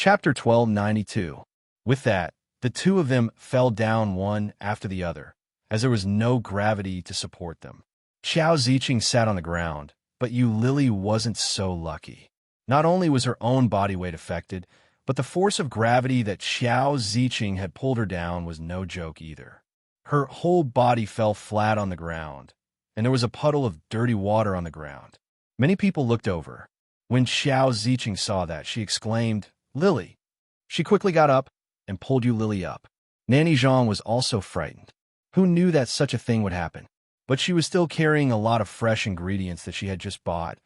Chapter 1292. With that, the two of them fell down one after the other, as there was no gravity to support them. Xiao Ziqing sat on the ground, but Lily wasn't so lucky. Not only was her own body weight affected, but the force of gravity that Xiao Ziqing had pulled her down was no joke either. Her whole body fell flat on the ground, and there was a puddle of dirty water on the ground. Many people looked over. When Xiao Ziqing saw that, she exclaimed, "Lily!" She quickly got up and pulled Lily up. Nanny Zhang was also frightened. Who knew that such a thing would happen? But she was still carrying a lot of fresh ingredients that she had just bought,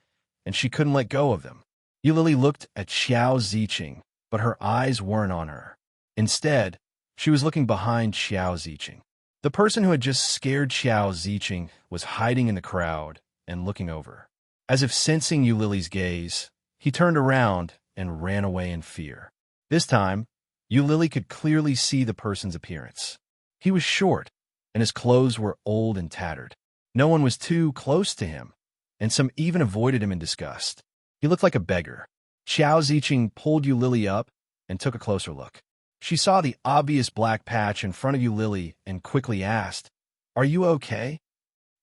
and she couldn't let go of them. Lily looked at Xiao Ziqing, but her eyes weren't on her. Instead, she was looking behind Xiao Ziqing. The person who had just scared Xiao Ziqing was hiding in the crowd and looking over. As if sensing Lily's gaze, he turned around and ran away in fear. This time, Lily could clearly see the person's appearance. He was short, and his clothes were old and tattered. No one was too close to him, and some even avoided him in disgust. He looked like a beggar. Xiao Ziqing pulled Lily up and took a closer look. She saw the obvious black patch in front of Lily and quickly asked, "Are you okay?"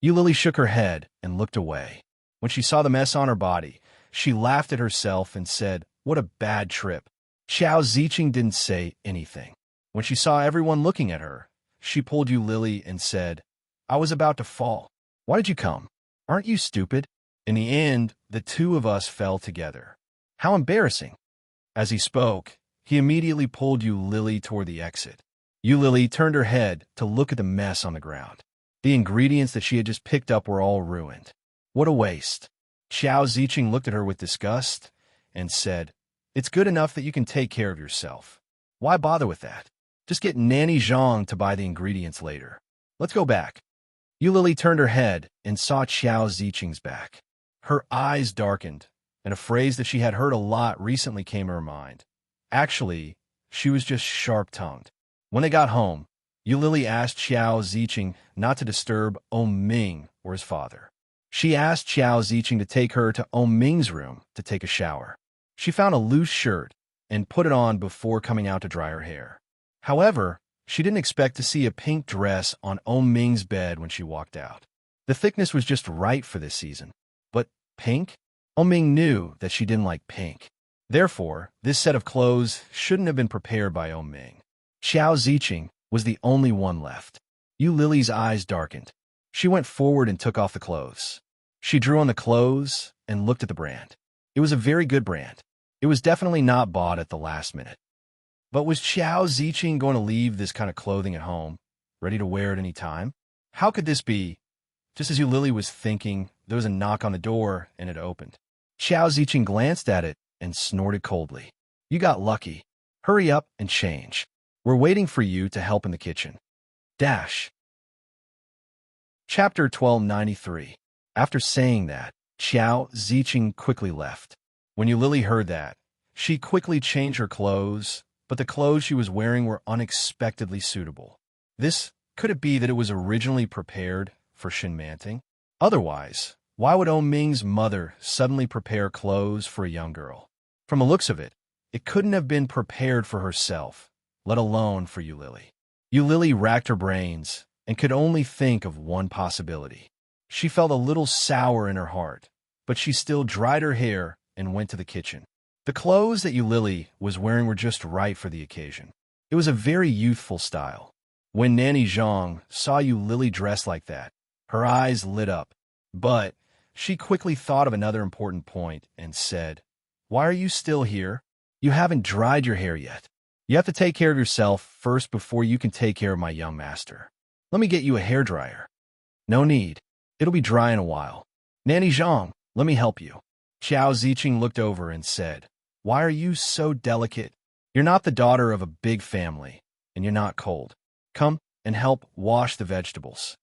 Lily shook her head and looked away. When she saw the mess on her body, she laughed at herself and said, "What a bad trip." Xiao Ziqing didn't say anything. When she saw everyone looking at her, she pulled Lily and said, "I was about to fall. Why did you come? Aren't you stupid?" In the end, the two of us fell together. How embarrassing. As he spoke, he immediately pulled Lily toward the exit. Lily turned her head to look at the mess on the ground. The ingredients that she had just picked up were all ruined. What a waste. Xiao Ziqing looked at her with disgust and said, "It's good enough that you can take care of yourself. Why bother with that? Just get Nanny Zhang to buy the ingredients later. Let's go back." Lily turned her head and saw Xiao Ziqing's back. Her eyes darkened, and a phrase that she had heard a lot recently came to her mind. Actually, she was just sharp-tongued. When they got home, Lily asked Xiao Ziqing not to disturb Ming or his father. She asked Xiao Ziqing to take her to Ming's room to take a shower. She found a loose shirt and put it on before coming out to dry her hair. However, she didn't expect to see a pink dress on Ming's bed when she walked out. The thickness was just right for this season. But pink? Ming knew that she didn't like pink. Therefore, this set of clothes shouldn't have been prepared by Ming. Xiao Ziqing was the only one left. Lily's eyes darkened. She went forward and took off the clothes. She drew on the clothes and looked at the brand. It was a very good brand. It was definitely not bought at the last minute. But was Xiao Ziqing going to leave this kind of clothing at home, ready to wear at any time? How could this be? Just as Lily was thinking, there was a knock on the door and it opened. Xiao Ziqing glanced at it and snorted coldly. "You got lucky. Hurry up and change. We're waiting for you to help in the kitchen." Dash. Chapter 1293. After saying that, Xiao Ziqing quickly left. When Lily heard that, she quickly changed her clothes, but the clothes she was wearing were unexpectedly suitable. Could it be that it was originally prepared for Shinmanting? Otherwise, why would Ming's mother suddenly prepare clothes for a young girl? From the looks of it, it couldn't have been prepared for herself, let alone for Lily. Lily racked her brains and could only think of one possibility. She felt a little sour in her heart, but she still dried her hair and went to the kitchen. The clothes that Lily was wearing were just right for the occasion. It was a very youthful style. When Nanny Zhang saw Lily dressed like that, her eyes lit up. But she quickly thought of another important point and said, "Why are you still here? You haven't dried your hair yet. You have to take care of yourself first before you can take care of my young master. Let me get you a hairdryer." "No need. It'll be dry in a while." "Nanny Zhang, let me help you." Xiao Ziqing looked over and said, "Why are you so delicate? You're not the daughter of a big family, and you're not cold. Come and help wash the vegetables."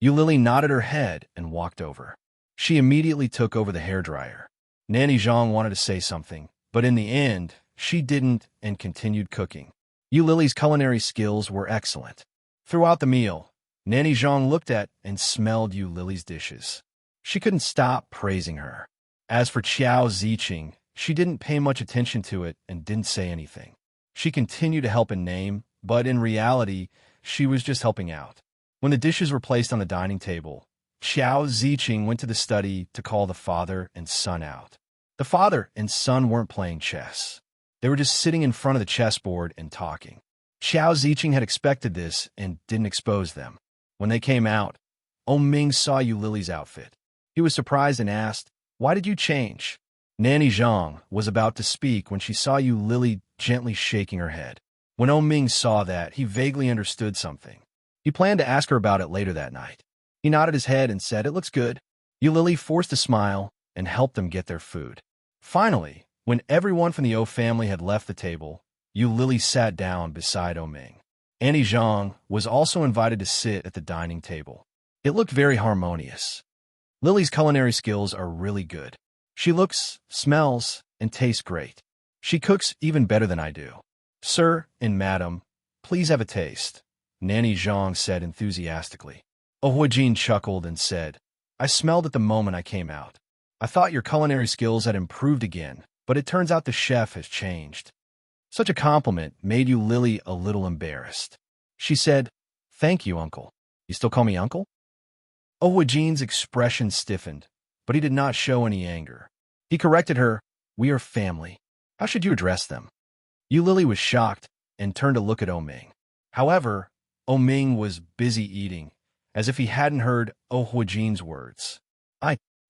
Lily nodded her head and walked over. She immediately took over the hairdryer. Nanny Zhang wanted to say something, but in the end, she didn't and continued cooking. Lily's culinary skills were excellent. Throughout the meal, Nanny Zhang looked at and smelled Lily's dishes. She couldn't stop praising her. As for Xiao Ziqing, she didn't pay much attention to it and didn't say anything. She continued to help in name, but in reality, she was just helping out. When the dishes were placed on the dining table, Xiao Ziqing went to the study to call the father and son out. The father and son weren't playing chess. They were just sitting in front of the chessboard and talking. Xiao Ziqing had expected this and didn't expose them. When they came out, Ming saw Lily's outfit. He was surprised and asked, "Why did you change?" Nanny Zhang was about to speak when she saw Lily gently shaking her head. When Ming saw that, he vaguely understood something. He planned to ask her about it later that night. He nodded his head and said, "It looks good." Lily forced a smile and helped them get their food. Finally, when everyone from the O family had left the table, Lily sat down beside Ming. Annie Zhang was also invited to sit at the dining table. It looked very harmonious. Lily's culinary skills are really good. She looks, smells, and tastes great. She cooks even better than I do. "Sir and madam, please have a taste," Nanny Zhang said enthusiastically. Huajin chuckled and said, "I smelled it the moment I came out. I thought your culinary skills had improved again, but it turns out the chef has changed." Such a compliment made Lily a little embarrassed. She said, "Thank you, uncle." "You still call me uncle?" Huajin's expression stiffened, but he did not show any anger. He corrected her, "We are family. How should you address them?" Lily was shocked and turned to look at Ming. However, Ming was busy eating, as if he hadn't heard Huajin's words.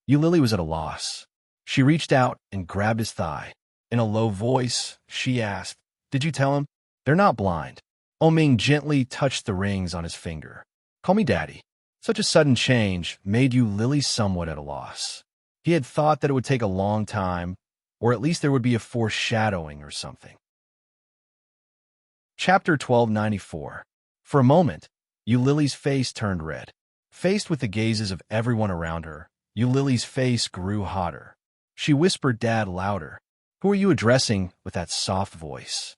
Lily was at a loss. She reached out and grabbed his thigh. In a low voice, she asked, "Did you tell him?" "They're not blind." Ming gently touched the rings on his finger. "Call me Daddy." Such a sudden change made Lily somewhat at a loss. He had thought that it would take a long time, or at least there would be a foreshadowing or something. Chapter 1294. For a moment, Lily's face turned red. Faced with the gazes of everyone around her, Lily's face grew hotter. She whispered Dad louder. "Who are you addressing with that soft voice?"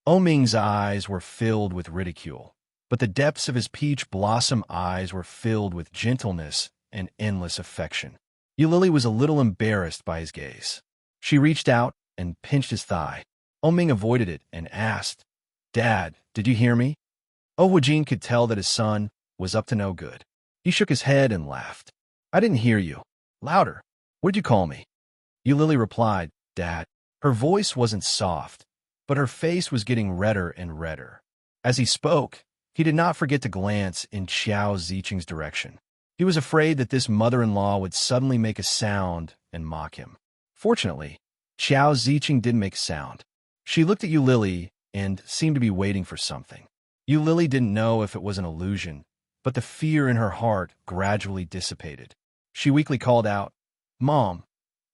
Ming's eyes were filled with ridicule, but the depths of his peach blossom eyes were filled with gentleness and endless affection. Lily was a little embarrassed by his gaze. She reached out and pinched his thigh. Ming avoided it and asked, "Dad, did you hear me?" Huajin could tell that his son was up to no good. He shook his head and laughed. "I didn't hear you. Louder. What did you call me?" Lily replied, "Dad." Her voice wasn't soft, but her face was getting redder and redder. As he spoke, he did not forget to glance in Xiao Ziqing's direction. He was afraid that this mother-in-law would suddenly make a sound and mock him. Fortunately, Xiao Ziqing didn't make a sound. She looked at Lily and seemed to be waiting for something. Lily didn't know if it was an illusion, but the fear in her heart gradually dissipated. She weakly called out, "Mom."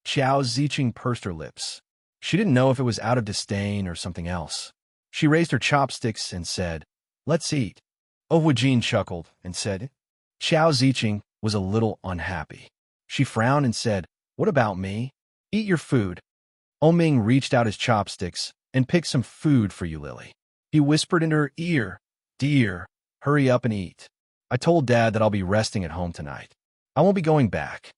Xiao Ziqing pursed her lips. She didn't know if it was out of disdain or something else. She raised her chopsticks and said, "Let's eat." Huajin chuckled and said, Xiao Ziqing was a little unhappy. She frowned and said, "What about me? Eat your food." Ming reached out his chopsticks and picked some food for Lily. He whispered into her ear, "Dear, hurry up and eat. I told Dad that I'll be resting at home tonight. I won't be going back."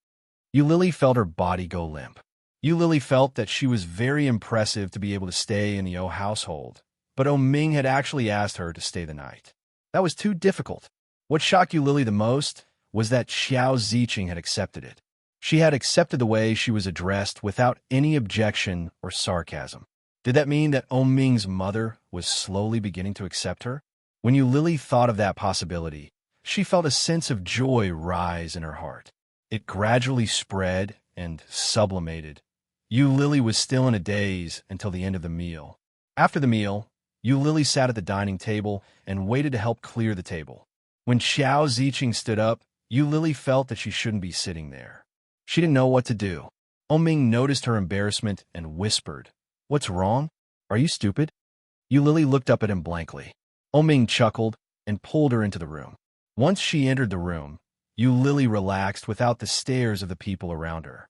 Lily felt her body go limp. Lily felt that she was very impressive to be able to stay in the O household, but Ming had actually asked her to stay the night. That was too difficult. What shocked Lily the most was that Xiao Ziqing had accepted it. She had accepted the way she was addressed without any objection or sarcasm. Did that mean that Ming's mother was slowly beginning to accept her? When Lily thought of that possibility, she felt a sense of joy rise in her heart. It gradually spread and sublimated. Lily was still in a daze until the end of the meal. After the meal, Lily sat at the dining table and waited to help clear the table. When Xiao Ziqing stood up, Lily felt that she shouldn't be sitting there. She didn't know what to do. Ming noticed her embarrassment and whispered, "What's wrong? Are you stupid?" Lily looked up at him blankly. Ming chuckled and pulled her into the room. Once she entered the room, Lily relaxed without the stares of the people around her.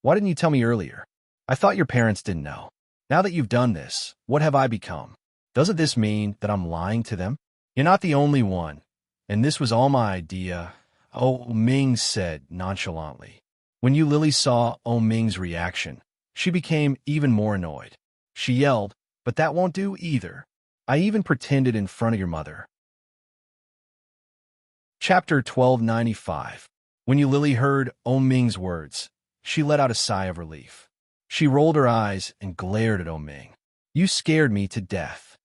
"Why didn't you tell me earlier? I thought your parents didn't know. Now that you've done this, what have I become? Doesn't this mean that I'm lying to them?" "You're not the only one, and this was all my idea," Ming said nonchalantly. When Lily saw Ming's reaction, She became even more annoyed. She yelled, "But that won't do either. I even pretended in front of your mother." Chapter 1295. When Yulili heard Ming's words, she let out a sigh of relief. She rolled her eyes and glared at Ming. "You scared me to death."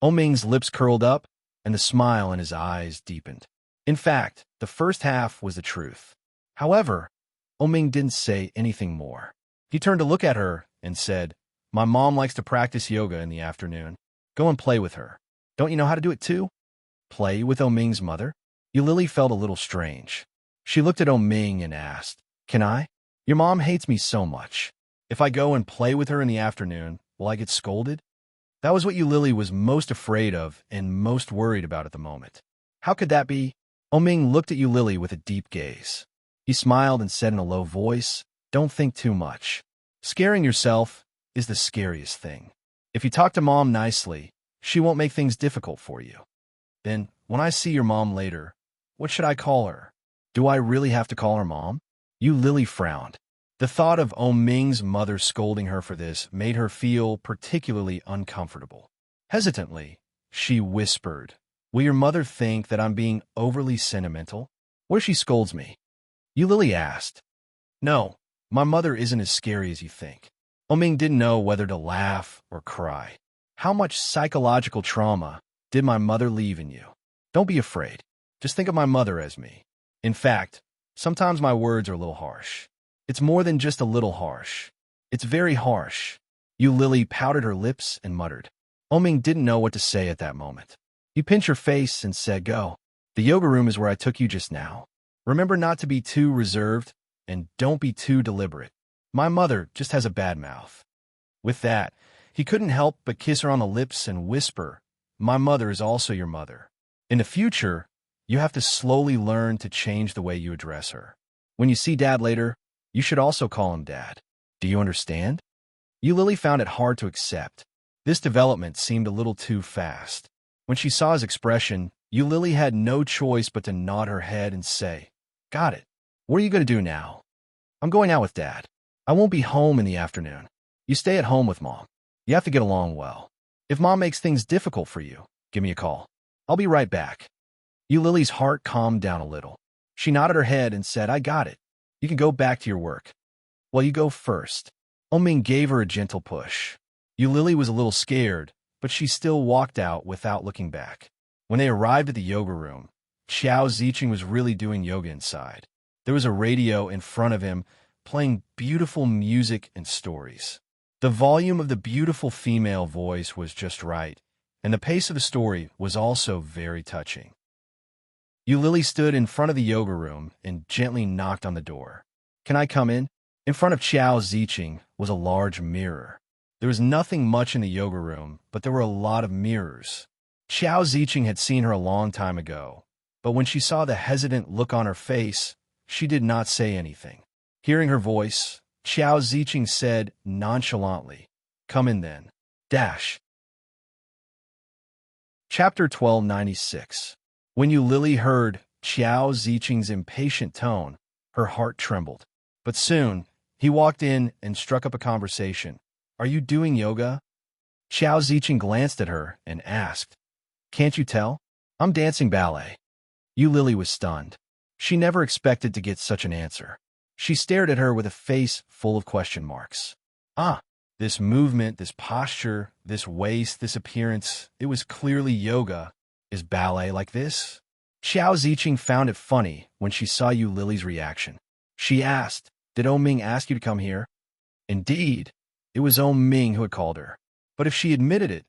Ming's lips curled up, and the smile in his eyes deepened. In fact, the first half was the truth. However, Ming didn't say anything more. He turned to look at her and said, "My mom likes to practice yoga in the afternoon. Go and play with her. Don't you know how to do it too?" Play with Ming's mother? Yulili felt a little strange. She looked at Ming and asked, "Can I? Your mom hates me so much. If I go and play with her in the afternoon, will I get scolded?" That was what Yulili was most afraid of and most worried about at the moment. How could that be? Ming looked at Yulili with a deep gaze. He smiled and said in a low voice, "Don't think too much. Scaring yourself is the scariest thing. If you talk to mom nicely, she won't make things difficult for you. Then, when I see your mom later, what should I call her? Do I really have to call her mom?" Yulili frowned. The thought of Ming's mother scolding her for this made her feel particularly uncomfortable. Hesitantly, she whispered, "Will your mother think that I'm being overly sentimental? What if she scolds me?" Yulili asked. "No, my mother isn't as scary as you think." Ming didn't know whether to laugh or cry. "How much psychological trauma did my mother leave in you? Don't be afraid. Just think of my mother as me. In fact, sometimes my words are a little harsh. It's more than just a little harsh. It's very harsh." Yulili pouted her lips and muttered. Ming didn't know what to say at that moment. He pinched her face and said, "Go. The yoga room is where I took you just now. Remember not to be too reserved, and don't be too deliberate. My mother just has a bad mouth." With that, he couldn't help but kiss her on the lips and whisper, "My mother is also your mother. In the future, you have to slowly learn to change the way you address her. When you see Dad later, you should also call him Dad. Do you understand?" Yulili found it hard to accept. This development seemed a little too fast. When she saw his expression, Yulili had no choice but to nod her head and say, "Got it. What are you going to do now?" "I'm going out with Dad. I won't be home in the afternoon. You stay at home with Mom. You have to get along well. If Mom makes things difficult for you, give me a call. I'll be right back." Yulili's heart calmed down a little. She nodded her head and said, "I got it. You can go back to your work." "Well, you go first." Ming gave her a gentle push. Yulili was a little scared, but she still walked out without looking back. When they arrived at the yoga room, Xiao Ziqing was really doing yoga inside. There was a radio in front of him, playing beautiful music and stories. The volume of the beautiful female voice was just right, and the pace of the story was also very touching. Yulili stood in front of the yoga room and gently knocked on the door. "Can I come in?" In front of Xiao Ziqing was a large mirror. There was nothing much in the yoga room, but there were a lot of mirrors. Xiao Ziqing had seen her a long time ago, but when she saw the hesitant look on her face, she did not say anything. Hearing her voice, Xiao Ziqing said nonchalantly, "Come in then." Dash. Chapter 1296. When Yulili heard Xiao Ziqing's impatient tone, her heart trembled. But soon, he walked in and struck up a conversation. "Are you doing yoga?" Xiao Ziqing glanced at her and asked, "Can't you tell? I'm dancing ballet." Yulili was stunned. She never expected to get such an answer. She stared at her with a face full of question marks. This movement, this posture, this waist, this appearance, it was clearly yoga. Is ballet like this? Xiao Ziqing found it funny when she saw Yulili's reaction. She asked, "Did Ming ask you to come here?" Indeed, it was Ming who had called her. But if she admitted it,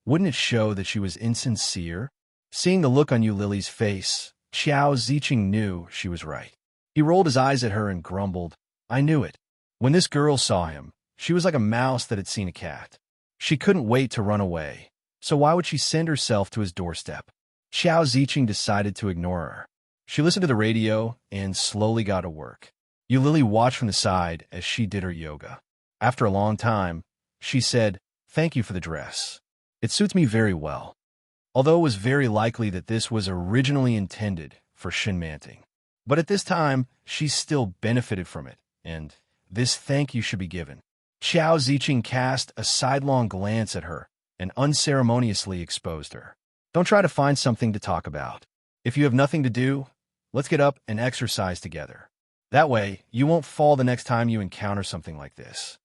wouldn't it show that she was insincere? Seeing the look on Yulili's face, Xiao Ziqing knew she was right. He rolled his eyes at her and grumbled, "I knew it." When this girl saw him, she was like a mouse that had seen a cat. She couldn't wait to run away, so why would she send herself to his doorstep? Xiao Ziqing decided to ignore her. She listened to the radio and slowly got to work. Yulili watched from the side as she did her yoga. After a long time, she said, "Thank you for the dress. It suits me very well." Although it was very likely that this was originally intended for Shinmanting. But at this time, she still benefited from it, and this thank you should be given. Qiao Ziqing cast a sidelong glance at her and unceremoniously exposed her. Don't try to find something to talk about. If you have nothing to do, let's get up and exercise together. That way, you won't fall the next time you encounter something like this.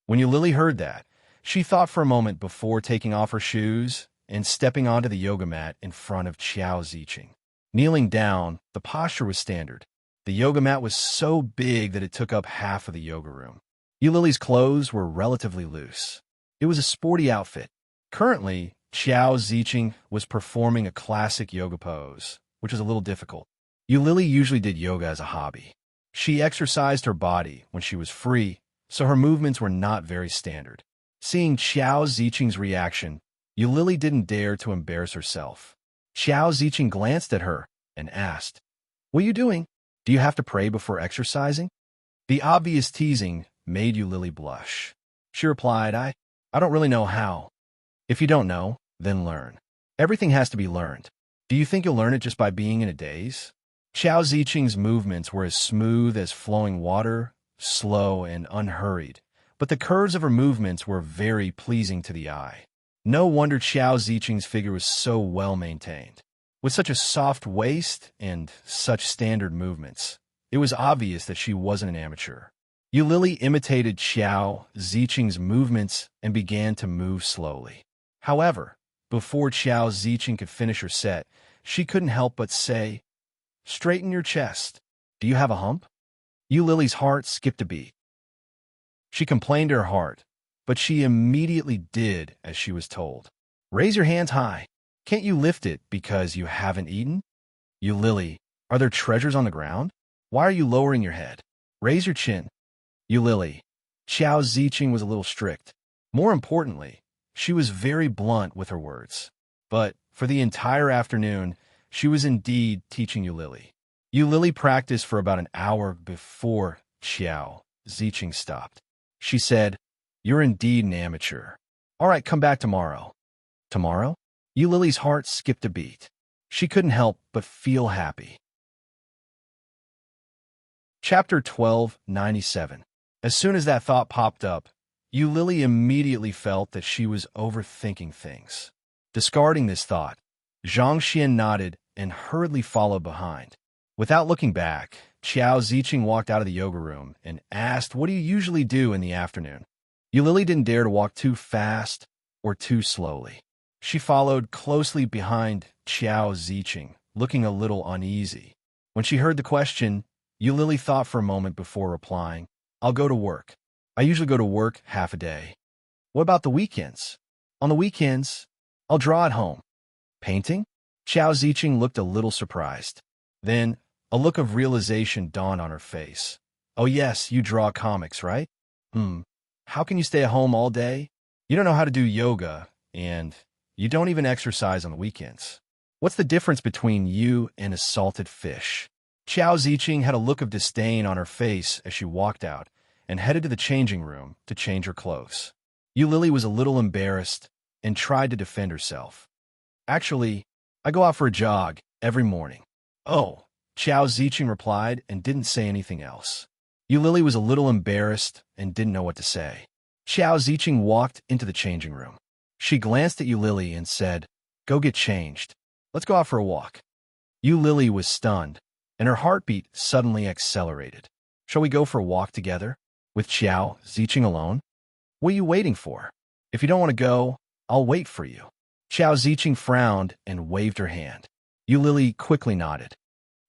When Eulili heard that, she thought for a moment before taking off her shoes and stepping onto the yoga mat in front of Qiao Ziqing. Kneeling down, the posture was standard. The yoga mat was so big that it took up half of the yoga room. Eulili's clothes were relatively loose. It was a sporty outfit. Currently, Qiao Ziqing was performing a classic yoga pose, which was a little difficult. Eulili usually did yoga as a hobby. She exercised her body when she was free, so her movements were not very standard. Seeing Qiao Ziqing's reaction, Eulili didn't dare to embarrass herself. Qiao Ziqing glanced at her and asked, "What are you doing? Do you have to pray before exercising?" The obvious teasing made Eulili blush. She replied, I don't really know how. If you don't know, then learn. Everything has to be learned. Do you think you'll learn it just by being in a daze? Qiao Ziqing's movements were as smooth as flowing water, slow and unhurried, but the curves of her movements were very pleasing to the eye. No wonder Qiao Ziqing's figure was so well maintained. With such a soft waist and such standard movements, it was obvious that she wasn't an amateur. Eulili imitated Qiao Ziqing's movements and began to move slowly. However, before Qiao Ziqing could finish her set, she couldn't help but say, "Straighten your chest. Do you have a hump?" Eulili's heart skipped a beat. She complained to her heart, but she immediately did as she was told. "Raise your hands high. Can't you lift it because you haven't eaten?" "Eulili, are there treasures on the ground? Why are you lowering your head? Raise your chin." "Eulili." Qiao Ziqing was a little strict. More importantly, she was very blunt with her words. But for the entire afternoon, she was indeed teaching Eulili. Eulili practiced for about an hour before Qiao Ziqing stopped. She said, "You're indeed an amateur. All right, come back tomorrow." Tomorrow? Eulili's heart skipped a beat. She couldn't help but feel happy. Chapter 1297. As soon as that thought popped up, Eulili immediately felt that she was overthinking things. Discarding this thought, Zhang Xian nodded and hurriedly followed behind. Without looking back, Qiao Ziqing walked out of the yoga room and asked, "What do you usually do in the afternoon?" Eulili didn't dare to walk too fast or too slowly. She followed closely behind Qiao Ziqing, looking a little uneasy. When she heard the question, Eulili thought for a moment before replying, "I'll go to work. I usually go to work half a day." "What about the weekends?" "On the weekends, I'll draw at home." "Painting?" Qiao Ziqing looked a little surprised. Then, a look of realization dawned on her face. "Oh yes, you draw comics, right? How can you stay at home all day? You don't know how to do yoga, and you don't even exercise on the weekends. What's the difference between you and a salted fish?" Qiao Ziqing had a look of disdain on her face as she walked out and headed to the changing room to change her clothes. Eulili was a little embarrassed and tried to defend herself. "Actually, I go out for a jog every morning." "Oh," Qiao Ziqing replied and didn't say anything else. Eulili was a little embarrassed and didn't know what to say. Qiao Ziqing walked into the changing room. She glanced at Eulili and said, "Go get changed. Let's go out for a walk." Eulili was stunned, and her heartbeat suddenly accelerated. "Shall we go for a walk together? With Qiao Ziqing alone? What are you waiting for? If you don't want to go, I'll wait for you." Qiao Ziqing frowned and waved her hand. Eulili quickly nodded.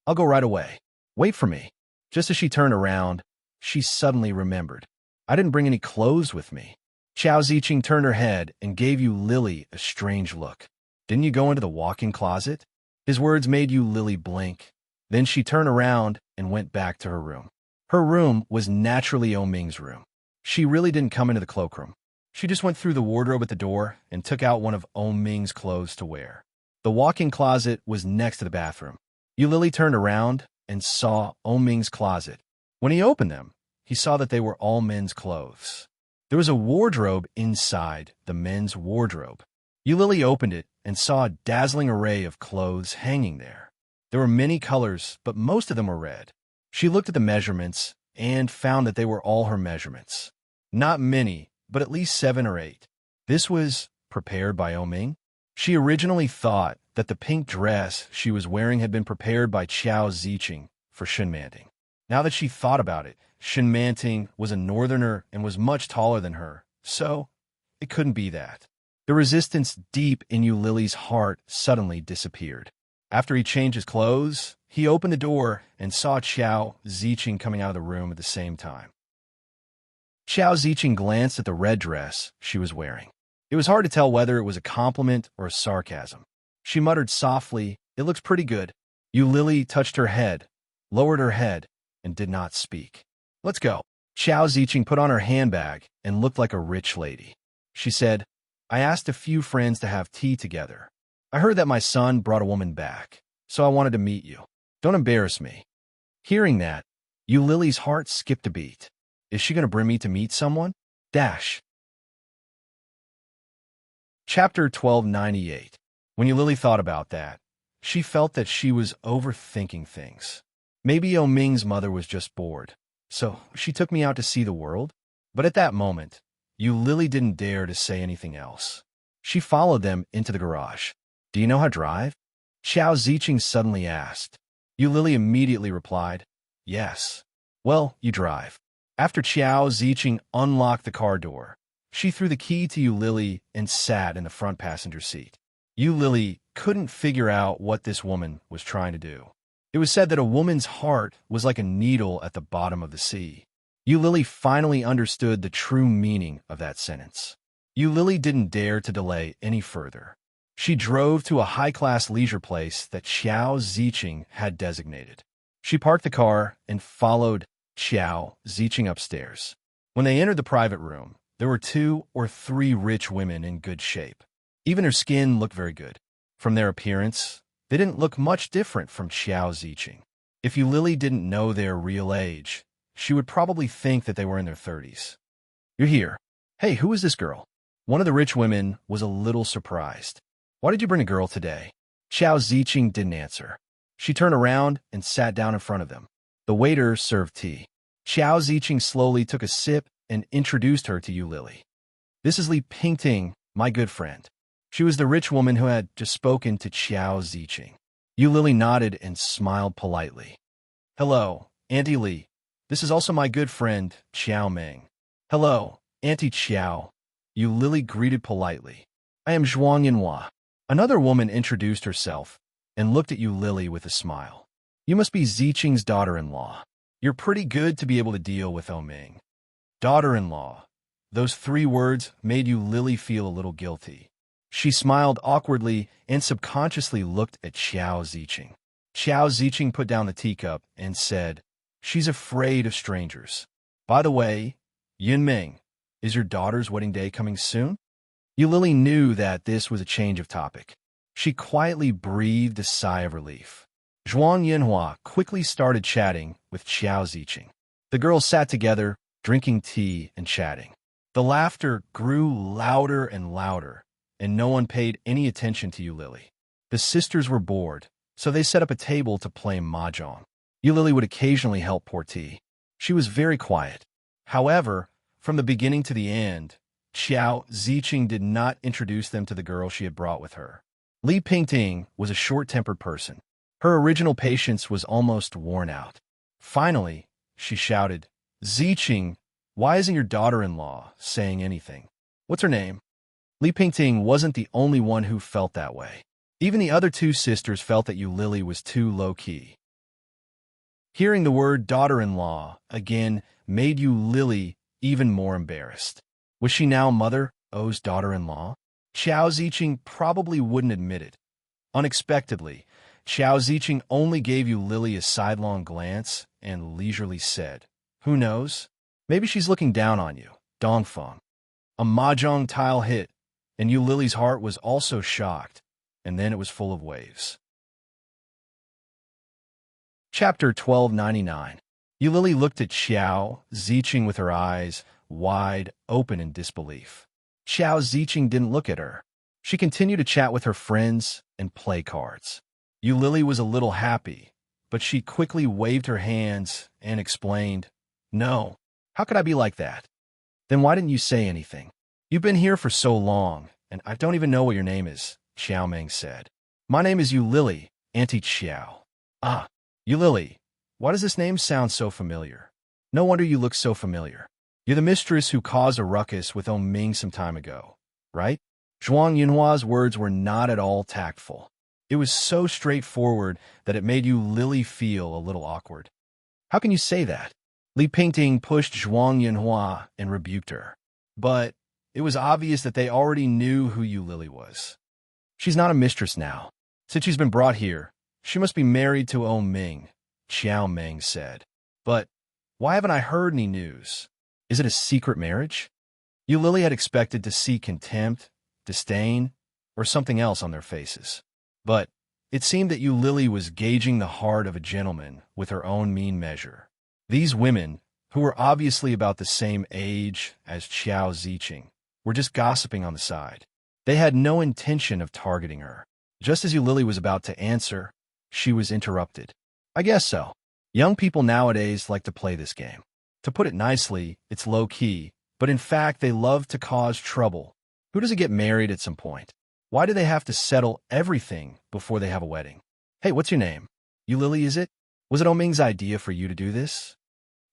"I'll go right away. Wait for me." Just as she turned around, she suddenly remembered. "I didn't bring any clothes with me." Qiao Ziqing turned her head and gave Eulili a strange look. "Didn't you go into the walk-in closet?" His words made Eulili blink. Then she turned around and went back to her room. Her room was naturally Oming's room. She really didn't come into the cloakroom. She just went through the wardrobe at the door and took out one of Oming's clothes to wear. The walk-in closet was next to the bathroom. Eulili turned around and saw Oming's closet. When he opened them, he saw that they were all men's clothes. There was a wardrobe inside the men's wardrobe. Eulili opened it and saw a dazzling array of clothes hanging there. There were many colors, but most of them were red. She looked at the measurements and found that they were all her measurements. Not many, but at least 7 or 8. This was prepared by Oming. She originally thought that the pink dress she was wearing had been prepared by Qiao Ziqing for Shenmanting. Now that she thought about it, Shenmanting was a northerner and was much taller than her, so it couldn't be that. The resistance deep in Yu Lily's heart suddenly disappeared. After he changed his clothes, he opened the door and saw Qiao Ziqing coming out of the room at the same time. Qiao Ziqing glanced at the red dress she was wearing. It was hard to tell whether it was a compliment or a sarcasm. She muttered softly, "It looks pretty good." Yu Lily touched her head, lowered her head, and did not speak. "Let's go." Qiao Ziqing put on her handbag and looked like a rich lady. She said, "I asked a few friends to have tea together. I heard that my son brought a woman back, so I wanted to meet you. Don't embarrass me." Hearing that, Yu Lily's heart skipped a beat. Is she going to bring me to meet someone? Chapter 1298. When Yu Lily thought about that, she felt that she was overthinking things. Maybe Yao Ming's mother was just bored, so she took me out to see the world? But at that moment, Yu Lily didn't dare to say anything else. She followed them into the garage. "Do you know how to drive?" Qiao Ziqing suddenly asked. Yu Lily immediately replied, "Yes." "Well, you drive." After Qiao Ziqing unlocked the car door, she threw the key to Yu Lily and sat in the front passenger seat. Yu Lily couldn't figure out what this woman was trying to do. It was said that a woman's heart was like a needle at the bottom of the sea. Yu Lily finally understood the true meaning of that sentence. Yu Lily didn't dare to delay any further. She drove to a high-class leisure place that Qiao Ziqing had designated. She parked the car and followed Qiao Ziqing upstairs. When they entered the private room, there were 2 or 3 rich women in good shape. Even her skin looked very good. From their appearance, they didn't look much different from Qiao Ziqing. If Yu Lily didn't know their real age, she would probably think that they were in their 30s. "You're here. Hey, who is this girl?" One of the rich women was a little surprised. "Why did you bring a girl today?" Qiao Ziqing didn't answer. She turned around and sat down in front of them. The waiter served tea. Qiao Ziqing slowly took a sip and introduced her to Yu Lily. "This is Li Pingting, my good friend." She was the rich woman who had just spoken to Qiao Ziqing. Yu Lily nodded and smiled politely. "Hello, Auntie Li. This is also my good friend, Qiao Meng." "Hello, Auntie Qiao." Yu Lily greeted politely. "I am Zhuang Yanhua." Another woman introduced herself and looked at Yu Lily with a smile. "You must be Ziqing's daughter-in-law. You're pretty good to be able to deal with Oming." Daughter-in-law. Those 3 words made Yu Lily feel a little guilty. She smiled awkwardly and subconsciously looked at Qiao Ziqing. Qiao Ziqing put down the teacup and said, "She's afraid of strangers. By the way, Yunming, is your daughter's wedding day coming soon?" Yu Lily knew that this was a change of topic. She quietly breathed a sigh of relief. Zhuang Yanhua quickly started chatting with Qiao Ziqing. The girls sat together, drinking tea and chatting. The laughter grew louder and louder, and no one paid any attention to Yu Lily. The sisters were bored, so they set up a table to play mahjong. Yu Lily would occasionally help pour tea. She was very quiet. However, from the beginning to the end, Qiao Ziqing did not introduce them to the girl she had brought with her. Li Pingting was a short-tempered person. Her original patience was almost worn out. Finally, she shouted, "Ziqing, why isn't your daughter-in-law saying anything? What's her name?" Li Pingting wasn't the only one who felt that way. Even the other 2 sisters felt that Yu Lily was too low-key. Hearing the word daughter-in-law again made Yu Lily even more embarrassed. Was she now Mother O's daughter-in-law? Qiao Ziqing probably wouldn't admit it. Unexpectedly, Qiao Ziqing only gave Yu Lily a sidelong glance and leisurely said, "Who knows? Maybe she's looking down on you, Dongfeng." A mahjong tile hit, and Yu Lily's heart was also shocked, and then it was full of waves. Chapter 1299. Yu Lily looked at Qiao Ziqing with her eyes wide open in disbelief. Qiao Ziqing didn't look at her. She continued to chat with her friends and play cards. Yu Lily was a little happy, but she quickly waved her hands and explained, "No, how could I be like that?" Then why didn't you say anything? You've been here for so long, and I don't even know what your name is, Xiao Meng said. My name is Yu Lily, Auntie Xiao. Ah, Yu Lily. Why does this name sound so familiar? No wonder you look so familiar. You're the mistress who caused a ruckus with Ming some time ago, right? Zhuang Yunhua's words were not at all tactful. It was so straightforward that it made Yu Lily feel a little awkward. How can you say that? Li Pingting pushed Zhuang Yunhua and rebuked her. But it was obvious that they already knew who Yu Lily was. She's not a mistress now. Since she's been brought here, she must be married to Ming, Xiao Meng said. But why haven't I heard any news? Is it a secret marriage? Yu Lily had expected to see contempt, disdain, or something else on their faces. But it seemed that Yu Lily was gauging the heart of a gentleman with her own mean measure. These women, who were obviously about the same age as Qiao Ziqing, were just gossiping on the side. They had no intention of targeting her. Just as Yu Lily was about to answer, she was interrupted. I guess so. Young people nowadays like to play this game. To put it nicely, it's low-key, but in fact they love to cause trouble. Who doesn't get married at some point? Why do they have to settle everything before they have a wedding? Hey, what's your name? Yu Lily, is it? Was it Ming's idea for you to do this?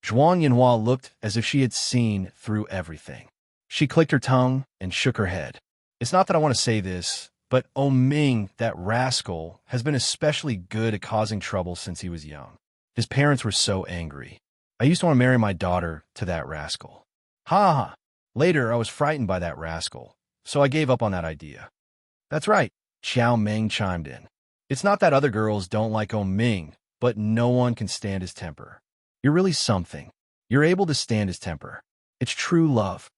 Zhuang Yunhua looked as if she had seen through everything. She clicked her tongue and shook her head. It's not that I want to say this, but Ming, that rascal, has been especially good at causing trouble since he was young. His parents were so angry. I used to want to marry my daughter to that rascal. Ha ha. Later, I was frightened by that rascal, so I gave up on that idea. That's right, Xiao Meng chimed in. It's not that other girls don't like Ming, but no one can stand his temper. You're really something. You're able to stand his temper. It's true love.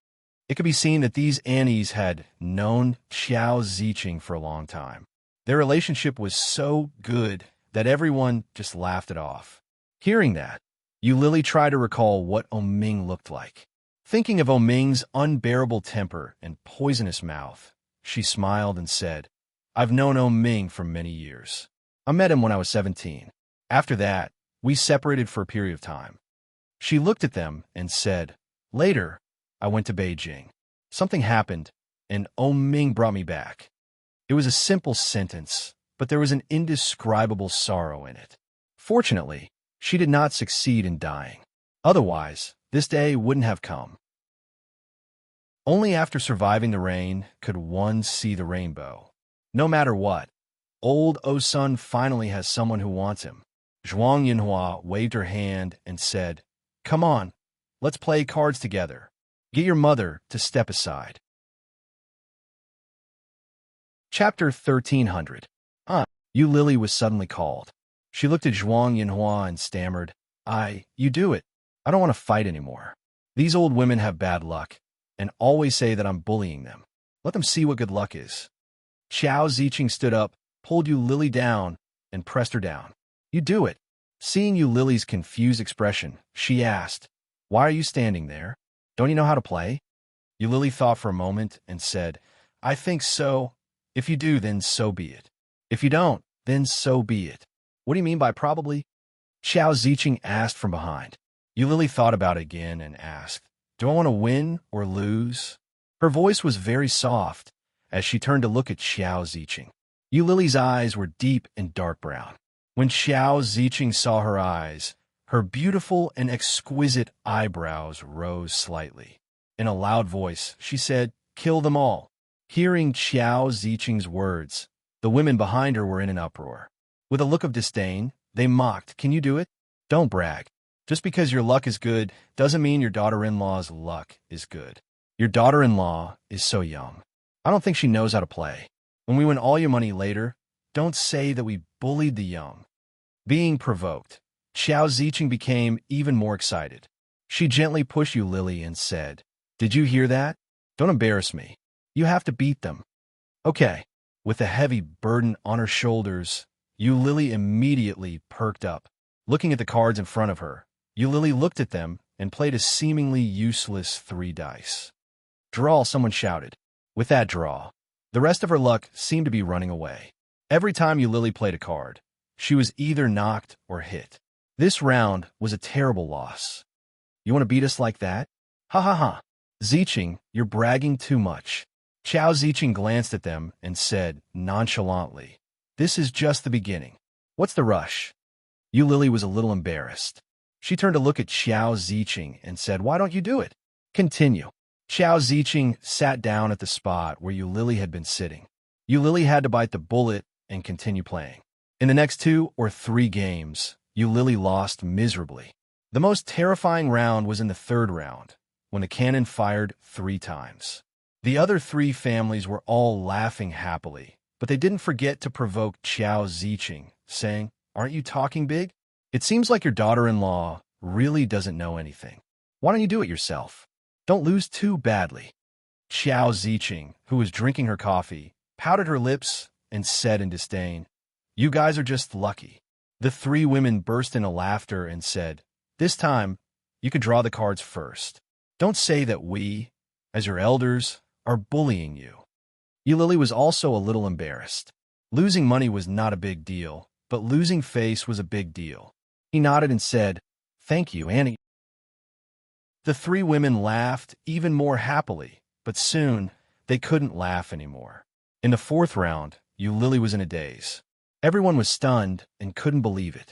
It could be seen that these Annies had known Qiao Ziqing for a long time. Their relationship was so good that everyone just laughed it off. Hearing that, Yu Lily tried to recall what Ming looked like. Thinking of Ming's unbearable temper and poisonous mouth, she smiled and said, I've known Ming for many years. I met him when I was 17. After that, we separated for a period of time. She looked at them and said, Later, I went to Beijing. Something happened, and Ming brought me back. It was a simple sentence, but there was an indescribable sorrow in it. Fortunately, she did not succeed in dying. Otherwise, this day wouldn't have come. Only after surviving the rain could one see the rainbow. No matter what, old Sun finally has someone who wants him. Zhuang Yunhua waved her hand and said, Come on, let's play cards together. Get your mother to step aside. Chapter 1300. Yu Lily was suddenly called. She looked at Zhuang Yunhua and stammered, You do it. I don't want to fight anymore. These old women have bad luck, and always say that I'm bullying them. Let them see what good luck is. Qiao Ziqing stood up, pulled Yu Lily down, and pressed her down. You do it. Seeing Yu Lily's confused expression, she asked, Why are you standing there? Don't you know how to play? Yu Lily thought for a moment and said, I think so. If you do, then so be it. If you don't, then so be it. What do you mean by probably? Qiao Ziqing asked from behind. Yu Lily thought about it again and asked, Do I want to win or lose? Her voice was very soft as she turned to look at Qiao Ziqing. Yu Lily's eyes were deep and dark brown. When Qiao Ziqing saw her eyes, her beautiful and exquisite eyebrows rose slightly. In a loud voice, she said, Kill them all. Hearing Qiao Ziqing's words, the women behind her were in an uproar. With a look of disdain, they mocked, Can you do it? Don't brag. Just because your luck is good doesn't mean your daughter-in-law's luck is good. Your daughter-in-law is so young. I don't think she knows how to play. When we win all your money later, don't say that we bullied the young. Being provoked, Qiao Ziqing became even more excited. She gently pushed Yu Lily and said, Did you hear that? Don't embarrass me. You have to beat them. Okay. With a heavy burden on her shoulders, Yu Lily immediately perked up. Looking at the cards in front of her, Yu Lily looked at them and played a seemingly useless 3 dice. Draw, someone shouted. With that draw, the rest of her luck seemed to be running away. Every time Yu Lily played a card, she was either knocked or hit. This round was a terrible loss. You want to beat us like that? Ha ha ha. Zicheng, you're bragging too much. Qiao Zicheng glanced at them and said nonchalantly, this is just the beginning. What's the rush? Yu Lily was a little embarrassed. She turned to look at Qiao Zicheng and said, why don't you do it? Continue. Qiao Zicheng sat down at the spot where Yu Lily had been sitting. Yu Lily had to bite the bullet and continue playing. In the next 2 or 3 games, Yu Lily lost miserably. The most terrifying round was in the 3rd round, when the cannon fired 3 times. The other 3 families were all laughing happily, but they didn't forget to provoke Qiao Zicheng, saying, aren't you talking big? It seems like your daughter-in-law really doesn't know anything. Why don't you do it yourself? Don't lose too badly. Qiao Zicheng, who was drinking her coffee, pouted her lips and said in disdain, you guys are just lucky. The 3 women burst into laughter and said, this time, you could draw the cards first. Don't say that we, as your elders, are bullying you. Yu Lily was also a little embarrassed. Losing money was not a big deal, but losing face was a big deal. He nodded and said, thank you, Annie. The 3 women laughed even more happily, but soon they couldn't laugh anymore. In the 4th round, Yu Lily was in a daze. Everyone was stunned and couldn't believe it.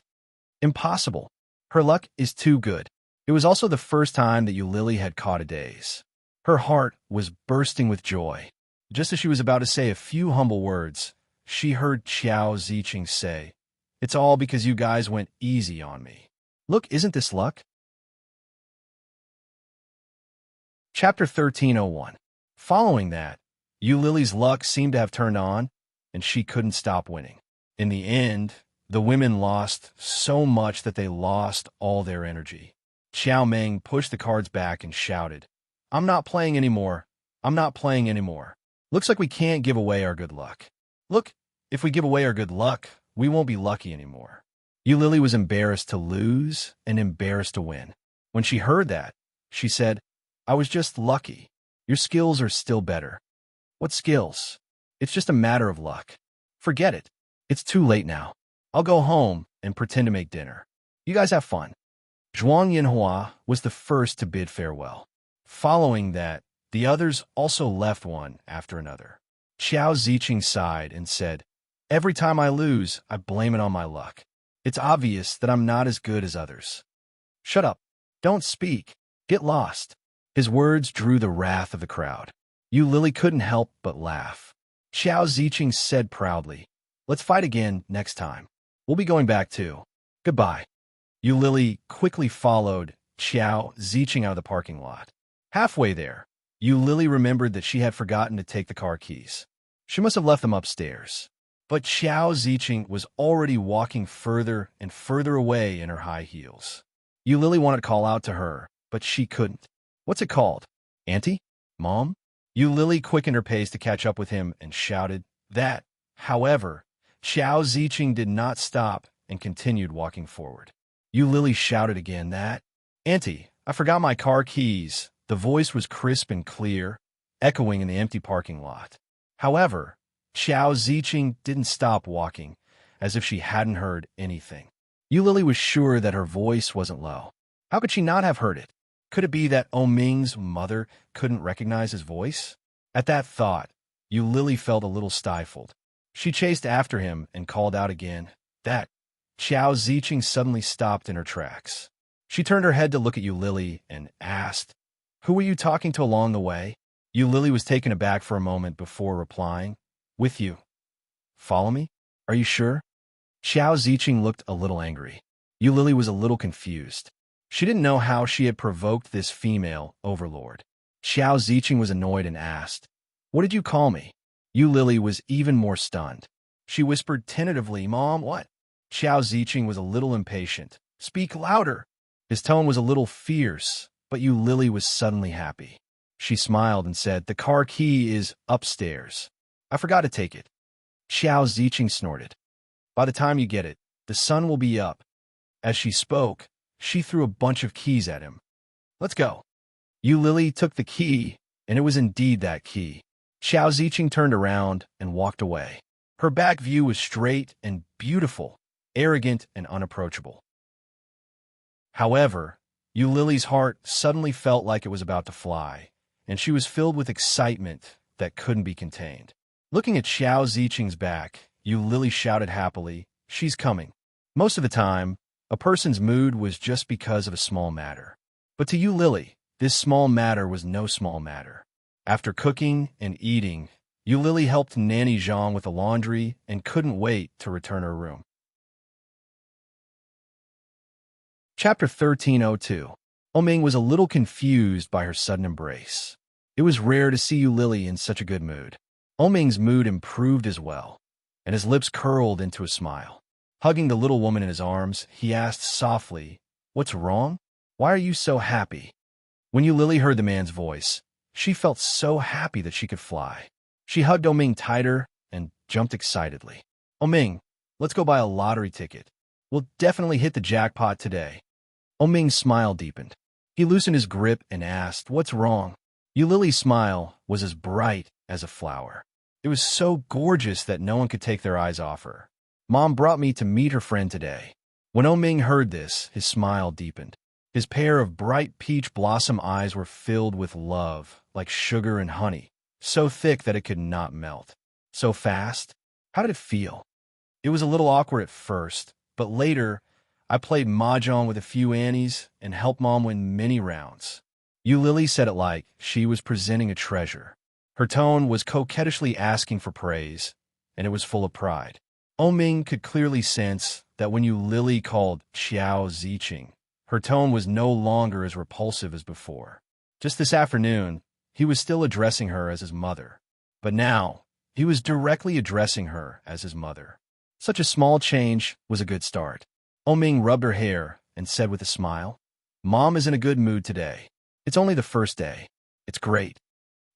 Impossible. Her luck is too good. It was also the first time that Yu Lily had caught a daze. Her heart was bursting with joy. Just as she was about to say a few humble words, she heard Qiao Zicheng say, it's all because you guys went easy on me. Look, isn't this luck? Chapter 1301. Following that, Yu Lily's luck seemed to have turned on, and she couldn't stop winning. In the end, the women lost so much that they lost all their energy. Xiao Meng pushed the cards back and shouted, I'm not playing anymore. I'm not playing anymore. Looks like we can't give away our good luck. Look, if we give away our good luck, we won't be lucky anymore. Yu Lily was embarrassed to lose and embarrassed to win. When she heard that, she said, I was just lucky. Your skills are still better. What skills? It's just a matter of luck. Forget it. It's too late now. I'll go home and pretend to make dinner. You guys have fun. Zhuang Yinhua was the first to bid farewell. Following that, the others also left one after another. Qiao Zicheng sighed and said, every time I lose, I blame it on my luck. It's obvious that I'm not as good as others. Shut up. Don't speak. Get lost. His words drew the wrath of the crowd. Yu Lily couldn't help but laugh. Qiao Zicheng said proudly, let's fight again next time. We'll be going back too. Goodbye. Yu Lily quickly followed Qiao Zicheng out of the parking lot. Halfway there, Yu Lily remembered that she had forgotten to take the car keys. She must have left them upstairs. But Qiao Zicheng was already walking further and further away in her high heels. Yu Lily wanted to call out to her, but she couldn't. What's it called? Auntie? Mom? Yu Lily quickened her pace to catch up with him and shouted that. However, Qiao Zicheng did not stop and continued walking forward. Yu Lily shouted again that. Auntie, I forgot my car keys. The voice was crisp and clear, echoing in the empty parking lot. However, Qiao Zicheng didn't stop walking, as if she hadn't heard anything. Yu Lily was sure that her voice wasn't low. How could she not have heard it? Could it be that Ming's mother couldn't recognize his voice? At that thought, Yu Lily felt a little stifled. She chased after him and called out again, that. Qiao Zicheng suddenly stopped in her tracks. She turned her head to look at Yu Lily and asked, who were you talking to along the way? Yu Lily was taken aback for a moment before replying, with you. Follow me? Are you sure? Qiao Zicheng looked a little angry. Yu Lily was a little confused. She didn't know how she had provoked this female overlord. Qiao Zicheng was annoyed and asked, what did you call me? Yu Lily was even more stunned. She whispered tentatively, Mom, what? Qiao Zicheng was a little impatient. Speak louder. His tone was a little fierce, but Yu Lily was suddenly happy. She smiled and said, the car key is upstairs. I forgot to take it. Qiao Zicheng snorted. By the time you get it, the sun will be up. As she spoke, she threw a bunch of keys at him. Let's go. Yu Lily took the key, and it was indeed that key. Qiao Zicheng turned around and walked away. Her back view was straight and beautiful, arrogant and unapproachable. However, Yu Lily's heart suddenly felt like it was about to fly, and she was filled with excitement that couldn't be contained. Looking at Xiao Ziqing's back, Yu Lily shouted happily, "She's coming." Most of the time, a person's mood was just because of a small matter. But to Yu Lily, this small matter was no small matter. After cooking and eating, Yu Lily helped Nanny Zhang with the laundry and couldn't wait to return her room. Chapter 1302. Oming was a little confused by her sudden embrace. It was rare to see Yu Lily in such a good mood. Oming's mood improved as well, and his lips curled into a smile. Hugging the little woman in his arms, he asked softly, "What's wrong? Why are you so happy?" When Yu Lily heard the man's voice, she felt so happy that she could fly. She hugged Oming tighter and jumped excitedly. "Oming, let's go buy a lottery ticket. We'll definitely hit the jackpot today." Oming's smile deepened. He loosened his grip and asked, "What's wrong?" Yu Lily's smile was as bright as a flower. It was so gorgeous that no one could take their eyes off her. "Mom brought me to meet her friend today." When Oming heard this, his smile deepened. His pair of bright peach blossom eyes were filled with love, like sugar and honey, so thick that it could not melt. So fast? How did it feel? It was a little awkward at first, but later, I played mahjong with a few Annies and helped Mom win many rounds. Yu Lily said it like she was presenting a treasure. Her tone was coquettishly asking for praise, and it was full of pride. Oming could clearly sense that when Yu Lily called Xiao Ziqing, her tone was no longer as repulsive as before. Just this afternoon, he was still addressing her as his mother, but now he was directly addressing her as his mother. Such a small change was a good start. Oming rubbed her hair and said with a smile, "Mom is in a good mood today. It's only the first day. It's great."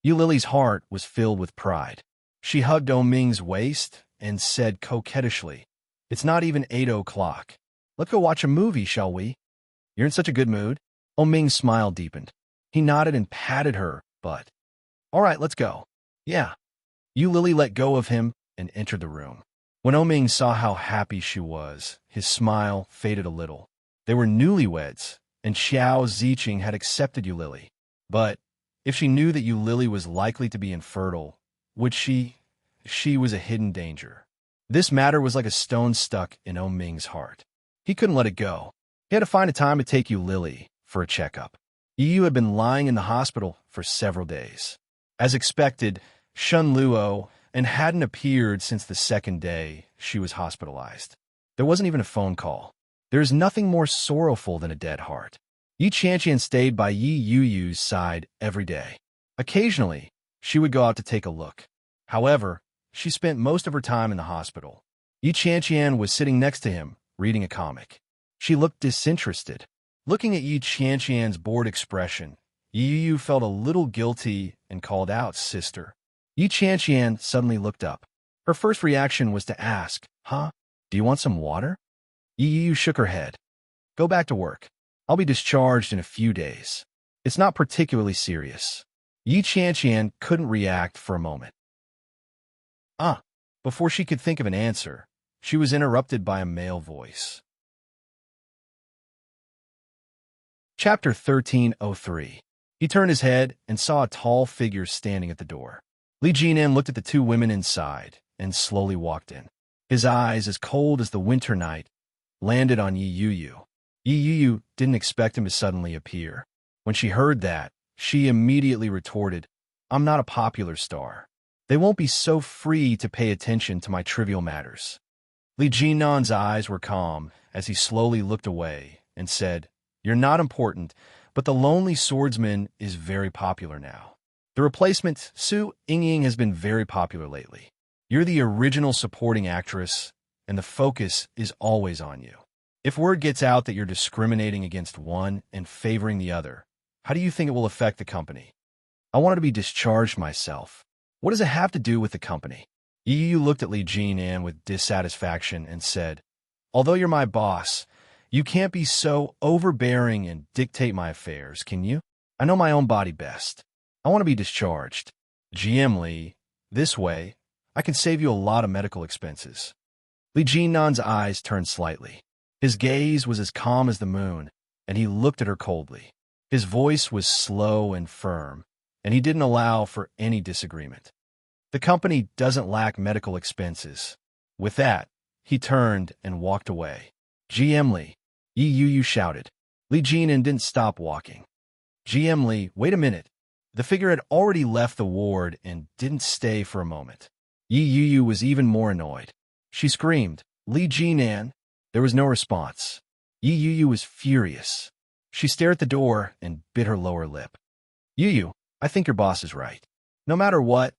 Yu Lily's heart was filled with pride. She hugged Oming's waist and said coquettishly, "It's not even 8 o'clock. Let's go watch a movie, shall we? You're in such a good mood." Oming's smile deepened. He nodded and patted her butt. "All right, let's go." "Yeah." Yu Lily let go of him and entered the room. When Oming saw how happy she was, his smile faded a little. They were newlyweds, and Xiao Ziqing had accepted Yu Lily. But if she knew that Yu Lily was likely to be infertile, would she? She was a hidden danger. This matter was like a stone stuck in Oming's heart. He couldn't let it go. He had to find a time to take Yu Lily for a checkup. Yu had been lying in the hospital for several days. As expected, Shun Luo and hadn't appeared since the second day she was hospitalized. There wasn't even a phone call. There is nothing more sorrowful than a dead heart. Yi Qianqian stayed by Yi Yuyu's side every day. Occasionally, she would go out to take a look. However, she spent most of her time in the hospital. Yi Qianqian was sitting next to him, reading a comic. She looked disinterested. Looking at Yi Qianqian's bored expression, Yi Yuyu felt a little guilty and called out, "Sister." Yi Qianqian suddenly looked up. Her first reaction was to ask, "Huh? Do you want some water?" Yi Yuyu shook her head. "Go back to work. I'll be discharged in a few days. It's not particularly serious." Yi Qianqian couldn't react for a moment. Before she could think of an answer, she was interrupted by a male voice. Chapter 1303. He turned his head and saw a tall figure standing at the door. Li Jinan looked at the two women inside and slowly walked in. His eyes, as cold as the winter night, landed on Yi Yuyu. Yi Yuyu didn't expect him to suddenly appear. When she heard that, she immediately retorted, "I'm not a popular star. They won't be so free to pay attention to my trivial matters." Li Jinan's eyes were calm as he slowly looked away and said, "You're not important, but the lonely swordsman is very popular now. The replacement, Su Yingying, has been very popular lately. You're the original supporting actress, and the focus is always on you. If word gets out that you're discriminating against one and favoring the other, how do you think it will affect the company?" "I wanted to be discharged myself. What does it have to do with the company?" Yi Yu looked at Li Jinan with dissatisfaction and said, "Although you're my boss, you can't be so overbearing and dictate my affairs, can you? I know my own body best. I want to be discharged. GM Li, this way, I can save you a lot of medical expenses." Li Jinan's eyes turned slightly. His gaze was as calm as the moon, and he looked at her coldly. His voice was slow and firm, and he didn't allow for any disagreement. The company doesn't lack medical expenses. With that, he turned and walked away. GM Lee, Yi Yu shouted. Li Jinan didn't stop walking. GM Lee, wait a minute. The figure had already left the ward and didn't stay for a moment. Yi Yu was even more annoyed. She screamed, Li Jinan. There was no response. Yi Yu was furious. She stared at the door and bit her lower lip. Yu, I think your boss is right. No matter what,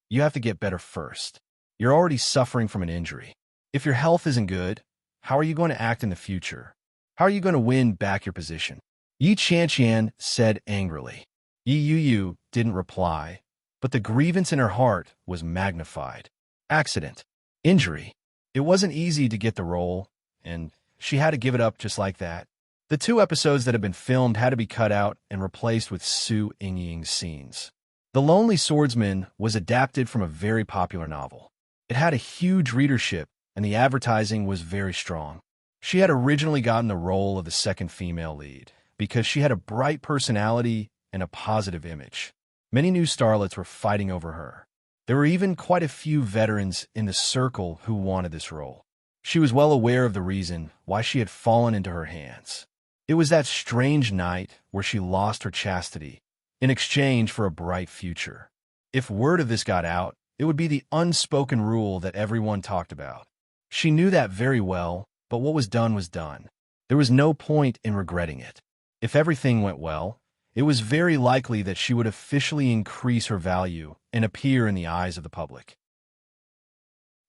you have to get better first. You're already suffering from an injury. If your health isn't good, how are you going to act in the future? How are you going to win back your position? Yi Qianqian said angrily. Yi Yu didn't reply, but the grievance in her heart was magnified. Accident. Injury. It wasn't easy to get the role, and she had to give it up just like that. The 2 episodes that had been filmed had to be cut out and replaced with Su Yingying's scenes. The Lonely Swordsman was adapted from a very popular novel. It had a huge readership, and the advertising was very strong. She had originally gotten the role of the second female lead because she had a bright personality and a positive image. Many new starlets were fighting over her. There were even quite a few veterans in the circle who wanted this role. She was well aware of the reason why she had fallen into her hands. It was that strange night where she lost her chastity in exchange for a bright future. If word of this got out, it would be the unspoken rule that everyone talked about. She knew that very well, but what was done was done. There was no point in regretting it. If everything went well, it was very likely that she would officially increase her value and appear in the eyes of the public.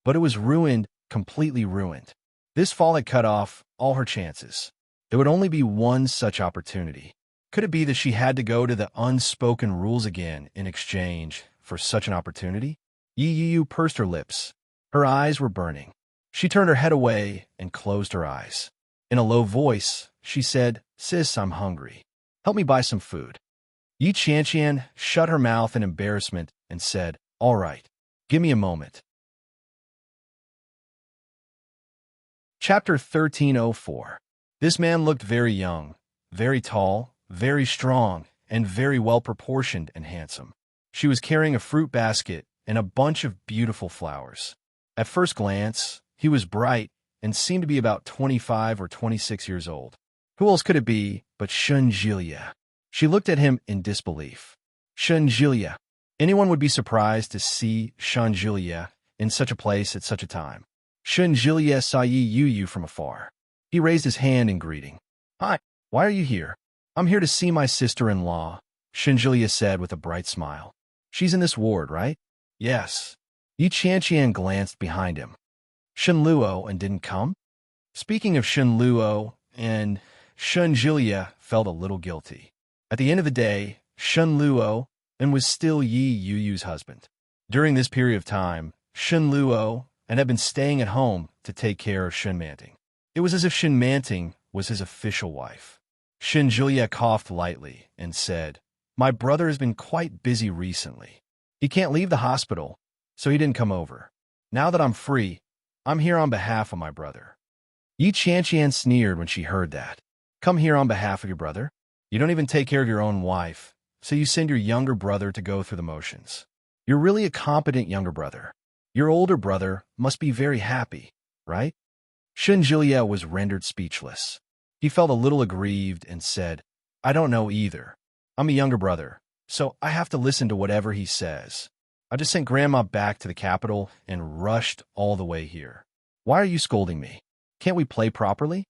But it was ruined, completely ruined. This fall had cut off all her chances. There would only be one such opportunity. Could it be that she had to go to the unspoken rules again in exchange for such an opportunity? Yi Yu pursed her lips. Her eyes were burning. She turned her head away and closed her eyes. In a low voice, she said, Sis, I'm hungry. Help me buy some food. Yi Qianqian shut her mouth in embarrassment and said, All right, give me a moment. Chapter 1304. This man looked very young, very tall, very strong, and very well-proportioned and handsome. She was carrying a fruit basket and a bunch of beautiful flowers. At first glance, he was bright and seemed to be about 25 or 26 years old. Who else could it be but Shun Jilya? She looked at him in disbelief. Shun Jilya. Anyone would be surprised to see Shun Jilya in such a place at such a time. Shun Jilya saw Yi Yu from afar. He raised his hand in greeting. Hi, why are you here? I'm here to see my sister-in-law, Shun Jilya said with a bright smile. She's in this ward, right? Yes. Yi Qianqian glanced behind him. Shun Luo and didn't come? Speaking of Shun Luo, and Shun Jilya felt a little guilty. At the end of the day, Shun Luo and was still Yi Yu's husband. During this period of time, Shun Luo and had been staying at home to take care of Shun Manting. It was as if Shun Manting was his official wife. Shun Jilya coughed lightly and said, My brother has been quite busy recently. He can't leave the hospital, so he didn't come over. Now that I'm free, I'm here on behalf of my brother. Yi Qianqian sneered when she heard that. Come here on behalf of your brother? You don't even take care of your own wife, so you send your younger brother to go through the motions. You're really a competent younger brother. Your older brother must be very happy, right? Shun Jilya was rendered speechless. He felt a little aggrieved and said, I don't know either. I'm a younger brother, so I have to listen to whatever he says. I just sent Grandma back to the capital and rushed all the way here. Why are you scolding me? Can't we play properly?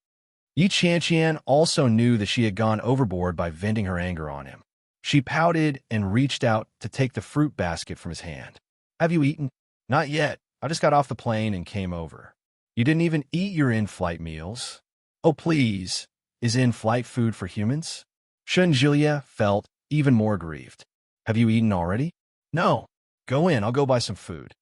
Yi Qianqian also knew that she had gone overboard by venting her anger on him. She pouted and reached out to take the fruit basket from his hand. Have you eaten? Not yet. I just got off the plane and came over. You didn't even eat your in-flight meals. Oh, please. Is in-flight food for humans? Shun Jilya felt even more grieved. Have you eaten already? No. Go in. I'll go buy some food.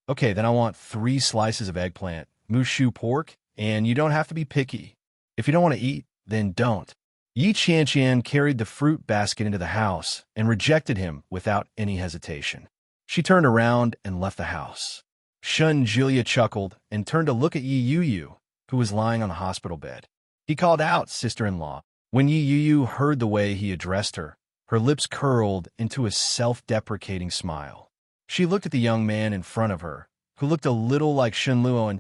Okay, then I want 3 slices of eggplant, mushu pork, and you don't have to be picky. If you don't want to eat, then don't. Yi Qianqian carried the fruit basket into the house and rejected him without any hesitation. She turned around and left the house. Shun Jilya chuckled and turned to look at Yi Yu, who was lying on the hospital bed. He called out, sister-in-law. When Yi Yu heard the way he addressed her, Her lips curled into a self-deprecating smile. She looked at the young man in front of her, who looked a little like Shen Luo,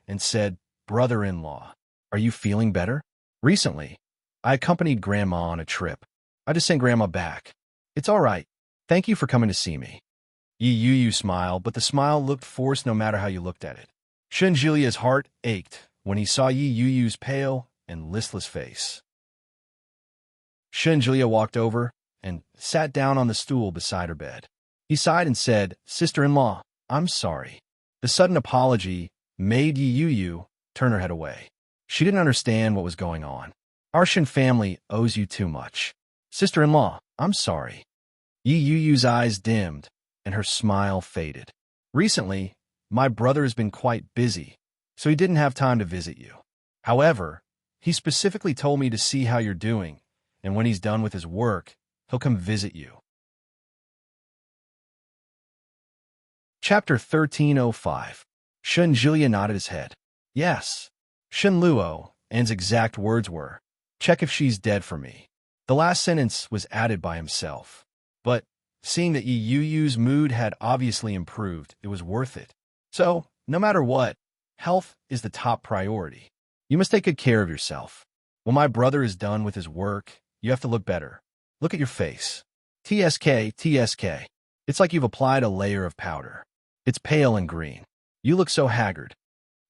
and said, "Brother-in-law, are you feeling better? Recently, I accompanied Grandma on a trip. I just sent Grandma back. It's all right. Thank you for coming to see me." Yi Yu smiled, but the smile looked forced no matter how you looked at it. Shen Jilia's heart ached when he saw Yi Yu's pale and listless face. Shen Jilia walked over and sat down on the stool beside her bed. He sighed and said, "Sister-in-law, I'm sorry." The sudden apology made Yi Yu turn her head away. She didn't understand what was going on. "Our Shen family owes you too much. Sister-in-law, I'm sorry." Yi Yu's eyes dimmed, and her smile faded. "Recently, my brother has been quite busy, so he didn't have time to visit you. However, he specifically told me to see how you're doing, and when he's done with his work, he'll come visit you." Chapter 1305. Shen Jilia nodded his head. "Yes." Shen Luo, An's exact words were, "Check if she's dead for me." The last sentence was added by himself. But, seeing that Yi Yu's mood had obviously improved, it was worth it. So, no matter what, health is the top priority. You must take good care of yourself. When my brother is done with his work, you have to look better. Look at your face. TSK. It's like you've applied a layer of powder. It's pale and green. You look so haggard.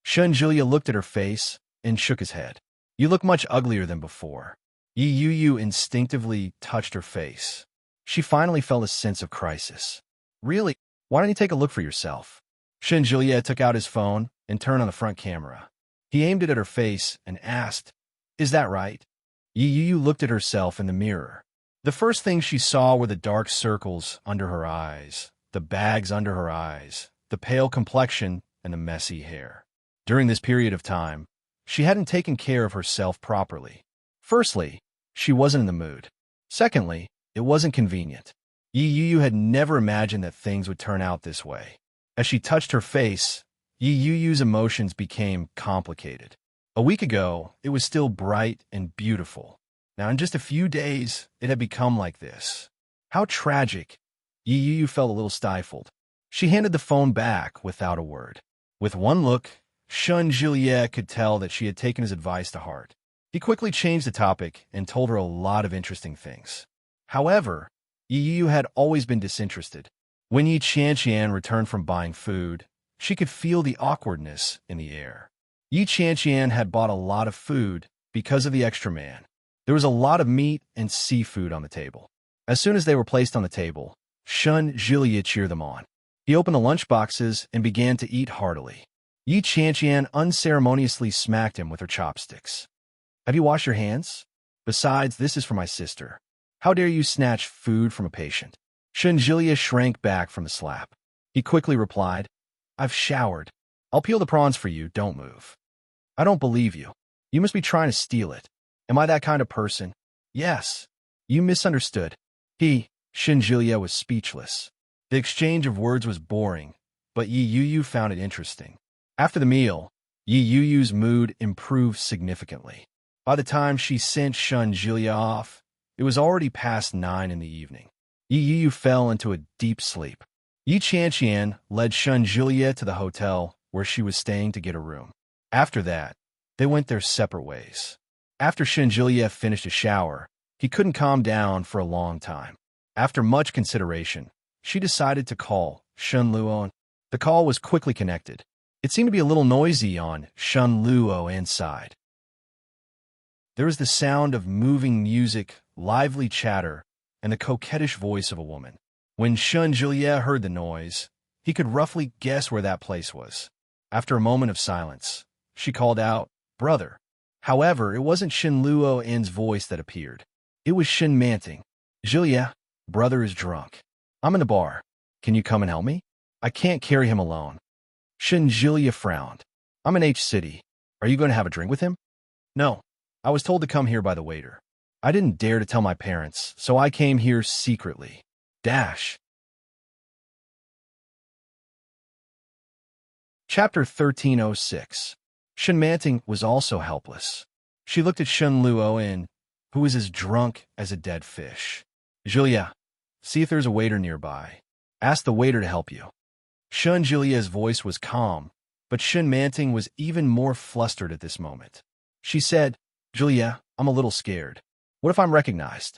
Shen Jilia looked at her face and shook his head. "You look much uglier than before." Yi Yu instinctively touched her face. She finally felt a sense of crisis. "Really? Why don't you take a look for yourself?" Shen Jilia took out his phone and turned on the front camera. He aimed it at her face and asked, "Is that right?" Yi Yu looked at herself in the mirror. The first thing she saw were the dark circles under her eyes, the bags under her eyes, the pale complexion, and the messy hair. During this period of time, she hadn't taken care of herself properly. Firstly, she wasn't in the mood. Secondly, it wasn't convenient. Yi Yu had never imagined that things would turn out this way. As she touched her face, Yi Yu's emotions became complicated. A week ago, it was still bright and beautiful. Now, in just a few days, it had become like this. How tragic. Yi Yu felt a little stifled. She handed the phone back without a word. With one look, Shen Jilia could tell that she had taken his advice to heart. He quickly changed the topic and told her a lot of interesting things. However, Yi Yu had always been disinterested. When Yi Qianqian returned from buying food, she could feel the awkwardness in the air. Yi Qianqian had bought a lot of food because of the extra man. There was a lot of meat and seafood on the table. As soon as they were placed on the table, Shen Jilia cheered them on. He opened the lunch boxes and began to eat heartily. Yi Qianqian unceremoniously smacked him with her chopsticks. "Have you washed your hands? Besides, this is for my sister. How dare you snatch food from a patient?" Shen Jilia shrank back from the slap. He quickly replied, "I've showered. I'll peel the prawns for you, don't move." "I don't believe you. You must be trying to steal it. Am I that kind of person?" "Yes. You misunderstood." Shen Jilia was speechless. The exchange of words was boring, but Yi Yu found it interesting. After the meal, Yi Yu's mood improved significantly. By the time she sent Shen Jilia off, it was already past 9 in the evening. Yi Yu fell into a deep sleep. Yi Qianqian led Shen Jilia to the hotel where she was staying to get a room. After that, they went their separate ways. After Shen Jilia finished a shower, he couldn't calm down for a long time. After much consideration, she decided to call Shen Luo. The call was quickly connected. It seemed to be a little noisy on Shen Luo's side. There was the sound of moving music, lively chatter, and the coquettish voice of a woman. When Shen Jilia heard the noise, he could roughly guess where that place was. After a moment of silence, she called out, "Brother." However, it wasn't Shen Luo's voice that appeared. It was Shen Manting. "Jilia, brother is drunk. I'm in the bar. Can you come and help me? I can't carry him alone." Shen Jilia frowned. "I'm in H City. Are you going to have a drink with him?" "No. I was told to come here by the waiter. I didn't dare to tell my parents, so I came here secretly. Chapter 1306. Shen Manting was also helpless. She looked at Shen Luo, who was as drunk as a dead fish. Julia, see if there's a waiter nearby. Ask the waiter to help you. Shun Julia's voice was calm, but Shun Manting was even more flustered at this moment. She said, Julia, I'm a little scared. What if I'm recognized?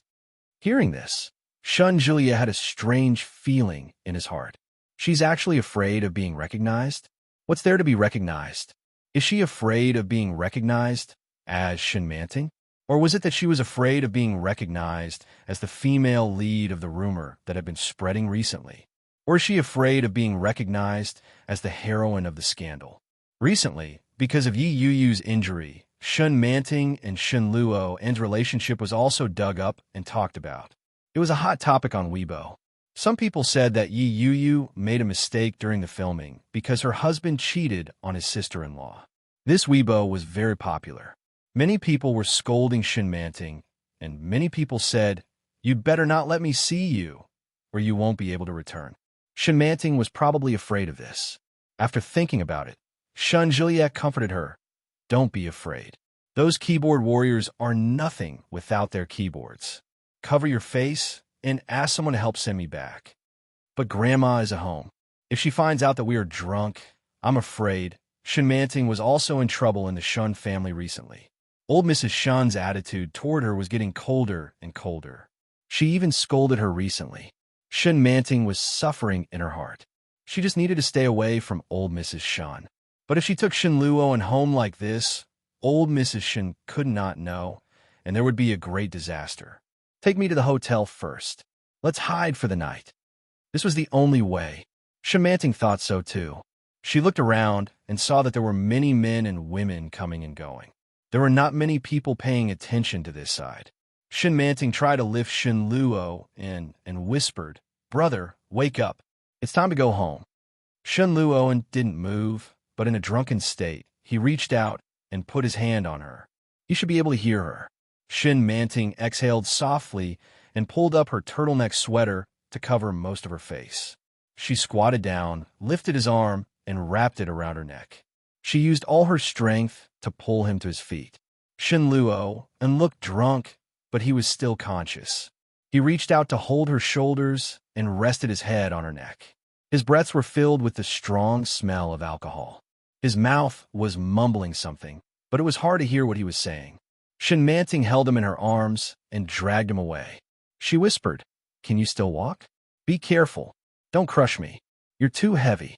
Hearing this, Shun Julia had a strange feeling in his heart. She's actually afraid of being recognized? What's there to be recognized? Is she afraid of being recognized as Shun Manting? Or was it that she was afraid of being recognized as the female lead of the rumor that had been spreading recently? Or is she afraid of being recognized as the heroine of the scandal? Recently, because of Yi Yuyu's injury, Shun Manting and Shun Luo's relationship was also dug up and talked about. It was a hot topic on Weibo. Some people said that Yi Yuyu made a mistake during the filming because her husband cheated on his sister-in-law. This Weibo was very popular. Many people were scolding Shun Manting, and many people said, "You'd better not let me see you, or you won't be able to return." Shun Manting was probably afraid of this. After thinking about it, Shun Juliet comforted her. Don't be afraid. Those keyboard warriors are nothing without their keyboards. Cover your face and ask someone to help send me back. But Grandma is at home. If she finds out that we are drunk, I'm afraid. Shun Manting was also in trouble in the Shun family recently. Old Mrs. Shun's attitude toward her was getting colder and colder. She even scolded her recently. Shun Manting was suffering in her heart. She just needed to stay away from old Mrs. Shun. But if she took Shun Luo and home like this, old Mrs. Shun could not know, and there would be a great disaster. Take me to the hotel first. Let's hide for the night. This was the only way. Shun Manting thought so too. She looked around and saw that there were many men and women coming and going. There were not many people paying attention to this side. Shun Manting tried to lift Shun Luo in and whispered, Brother, wake up. It's time to go home. Shun Luo didn't move, but in a drunken state, he reached out and put his hand on her. He should be able to hear her. Shun Manting exhaled softly and pulled up her turtleneck sweater to cover most of her face. She squatted down, lifted his arm, and wrapped it around her neck. She used all her strength to pull him to his feet. Shun Luo looked drunk, but he was still conscious. He reached out to hold her shoulders and rested his head on her neck. His breaths were filled with the strong smell of alcohol. His mouth was mumbling something, but it was hard to hear what he was saying. Shun Manting held him in her arms and dragged him away. She whispered, Can you still walk? Be careful. Don't crush me. You're too heavy.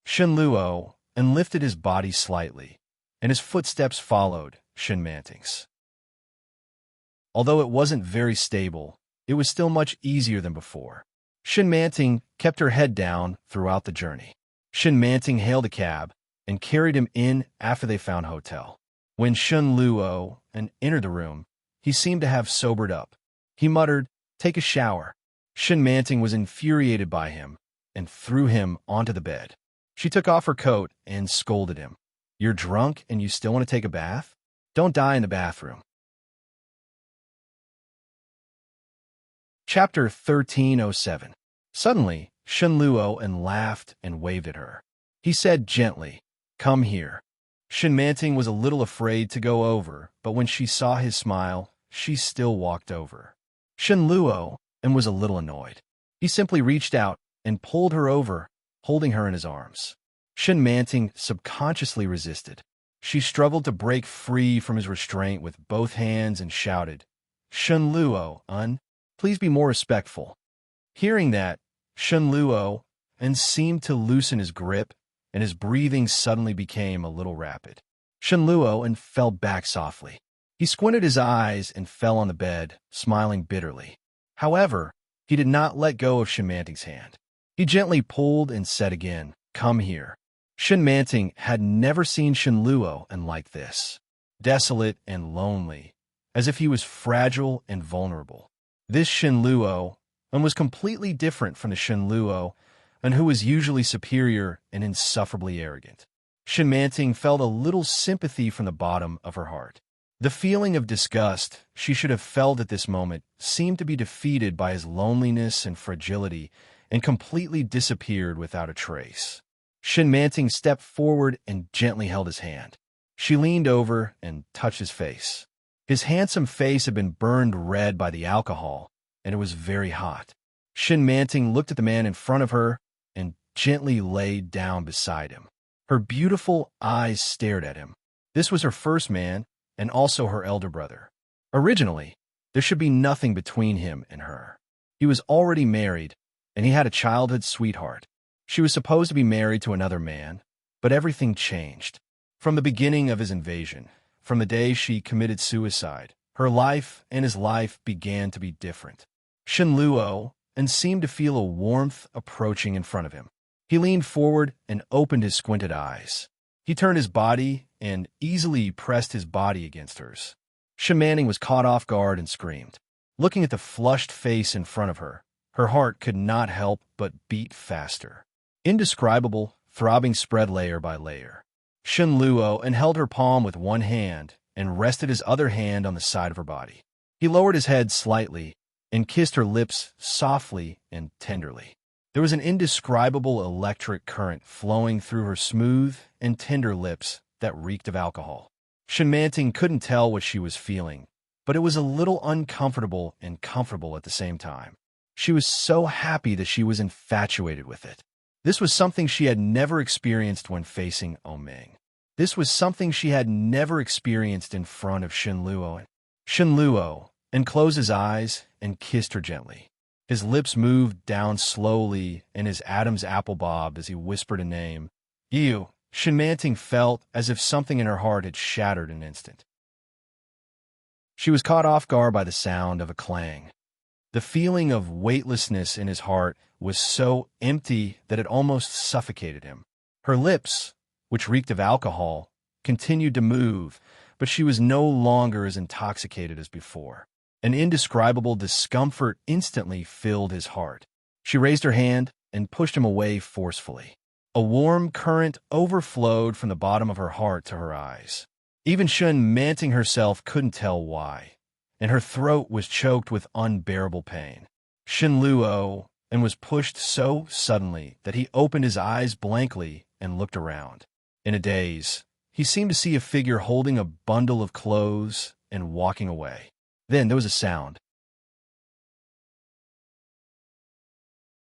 Shun Luo lifted his body slightly, and his footsteps followed Shun Manting's. Although it wasn't very stable, it was still much easier than before. Shun Manting kept her head down throughout the journey. Shun Manting hailed a cab and carried him in after they found a hotel. When Shun Luo entered the room, he seemed to have sobered up. He muttered, Take a shower. Shun Manting was infuriated by him and threw him onto the bed. She took off her coat and scolded him. You're drunk and you still want to take a bath? Don't die in the bathroom. Chapter 1307. Suddenly, Shun Luo laughed and waved at her. He said gently, Come here. Shun Manting was a little afraid to go over, but when she saw his smile, she still walked over. Shun Luo was a little annoyed. He simply reached out and pulled her over, holding her in his arms. Shun Manting subconsciously resisted. She struggled to break free from his restraint with both hands and shouted, Shun Luo, please be more respectful. Hearing that, Shun Luo seemed to loosen his grip, and his breathing suddenly became a little rapid. Shun Luo fell back softly. He squinted his eyes and fell on the bed, smiling bitterly. However, he did not let go of Shun Manting's hand. He gently pulled and said again, Come here. Shun Manting had never seen Shun Luo like this, desolate and lonely, as if he was fragile and vulnerable. This Shun Luo was completely different from the Shun Luo who was usually superior and insufferably arrogant. Shun Manting felt a little sympathy from the bottom of her heart. The feeling of disgust she should have felt at this moment seemed to be defeated by his loneliness and fragility and completely disappeared without a trace. Shun Manting stepped forward and gently held his hand. She leaned over and touched his face. His handsome face had been burned red by the alcohol, and it was very hot. Shin-Manting looked at the man in front of her and gently laid down beside him. Her beautiful eyes stared at him. This was her first man and also her elder brother. Originally, there should be nothing between him and her. He was already married, and he had a childhood sweetheart. She was supposed to be married to another man, but everything changed. From the beginning of his invasion, from the day she committed suicide, her life and his life began to be different. Shen Luo and seemed to feel a warmth approaching in front of him. He leaned forward and opened his squinted eyes. He turned his body and easily pressed his body against hers. Shen Manning was caught off guard and screamed. Looking at the flushed face in front of her, her heart could not help but beat faster. Indescribable, throbbing spread layer by layer. Shen Luo and held her palm with one hand and rested his other hand on the side of her body. He lowered his head slightly and kissed her lips softly and tenderly. There was an indescribable electric current flowing through her smooth and tender lips that reeked of alcohol. Shin-Manting couldn't tell what she was feeling, but it was a little uncomfortable and comfortable at the same time. She was so happy that she was infatuated with it. This was something she had never experienced when facing Oming. This was something she had never experienced in front of Shen Luo. Shen Luo and closed his eyes and kissed her gently. His lips moved down slowly and his Adam's apple bobbed as he whispered a name. "You." Shin-Manting felt as if something in her heart had shattered in an instant. She was caught off guard by the sound of a clang. The feeling of weightlessness in his heart was so empty that it almost suffocated him. Her lips, which reeked of alcohol, continued to move, but she was no longer as intoxicated as before. An indescribable discomfort instantly filled his heart. She raised her hand and pushed him away forcefully. A warm current overflowed from the bottom of her heart to her eyes. Even Shin-Manting herself couldn't tell why, and her throat was choked with unbearable pain. Shen Luo and was pushed so suddenly that he opened his eyes blankly and looked around. In a daze, he seemed to see a figure holding a bundle of clothes and walking away. Then there was a sound.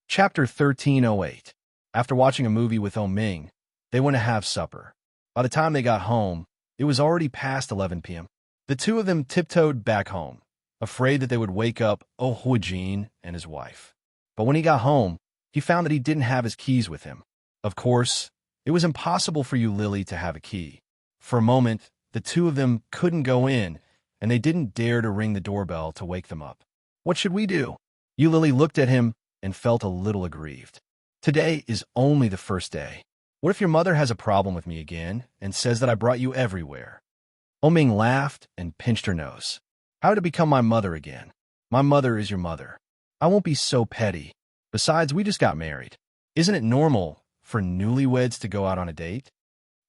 Chapter 1308. After watching a movie with Oming, they went to have supper. By the time they got home, it was already past 11 p.m. The two of them tiptoed back home, afraid that they would wake up Huijin and his wife. But when he got home, he found that he didn't have his keys with him. Of course, it was impossible for Yu Lily to have a key. For a moment, the two of them couldn't go in, and they didn't dare to ring the doorbell to wake them up. "What should we do?" Yu Lily looked at him and felt a little aggrieved. "Today is only the first day. What if your mother has a problem with me again and says that I brought you everywhere?" Oming laughed and pinched her nose. "How did it become my mother again? My mother is your mother. I won't be so petty. Besides, we just got married. Isn't it normal for newlyweds to go out on a date?"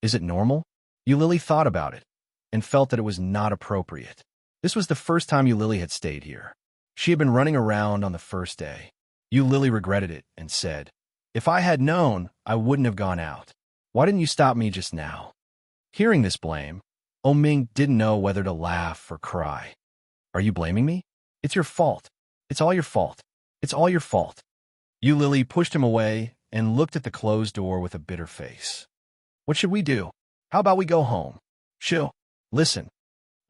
Is it normal? Yu Lily thought about it and felt that it was not appropriate. This was the first time Yu Lily had stayed here. She had been running around on the first day. Yu Lily regretted it and said, "If I had known, I wouldn't have gone out. Why didn't you stop me just now?" Hearing this blame, Oming didn't know whether to laugh or cry. "Are you blaming me? It's your fault. It's all your fault. It's all your fault." Yu Lily pushed him away and looked at the closed door with a bitter face. "What should we do? How about we go home?" "Shoo, listen."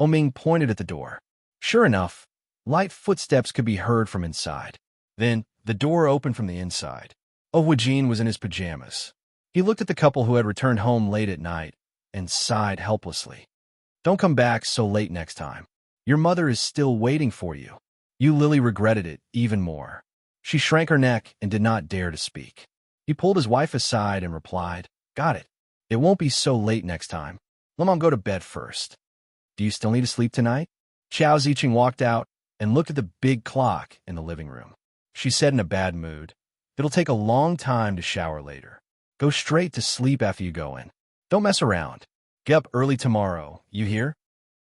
Oming pointed at the door. Sure enough, light footsteps could be heard from inside. Then the door opened from the inside. Huijin was in his pajamas. He looked at the couple who had returned home late at night and sighed helplessly. "Don't come back so late next time. Your mother is still waiting for you." Yu Lily regretted it even more. She shrank her neck and did not dare to speak. He pulled his wife aside and replied, "Got it. It won't be so late next time. Let Mom go to bed first." "Do you still need to sleep tonight?" Qiao Ziqing walked out and looked at the big clock in the living room. She said in a bad mood, "It'll take a long time to shower later. Go straight to sleep after you go in. Don't mess around. Get up early tomorrow, you hear?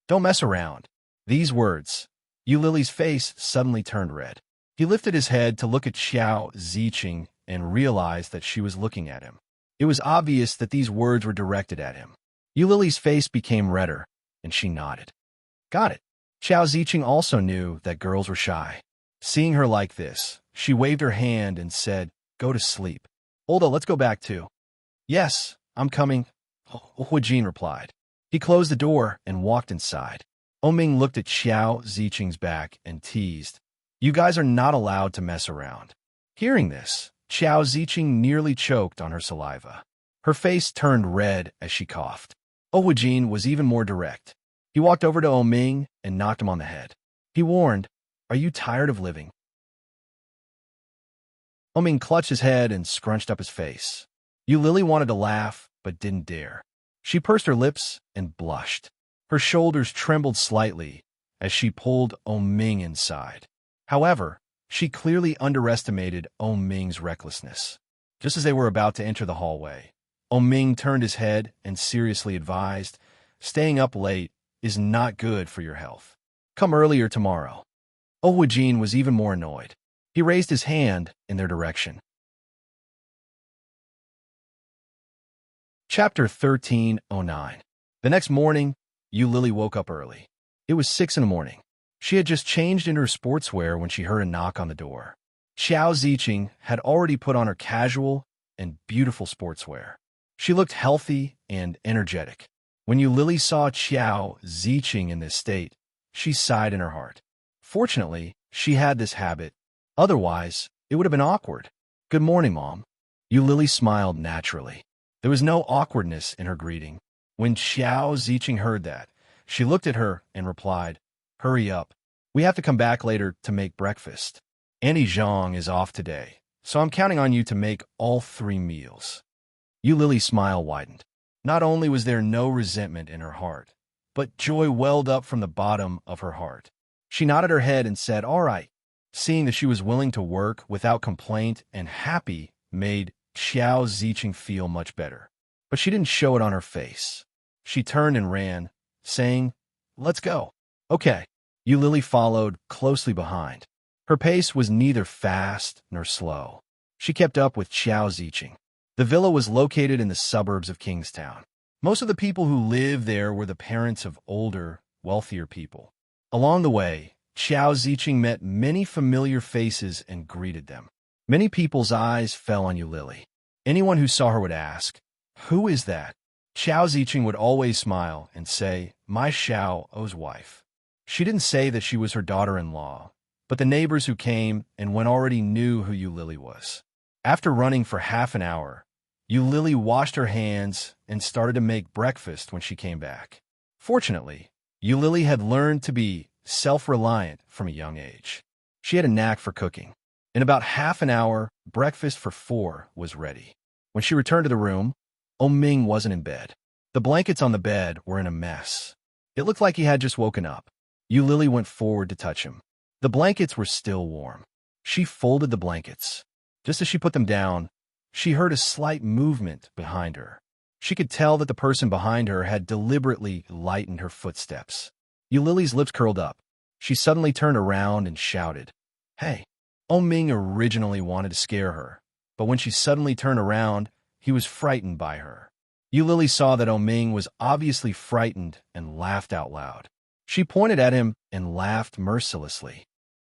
Don't mess around." These words, Yu Lily's face suddenly turned red. He lifted his head to look at Qiao Ziqing and realized that she was looking at him. It was obvious that these words were directed at him. Yu Lily's face became redder, and she nodded. "Got it." Qiao Ziqing also knew that girls were shy. Seeing her like this, she waved her hand and said, "Go to sleep. Olda, let's go back too." "Yes, I'm coming," Huijin replied. He closed the door and walked inside. Oming looked at Xiao Ziqing's back and teased, "You guys are not allowed to mess around." Hearing this, Xiao Ziqing nearly choked on her saliva. Her face turned red as she coughed. Huijin was even more direct. He walked over to Oming and knocked him on the head. He warned, "Are you tired of living?" Oming clutched his head and scrunched up his face. Lily wanted to laugh, but didn't dare. She pursed her lips and blushed. Her shoulders trembled slightly as she pulled Oming inside. However, she clearly underestimated Oming's recklessness. Just as they were about to enter the hallway, Oming turned his head and seriously advised, "Staying up late is not good for your health. Come earlier tomorrow." Huijin was even more annoyed. He raised his hand in their direction. Chapter 1309. The next morning, Lily woke up early. It was 6 in the morning. She had just changed into her sportswear when she heard a knock on the door. Xiao Ziqing had already put on her casual and beautiful sportswear. She looked healthy and energetic. When Lily saw Xiao Ziqing in this state, she sighed in her heart. Fortunately, she had this habit. Otherwise, it would have been awkward. "Good morning, Mom." Lily smiled naturally. There was no awkwardness in her greeting. When Xiao Ziqing heard that, she looked at her and replied, "Hurry up. We have to come back later to make breakfast. Annie Zhang is off today, so I'm counting on you to make all 3 meals." Lily's smile widened. Not only was there no resentment in her heart, but joy welled up from the bottom of her heart. She nodded her head and said, "All right." Seeing that she was willing to work without complaint and happy made Xiao Ziqing feel much better. But she didn't show it on her face. She turned and ran, saying, "Let's go." "Okay." Lily followed closely behind. Her pace was neither fast nor slow. She kept up with Xiao Ziqing. The villa was located in the suburbs of Kingstown. Most of the people who lived there were the parents of older, wealthier people. Along the way, Xiao Ziqing met many familiar faces and greeted them. Many people's eyes fell on Lily. Anyone who saw her would ask, "Who is that?" Xiao Ziqing would always smile and say, "My Xiao's wife." She didn't say that she was her daughter-in-law, but the neighbors who came and went already knew who Lily was. After running for half an hour, Lily washed her hands and started to make breakfast when she came back. Fortunately, Lily had learned to be self-reliant from a young age. She had a knack for cooking. In about half an hour, breakfast for 4 was ready. When she returned to the room, Oming wasn't in bed. The blankets on the bed were in a mess. It looked like he had just woken up. Lily went forward to touch him. The blankets were still warm. She folded the blankets. Just as she put them down, she heard a slight movement behind her. She could tell that the person behind her had deliberately lightened her footsteps. Lily's lips curled up. She suddenly turned around and shouted, "Hey!" Oming originally wanted to scare her, but when she suddenly turned around, he was frightened by her. Lily saw that Oming was obviously frightened and laughed out loud. She pointed at him and laughed mercilessly.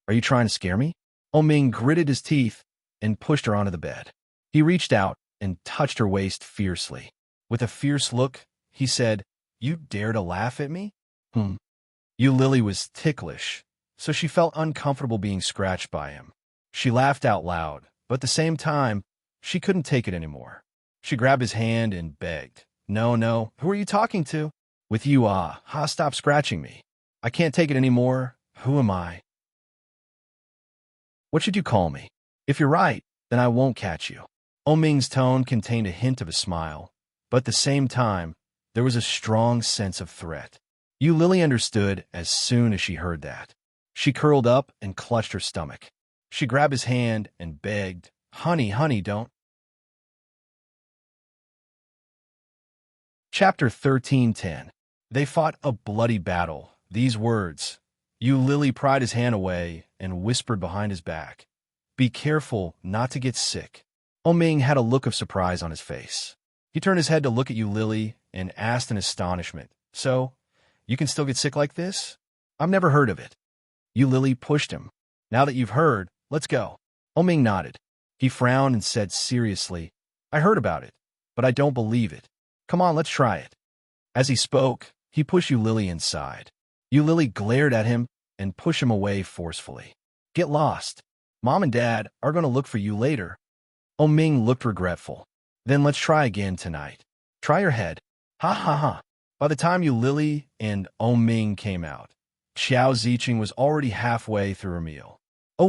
"Are you trying to scare me?" Oming gritted his teeth and pushed her onto the bed. He reached out and touched her waist fiercely. With a fierce look, he said, "You dare to laugh at me?" Lily was ticklish, so she felt uncomfortable being scratched by him. She laughed out loud, but at the same time, she couldn't take it anymore. She grabbed his hand and begged, No, who are you talking to?" "With you, stop scratching me. I can't take it anymore. Who am I?" "What should you call me? If you're right, then I won't catch you." Oming's tone contained a hint of a smile, but at the same time, there was a strong sense of threat. Lily understood as soon as she heard that. She curled up and clutched her stomach. She grabbed his hand and begged, Honey, don't." Chapter 1310. They fought a bloody battle. These words. Lily pried his hand away and whispered behind his back, "Be careful not to get sick." Oming had a look of surprise on his face. He turned his head to look at Lily and asked in astonishment, "So, you can still get sick like this? I've never heard of it." Lily pushed him. Now that you've heard, let's go. Ming nodded. He frowned and said seriously, I heard about it, but I don't believe it. Come on, let's try it. As he spoke, he pushed Lily inside. Lily glared at him and pushed him away forcefully. Get lost. Mom and Dad are going to look for you later. Ming looked regretful. Then let's try again tonight. Try your head. Ha ha ha. By the time Lily and Ming came out, Xiao Ziqing was already halfway through her meal.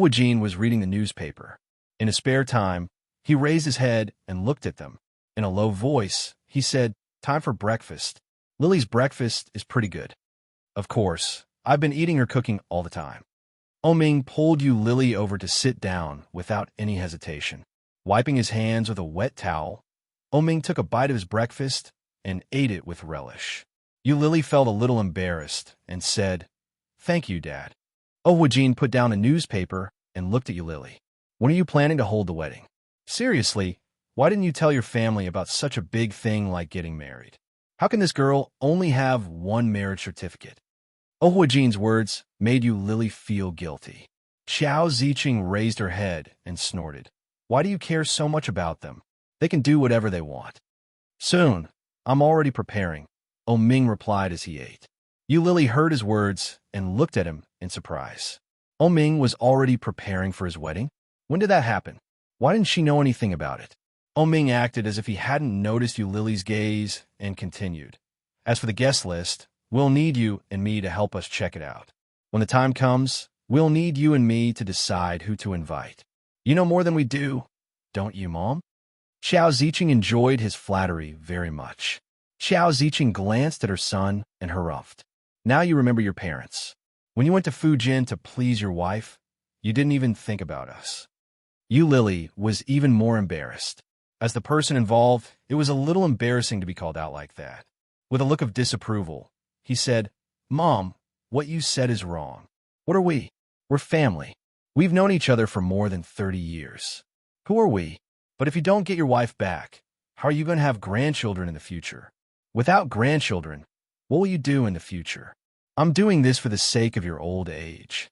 Jin was reading the newspaper. In his spare time, he raised his head and looked at them. In a low voice, he said, Time for breakfast. Lily's breakfast is pretty good. Of course, I've been eating her cooking all the time. Ming pulled Lily over to sit down without any hesitation. Wiping his hands with a wet towel, Ming took a bite of his breakfast and ate it with relish. Lily felt a little embarrassed and said, Thank you, Dad. Jin put down a newspaper and looked at Lily. When are you planning to hold the wedding? Seriously, why didn't you tell your family about such a big thing like getting married? How can this girl only have one marriage certificate? Jin's words made Lily feel guilty. Xiao Ziqing raised her head and snorted. Why do you care so much about them? They can do whatever they want. Soon. I'm already preparing, Ming replied as he ate. Lily heard his words and looked at him in surprise. Ming was already preparing for his wedding? When did that happen? Why didn't she know anything about it? Ming acted as if he hadn't noticed Lily's gaze and continued. As for the guest list, we'll need you and me to help us check it out. When the time comes, we'll need you and me to decide who to invite. You know more than we do, don't you, Mom? Xiao Ziqing enjoyed his flattery very much. Xiao Ziqing glanced at her son and harumphed. Now you remember your parents. When you went to Fujin to please your wife, you didn't even think about us. Lily was even more embarrassed. As the person involved, it was a little embarrassing to be called out like that. With a look of disapproval, he said, Mom, what you said is wrong. What are we? We're family. We've known each other for more than 30 years. Who are we? But if you don't get your wife back, how are you going to have grandchildren in the future? Without grandchildren, what will you do in the future? I'm doing this for the sake of your old age.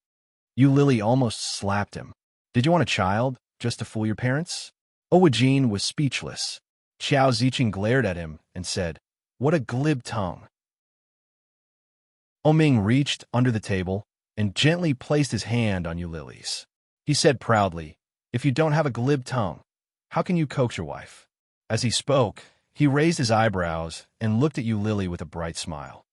Lily almost slapped him. Did you want a child, just to fool your parents? Jin was speechless. Xiao Ziqing glared at him and said, What a glib tongue. Ming reached under the table and gently placed his hand on Lily's. He said proudly, If you don't have a glib tongue, how can you coax your wife? As he spoke, he raised his eyebrows and looked at Lily with a bright smile.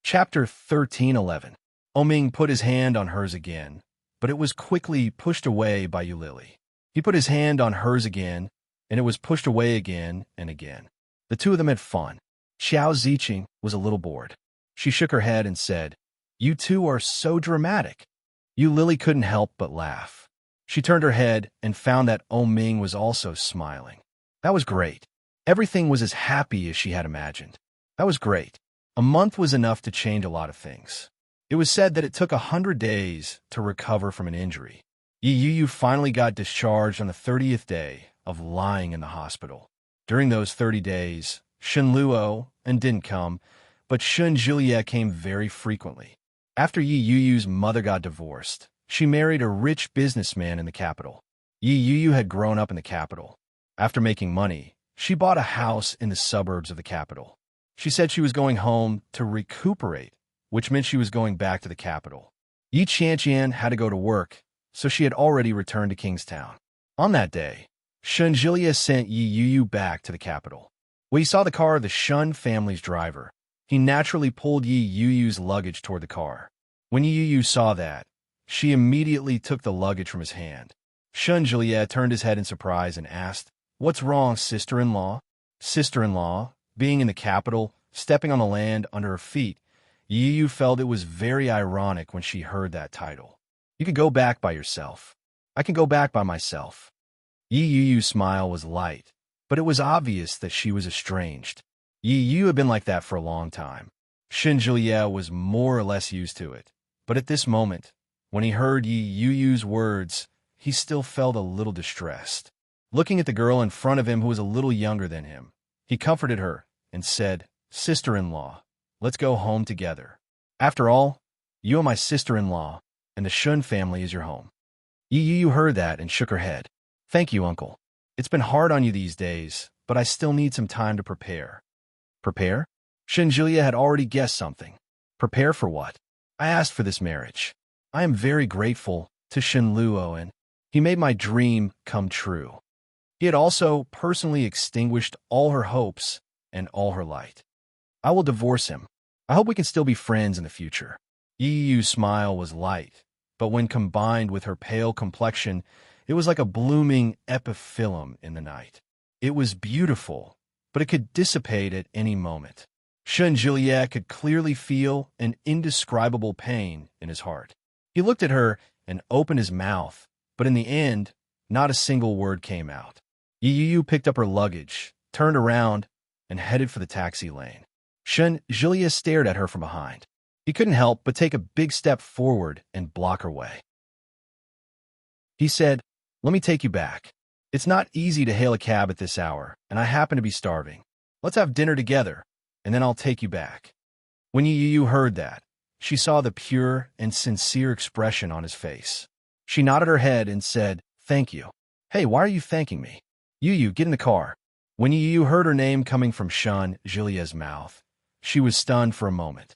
Chapter 13:11. Ming put his hand on hers again, but it was quickly pushed away by Lily. He put his hand on hers again, and it was pushed away again and again. The two of them had fun. Xiao Ziqing was a little bored. She shook her head and said, You two are so dramatic. Lily couldn't help but laugh. She turned her head and found that Ming was also smiling. That was great. Everything was as happy as she had imagined. That was great. A month was enough to change a lot of things. It was said that it took 100 days to recover from an injury. Yu finally got discharged on the 30th day of lying in the hospital. During those 30 days, Shun Luo didn't come, but Shun Julia came very frequently. After Yu's mother got divorced, she married a rich businessman in the capital. Yu had grown up in the capital. After making money, she bought a house in the suburbs of the capital. She said she was going home to recuperate, which meant she was going back to the capital. Yi Qianqian had to go to work, so she had already returned to Kingstown. On that day, Shun Julia sent Yu back to the capital. When he saw the car of the Shun family's driver, he naturally pulled Yu's luggage toward the car. When Yu saw that, she immediately took the luggage from his hand. Shun Julia turned his head in surprise and asked, What's wrong, sister-in-law? Sister-in-law, being in the capital, stepping on the land under her feet, Yu felt it was very ironic when she heard that title. You can go back by yourself. I can go back by myself. Yu's smile was light, but it was obvious that she was estranged. Yu had been like that for a long time. Shun Julia was more or less used to it, but at this moment, when he heard Yu's words, he still felt a little distressed. Looking at the girl in front of him who was a little younger than him, he comforted her and said, Sister-in-law, let's go home together. After all, You and my sister-in-law, and the Shun family is your home. Yu heard that and shook her head. Thank you, uncle. It's been hard on you these days, but I still need some time to prepare. Prepare? Julia had already guessed something. Prepare for what? I asked for this marriage. I am very grateful to Luo, and he made my dream come true. He had also personally extinguished all her hopes and all her light. I will divorce him. I hope we can still be friends in the future. Yu's smile was light, but when combined with her pale complexion, it was like a blooming epiphyllum in the night. It was beautiful, but it could dissipate at any moment. Julia could clearly feel an indescribable pain in his heart. He looked at her and opened his mouth, but in the end, not a single word came out. Yu picked up her luggage, turned around, and headed for the taxi lane. Julia stared at her from behind. He couldn't help but take a big step forward and block her way. He said, "Let me take you back. It's not easy to hail a cab at this hour, and I happen to be starving. Let's have dinner together, and then I'll take you back." When Yu heard that, she saw the pure and sincere expression on his face. She nodded her head and said, "Thank you." "Hey, why are you thanking me?" "Yu, get in the car." When Yu heard her name coming from Julia's mouth, she was stunned for a moment.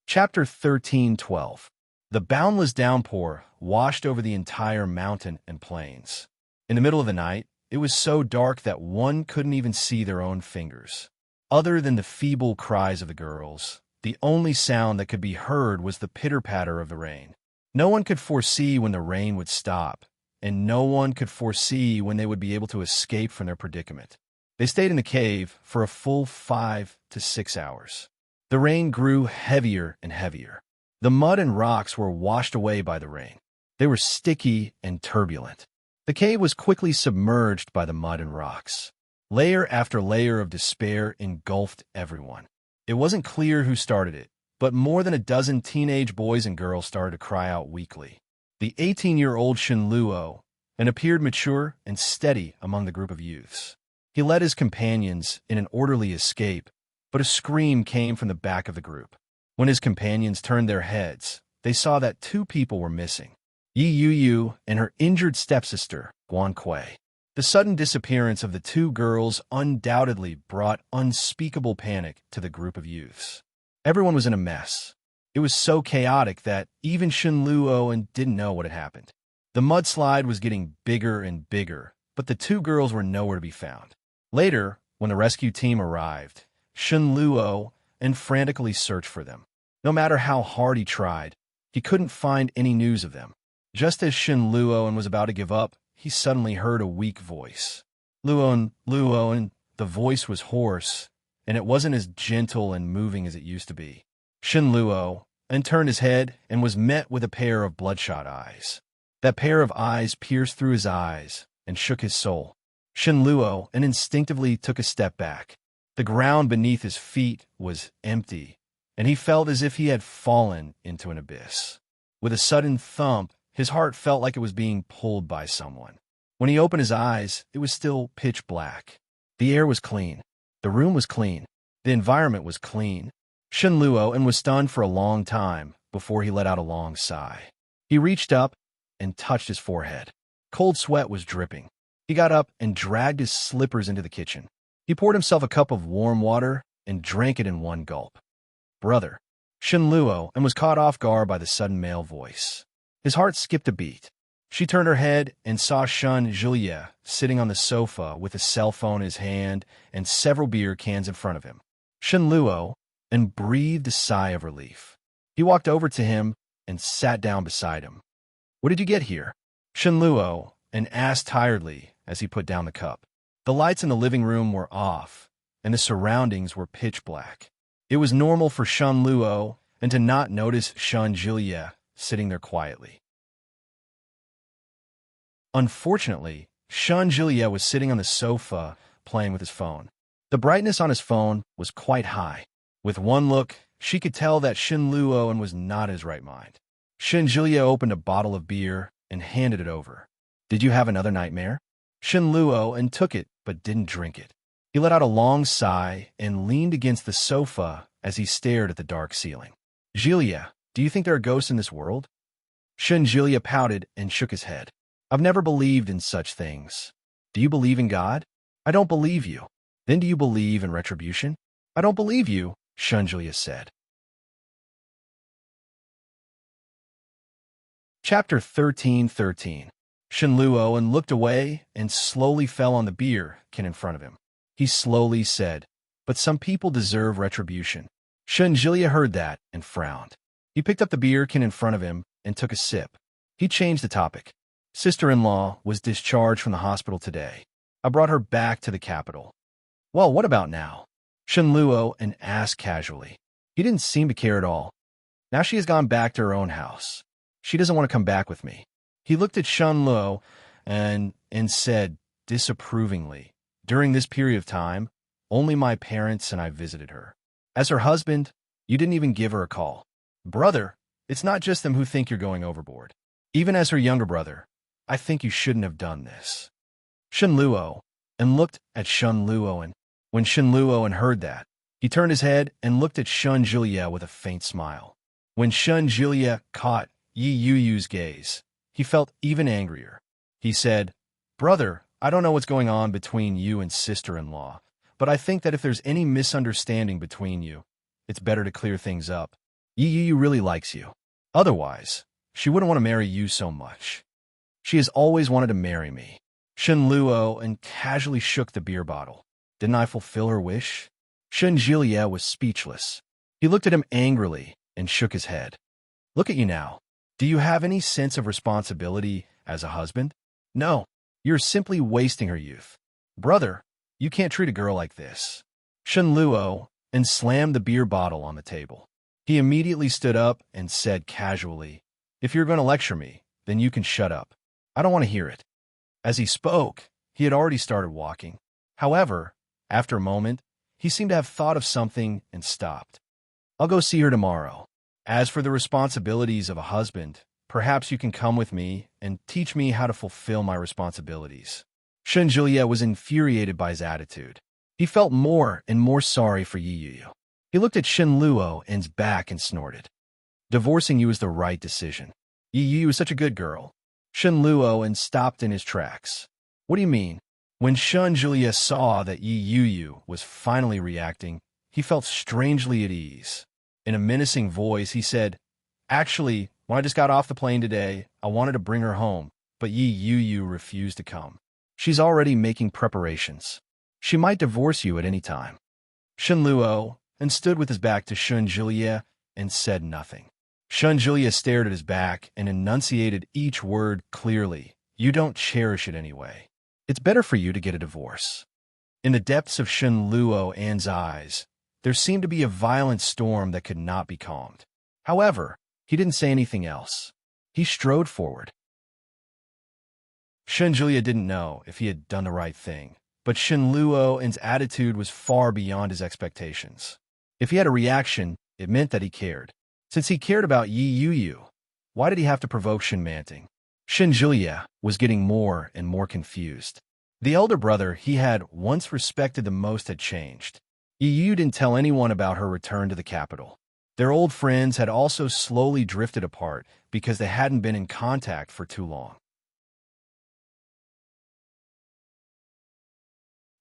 Chapter 13:12. The boundless downpour washed over the entire mountain and plains. In the middle of the night, it was so dark that one couldn't even see their own fingers. Other than the feeble cries of the girls, the only sound that could be heard was the pitter-patter of the rain. No one could foresee when the rain would stop, and no one could foresee when they would be able to escape from their predicament. They stayed in the cave for a full 5 to 6 hours. The rain grew heavier and heavier. The mud and rocks were washed away by the rain. They were sticky and turbulent. The cave was quickly submerged by the mud and rocks. Layer after layer of despair engulfed everyone. It wasn't clear who started it, but more than a dozen teenage boys and girls started to cry out weakly. The 18-year-old Luo appeared mature and steady among the group of youths. He led his companions in an orderly escape, but a scream came from the back of the group. When his companions turned their heads, they saw that 2 people were missing, Yu and her injured stepsister, Guan Kui. The sudden disappearance of the 2 girls undoubtedly brought unspeakable panic to the group of youths. Everyone was in a mess. It was so chaotic that even Luo didn't know what had happened. The mudslide was getting bigger and bigger, but the 2 girls were nowhere to be found. Later, when the rescue team arrived, Luo frantically searched for them. No matter how hard he tried, he couldn't find any news of them. Just as Luo was about to give up, he suddenly heard a weak voice. Luo, the voice was hoarse, and it wasn't as gentle and moving as it used to be. Luo turned his head and was met with a pair of bloodshot eyes. That pair of eyes pierced through his eyes and shook his soul. Luo instinctively took a step back. The ground beneath his feet was empty, and he felt as if he had fallen into an abyss. With a sudden thump, his heart felt like it was being pulled by someone. When he opened his eyes, it was still pitch black. The air was clean. The room was clean. The environment was clean. Luo was stunned for a long time before he let out a long sigh. He reached up and touched his forehead. Cold sweat was dripping. He got up and dragged his slippers into the kitchen. He poured himself a cup of warm water and drank it in one gulp. "Brother." Luo was caught off guard by the sudden male voice. His heart skipped a beat. She turned her head and saw Julia sitting on the sofa with a cell phone in his hand and several beer cans in front of him. Luo breathed a sigh of relief. He walked over to him and sat down beside him. "What did you get here?" Luo asked tiredly as he put down the cup. The lights in the living room were off, and the surroundings were pitch black. It was normal for Luo to not notice Julia sitting there quietly. Unfortunately, Julia was sitting on the sofa playing with his phone. The brightness on his phone was quite high. With one look, she could tell that Luo was not in his right mind. Julia opened a bottle of beer and handed it over. "Did you have another nightmare?" Luo took it but didn't drink it. He let out a long sigh and leaned against the sofa as he stared at the dark ceiling. Gilia, do you think there are ghosts in this world? Gilia pouted and shook his head. I've never believed in such things. Do you believe in God? I don't believe you. Then do you believe in retribution? I don't believe you, Gilia said. Chapter 13:13. Shenluo and looked away and slowly fell on the beer can in front of him. He slowly said, but some people deserve retribution. Gilia heard that and frowned. He picked up the beer can in front of him and took a sip. He changed the topic. Sister-in-law was discharged from the hospital today. I brought her back to the capital. Well, what about now? Shenluo and asked casually. He didn't seem to care at all. Now she has gone back to her own house. She doesn't want to come back with me. He looked at Shenluo and said disapprovingly, during this period of time, only my parents and I visited her. As her husband, you didn't even give her a call. Brother, it's not just them who think you're going overboard. Even as her younger brother, I think you shouldn't have done this. Shenluo and looked at Shenluo, and when Shenluo heard that, he turned his head and looked at Gilia with a faint smile. When Gilia caught Yuyu's gaze, he felt even angrier. He said, Brother, I don't know what's going on between you and sister-in-law, but I think that if there's any misunderstanding between you, it's better to clear things up. Yuyu really likes you. Otherwise, she wouldn't want to marry you so much. She has always wanted to marry me. Shenluo and casually shook the beer bottle. Didn't I fulfill her wish? Gilia was speechless. He looked at him angrily and shook his head. Look at you now. Do you have any sense of responsibility as a husband? No, you're simply wasting her youth. Brother, you can't treat a girl like this. Shenluo and slammed the beer bottle on the table. He immediately stood up and said casually, If you're going to lecture me, then you can shut up. I don't want to hear it. As he spoke, he had already started walking. However, after a moment, he seemed to have thought of something and stopped. I'll go see her tomorrow. As for the responsibilities of a husband, perhaps you can come with me and teach me how to fulfill my responsibilities. Gilia was infuriated by his attitude. He felt more and more sorry for Yuyu. He looked at Shenluo's back and snorted. Divorcing you is the right decision. Yuyu is such a good girl. Shenluo stopped in his tracks. What do you mean? When Gilia saw that Yuyu was finally reacting, he felt strangely at ease. In a menacing voice, he said, Actually, when I just got off the plane today, I wanted to bring her home, but Yuyu refused to come. She's already making preparations. She might divorce you at any time. Shenluo stood with his back to Gilia and said nothing. Gilia stared at his back and enunciated each word clearly. You don't cherish it anyway. It's better for you to get a divorce. In the depths of Shenluo's eyes, there seemed to be a violent storm that could not be calmed. However, he didn't say anything else. He strode forward. Gilia didn't know if he had done the right thing, but Shenluo's attitude was far beyond his expectations. If he had a reaction, it meant that he cared. Since he cared about Yuyu, why did he have to provoke Shenmanting? Gilia was getting more and more confused. The elder brother he had once respected the most had changed. Yuyu didn't tell anyone about her return to the capital. Their old friends had also slowly drifted apart because they hadn't been in contact for too long.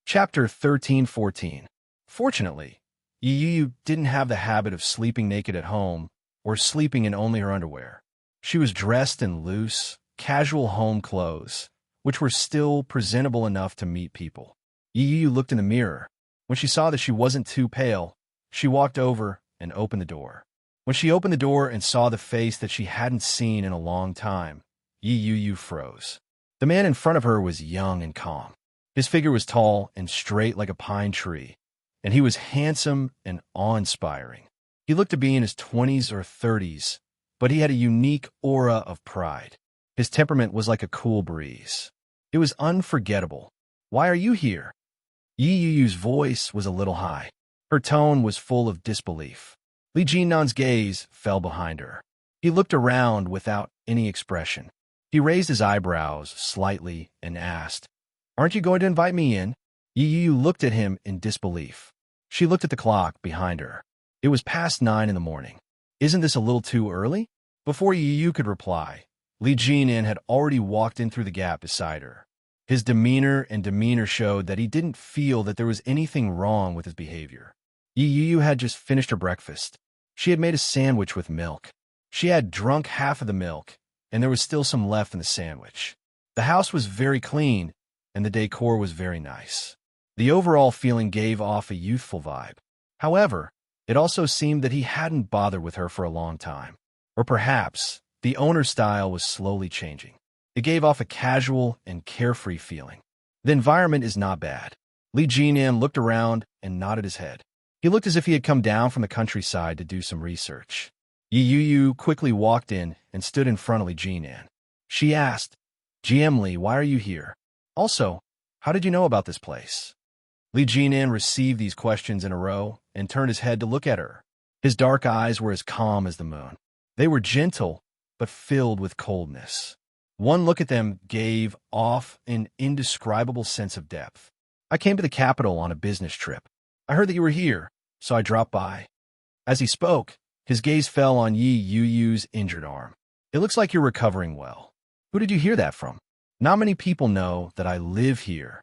Chapter 13:14. Fortunately, Yuyu didn't have the habit of sleeping naked at home or sleeping in only her underwear. She was dressed in loose, casual home clothes, which were still presentable enough to meet people. Yuyu looked in the mirror. When she saw that she wasn't too pale, she walked over and opened the door. When she opened the door and saw the face that she hadn't seen in a long time, Yuyu froze. The man in front of her was young and calm. His figure was tall and straight like a pine tree, and he was handsome and awe-inspiring. He looked to be in his 20s or 30s, but he had a unique aura of pride. His temperament was like a cool breeze. It was unforgettable. Why are you here? Yuyu's voice was a little high. Her tone was full of disbelief. Li Jinnan's gaze fell behind her. He looked around without any expression. He raised his eyebrows slightly and asked, Aren't you going to invite me in? Yuyu looked at him in disbelief. She looked at the clock behind her. It was past 9 in the morning. Isn't this a little too early? Before Yu could reply, Li Jinan had already walked in through the gap beside her. His demeanor showed that he didn't feel that there was anything wrong with his behavior. Yu had just finished her breakfast. She had made a sandwich with milk. She had drunk half of the milk, and there was still some left in the sandwich. The house was very clean, and the decor was very nice. The overall feeling gave off a youthful vibe. However, it also seemed that he hadn't bothered with her for a long time. Or perhaps the owner's style was slowly changing. It gave off a casual and carefree feeling. The environment is not bad. Li Jinan looked around and nodded his head. He looked as if he had come down from the countryside to do some research. Yu quickly walked in and stood in front of Li Jinan. She asked, "GM Li, why are you here? Also, how did you know about this place?" Li Jinan received these questions in a row and turned his head to look at her. His dark eyes were as calm as the moon. They were gentle, but filled with coldness. One look at them gave off an indescribable sense of depth. "I came to the capital on a business trip. I heard that you were here, so I dropped by." As he spoke, his gaze fell on Yu's injured arm. "It looks like you're recovering well. Who did you hear that from?" "Not many people know that I live here."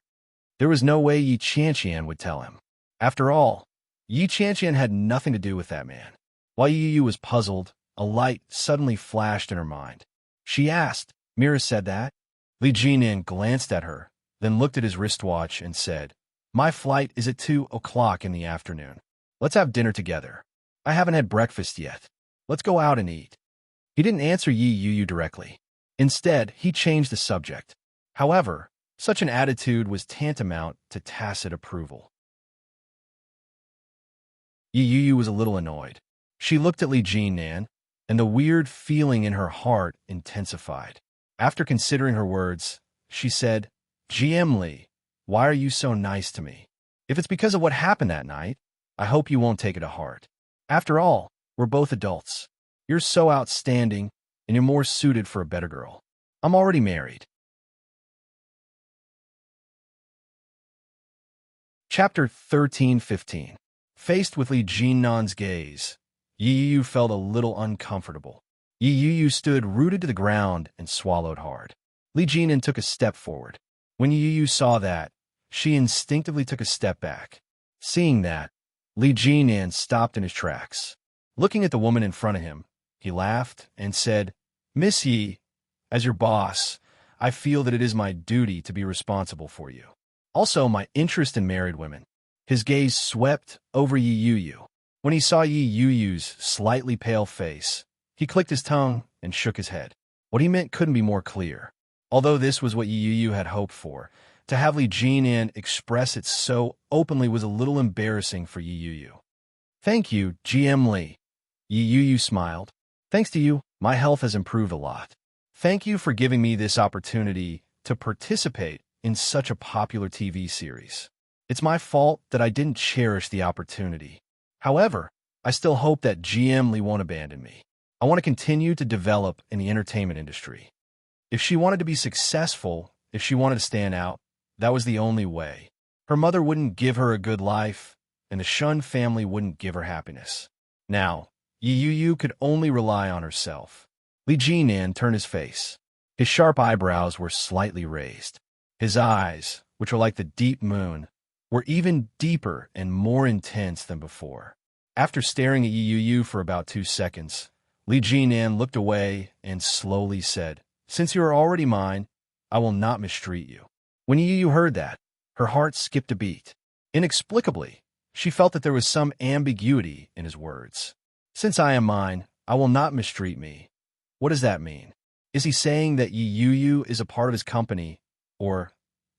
There was no way Yi Qianqian would tell him. After all, Yi Qianqian had nothing to do with that man. While Yu was puzzled, a light suddenly flashed in her mind. She asked, "Mira said that?" Li Jinan glanced at her, then looked at his wristwatch and said, "My flight is at 2 o'clock in the afternoon. Let's have dinner together. I haven't had breakfast yet. Let's go out and eat." He didn't answer Yu directly. Instead, he changed the subject. However, such an attitude was tantamount to tacit approval. Yu was a little annoyed. She looked at Li Jinan, and the weird feeling in her heart intensified. After considering her words, she said, "GM Li, why are you so nice to me? If it's because of what happened that night, I hope you won't take it to heart. After all, we're both adults. You're so outstanding, and you're more suited for a better girl. I'm already married." Chapter 13-15. Faced with Li Jinnan's gaze, Yu felt a little uncomfortable. Yu stood rooted to the ground and swallowed hard. Li Jinan took a step forward. When Yu saw that, she instinctively took a step back. Seeing that, Li Jinan stopped in his tracks. Looking at the woman in front of him, he laughed and said, "Miss Yi, as your boss, I feel that it is my duty to be responsible for you. Also, my interest in married women." His gaze swept over Yu. When he saw Yu's slightly pale face, he clicked his tongue and shook his head. What he meant couldn't be more clear. Although this was what Yu had hoped for, to have Li Jinan express it so openly was a little embarrassing for Yu. "Thank you, GM Li." Yu smiled. "Thanks to you, my health has improved a lot. Thank you for giving me this opportunity to participate in such a popular TV series. It's my fault that I didn't cherish the opportunity. However, I still hope that GM Li won't abandon me. I want to continue to develop in the entertainment industry." If she wanted to be successful, if she wanted to stand out, that was the only way. Her mother wouldn't give her a good life, and the Shun family wouldn't give her happiness. Now, Yu could only rely on herself. Li Jinan turned his face. His sharp eyebrows were slightly raised. His eyes, which were like the deep moon, were even deeper and more intense than before. After staring at Yu for about 2 seconds, Li Jinan looked away and slowly said, "Since you are already mine, I will not mistreat you." When Yu heard that, her heart skipped a beat. Inexplicably, she felt that there was some ambiguity in his words. "Since I am mine, I will not mistreat me." What does that mean? Is he saying that Yu is a part of his company, or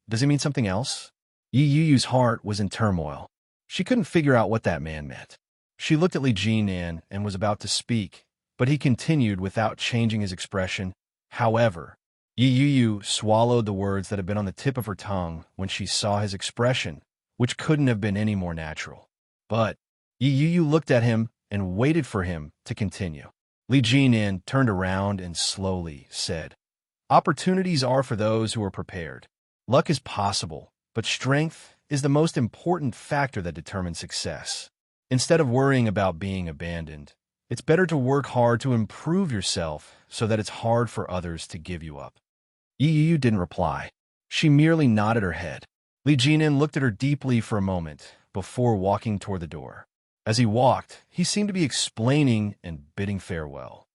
does he mean something else? Yu's heart was in turmoil. She couldn't figure out what that man meant. She looked at Li Jinan and was about to speak, but he continued without changing his expression. However, Yu swallowed the words that had been on the tip of her tongue when she saw his expression, which couldn't have been any more natural. But Yu looked at him and waited for him to continue. Li Jinan turned around and slowly said, "Opportunities are for those who are prepared. Luck is possible, but strength is the most important factor that determines success. Instead of worrying about being abandoned, it's better to work hard to improve yourself so that it's hard for others to give you up. Yu didn't reply. She merely nodded her head. Li Jinan looked at her deeply for a moment before walking toward the door. As he walked, he seemed to be explaining and bidding farewell.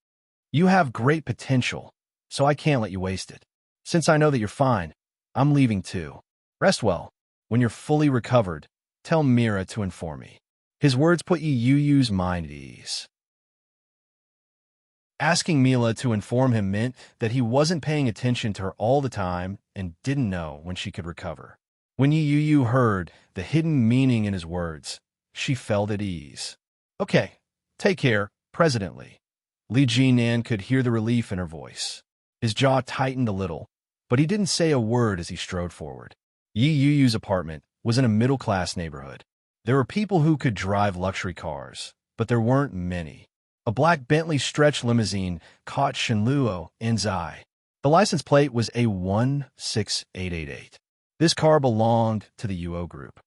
You have great potential, so I can't let you waste it. Since I know that you're fine, I'm leaving too. Rest well. When you're fully recovered, tell Mira to inform me. His words put Yu's mind at ease. Asking Mila to inform him meant that he wasn't paying attention to her all the time and didn't know when she could recover. When Yu heard the hidden meaning in his words, she felt at ease. Okay, take care, President Li. Li Jinan could hear the relief in her voice. His jaw tightened a little, but he didn't say a word as he strode forward. Yu's apartment was in a middle-class neighborhood. There were people who could drive luxury cars, but there weren't many. A black Bentley stretch limousine caught Shenluo's eye. The license plate was A16888. This car belonged to the UO Group.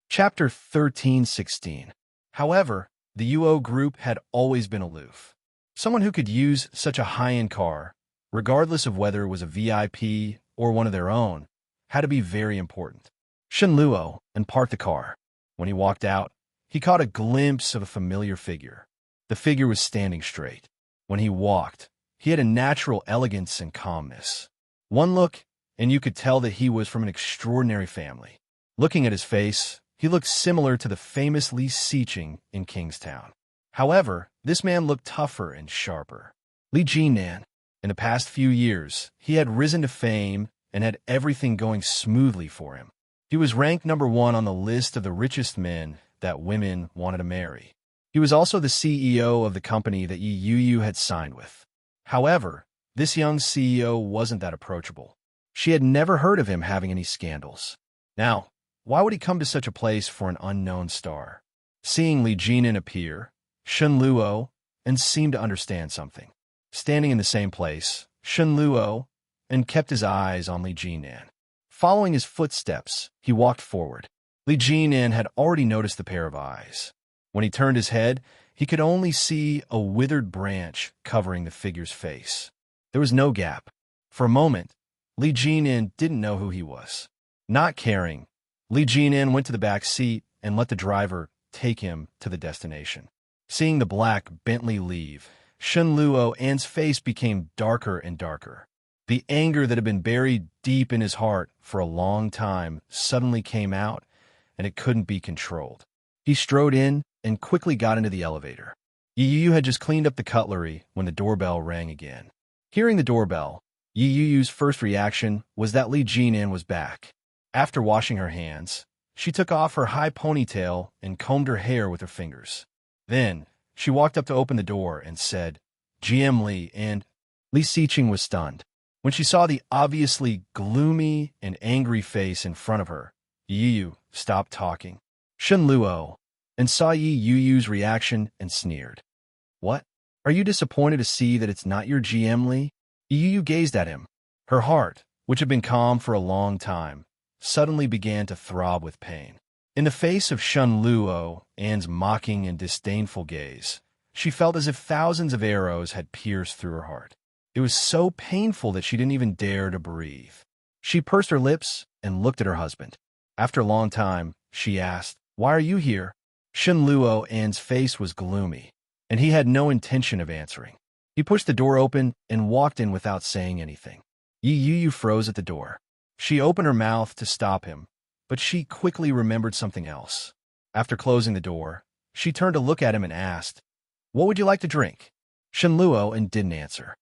Chapter 13:16. However, the UO Group had always been aloof. Someone who could use such a high-end car, regardless of whether it was a VIP or one of their own, had to be very important. Shenluo parked the car. When he walked out, he caught a glimpse of a familiar figure. The figure was standing straight. When he walked, he had a natural elegance and calmness. One look, and you could tell that he was from an extraordinary family. Looking at his face, he looked similar to the famous Li Xiqing in Kingstown. However, this man looked tougher and sharper. Li Jinan. In the past few years, he had risen to fame and had everything going smoothly for him. He was ranked #1 on the list of the richest men that women wanted to marry. He was also the CEO of the company that Yu had signed with. However, this young CEO wasn't that approachable. She had never heard of him having any scandals. Now, why would he come to such a place for an unknown star? Seeing Li Jinan appear, Shenluo seemed to understand something. Standing in the same place, Shenluo kept his eyes on Li Jinan. Following his footsteps, he walked forward. Li Jinan had already noticed the pair of eyes. When he turned his head, he could only see a withered branch covering the figure's face. There was no gap. For a moment, Li Jinan didn't know who he was. Not caring, Li Jinan went to the back seat and let the driver take him to the destination. Seeing the black Bentley leave, Shenluo's face became darker and darker. The anger that had been buried deep in his heart for a long time suddenly came out, and it couldn't be controlled. He strode in and quickly got into the elevator. Yu had just cleaned up the cutlery when the doorbell rang again. Hearing the doorbell, Yu's first reaction was that Li Jinan was back. After washing her hands, she took off her high ponytail and combed her hair with her fingers. Then, she walked up to open the door and said, "GM Li," and Li Xiqing was stunned. When she saw the obviously gloomy and angry face in front of her, Yu stopped talking. Shenluo saw Yu's reaction and sneered. "What? Are you disappointed to see that it's not your GM Li?" Yu gazed at him. Her heart, which had been calm for a long time, suddenly began to throb with pain. In the face of Shenluo's mocking and disdainful gaze, she felt as if thousands of arrows had pierced through her heart. It was so painful that she didn't even dare to breathe. She pursed her lips and looked at her husband. After a long time, she asked, "Why are you here?" Shenluo's face was gloomy, and he had no intention of answering. He pushed the door open and walked in without saying anything. Yu froze at the door. She opened her mouth to stop him, but she quickly remembered something else. After closing the door, she turned to look at him and asked, "What would you like to drink?" Shenluo didn't answer.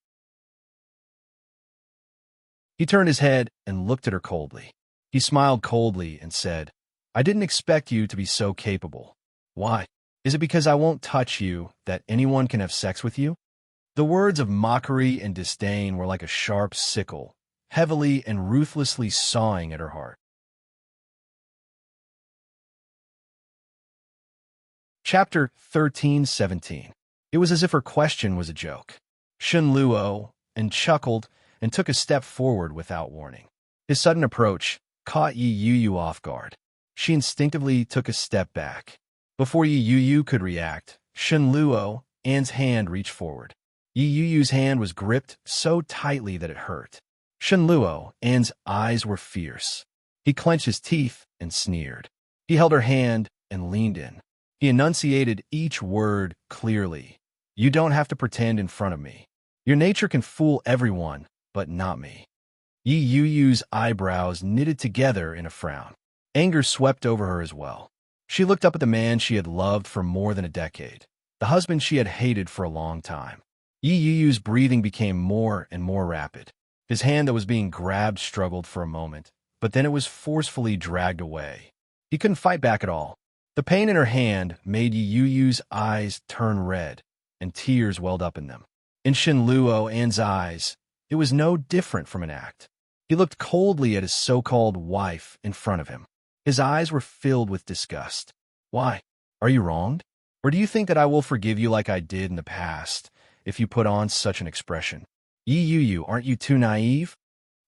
He turned his head and looked at her coldly. He smiled coldly and said, "I didn't expect you to be so capable. Why? Is it because I won't touch you that anyone can have sex with you?" The words of mockery and disdain were like a sharp sickle, heavily and ruthlessly sawing at her heart. Chapter 13:17. It was as if her question was a joke. Shenluo chuckled and took a step forward without warning. His sudden approach caught Yi Yu off guard. She instinctively took a step back. Before Yi Yu could react, Shen Luo, Anne's hand reached forward. Yi Yu's hand was gripped so tightly that it hurt. Shen Luo, Anne's eyes were fierce. He clenched his teeth and sneered. He held her hand and leaned in. He enunciated each word clearly. You don't have to pretend in front of me. Your nature can fool everyone, but not me. Yi Yu's eyebrows knitted together in a frown. Anger swept over her as well. She looked up at the man she had loved for more than a decade, the husband she had hated for a long time. Yi Yu's breathing became more and more rapid. His hand that was being grabbed struggled for a moment, but then it was forcefully dragged away. He couldn't fight back at all. The pain in her hand made Yi Yu's eyes turn red, and tears welled up in them. In Shen Luo, Anne's eyes, it was no different from an act. He looked coldly at his so-called wife in front of him. His eyes were filled with disgust. Why? Are you wronged? Or do you think that I will forgive you like I did in the past if you put on such an expression? Yi Yu, aren't you too naive?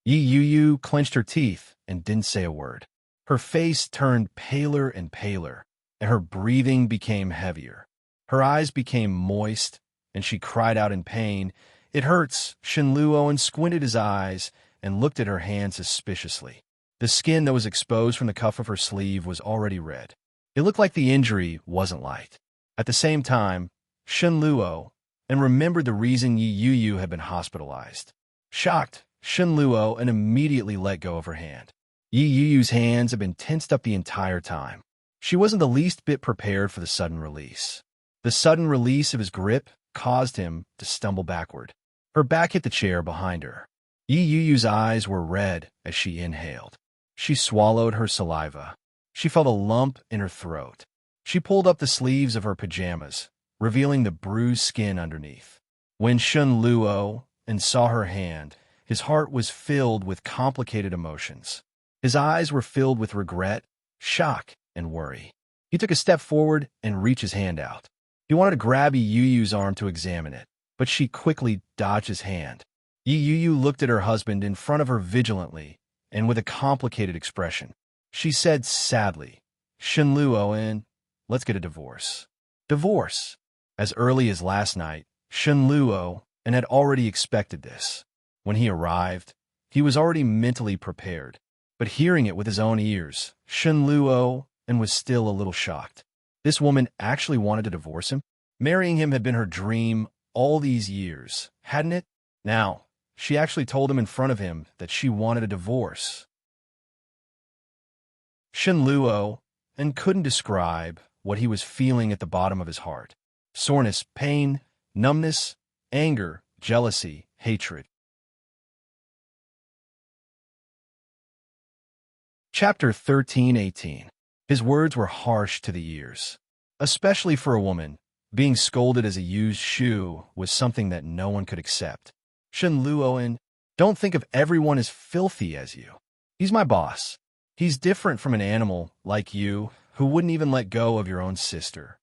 Yi Yu clenched her teeth and didn't say a word. Her face turned paler and paler, and her breathing became heavier. Her eyes became moist, and she cried out in pain. It hurts, Shen Luo squinted his eyes and looked at her hand suspiciously. The skin that was exposed from the cuff of her sleeve was already red. It looked like the injury wasn't light. At the same time, Shen Luo remembered the reason Yi Yu had been hospitalized. Shocked, Shen Luo immediately let go of her hand. Yi Yu's hands had been tensed up the entire time. She wasn't the least bit prepared for the sudden release. The sudden release of his grip caused him to stumble backward. Her back hit the chair behind her. Yi Yu's eyes were red as she inhaled. She swallowed her saliva. She felt a lump in her throat. She pulled up the sleeves of her pajamas, revealing the bruised skin underneath. When Shen Luo saw her hand, his heart was filled with complicated emotions. His eyes were filled with regret, shock, and worry. He took a step forward and reached his hand out. He wanted to grab Yi Yu's arm to examine it, but she quickly dodged his hand. Yi Yu looked at her husband in front of her vigilantly and with a complicated expression. She said sadly, Shen Luo, let's get a divorce. Divorce. As early as last night, Shen Luo had already expected this. When he arrived, he was already mentally prepared. But hearing it with his own ears, Shen Luo was still a little shocked. This woman actually wanted to divorce him? Marrying him had been her dream all these years, hadn't it? Now, she actually told him in front of him that she wanted a divorce. Shen Luo couldn't describe what he was feeling at the bottom of his heart. Soreness, pain, numbness, anger, jealousy, hatred. Chapter 13:18. His words were harsh to the ears. Especially for a woman, being scolded as a used shoe was something that no one could accept. Shen Luo, don't think of everyone as filthy as you. He's my boss. He's different from an animal like you who wouldn't even let go of your own sister.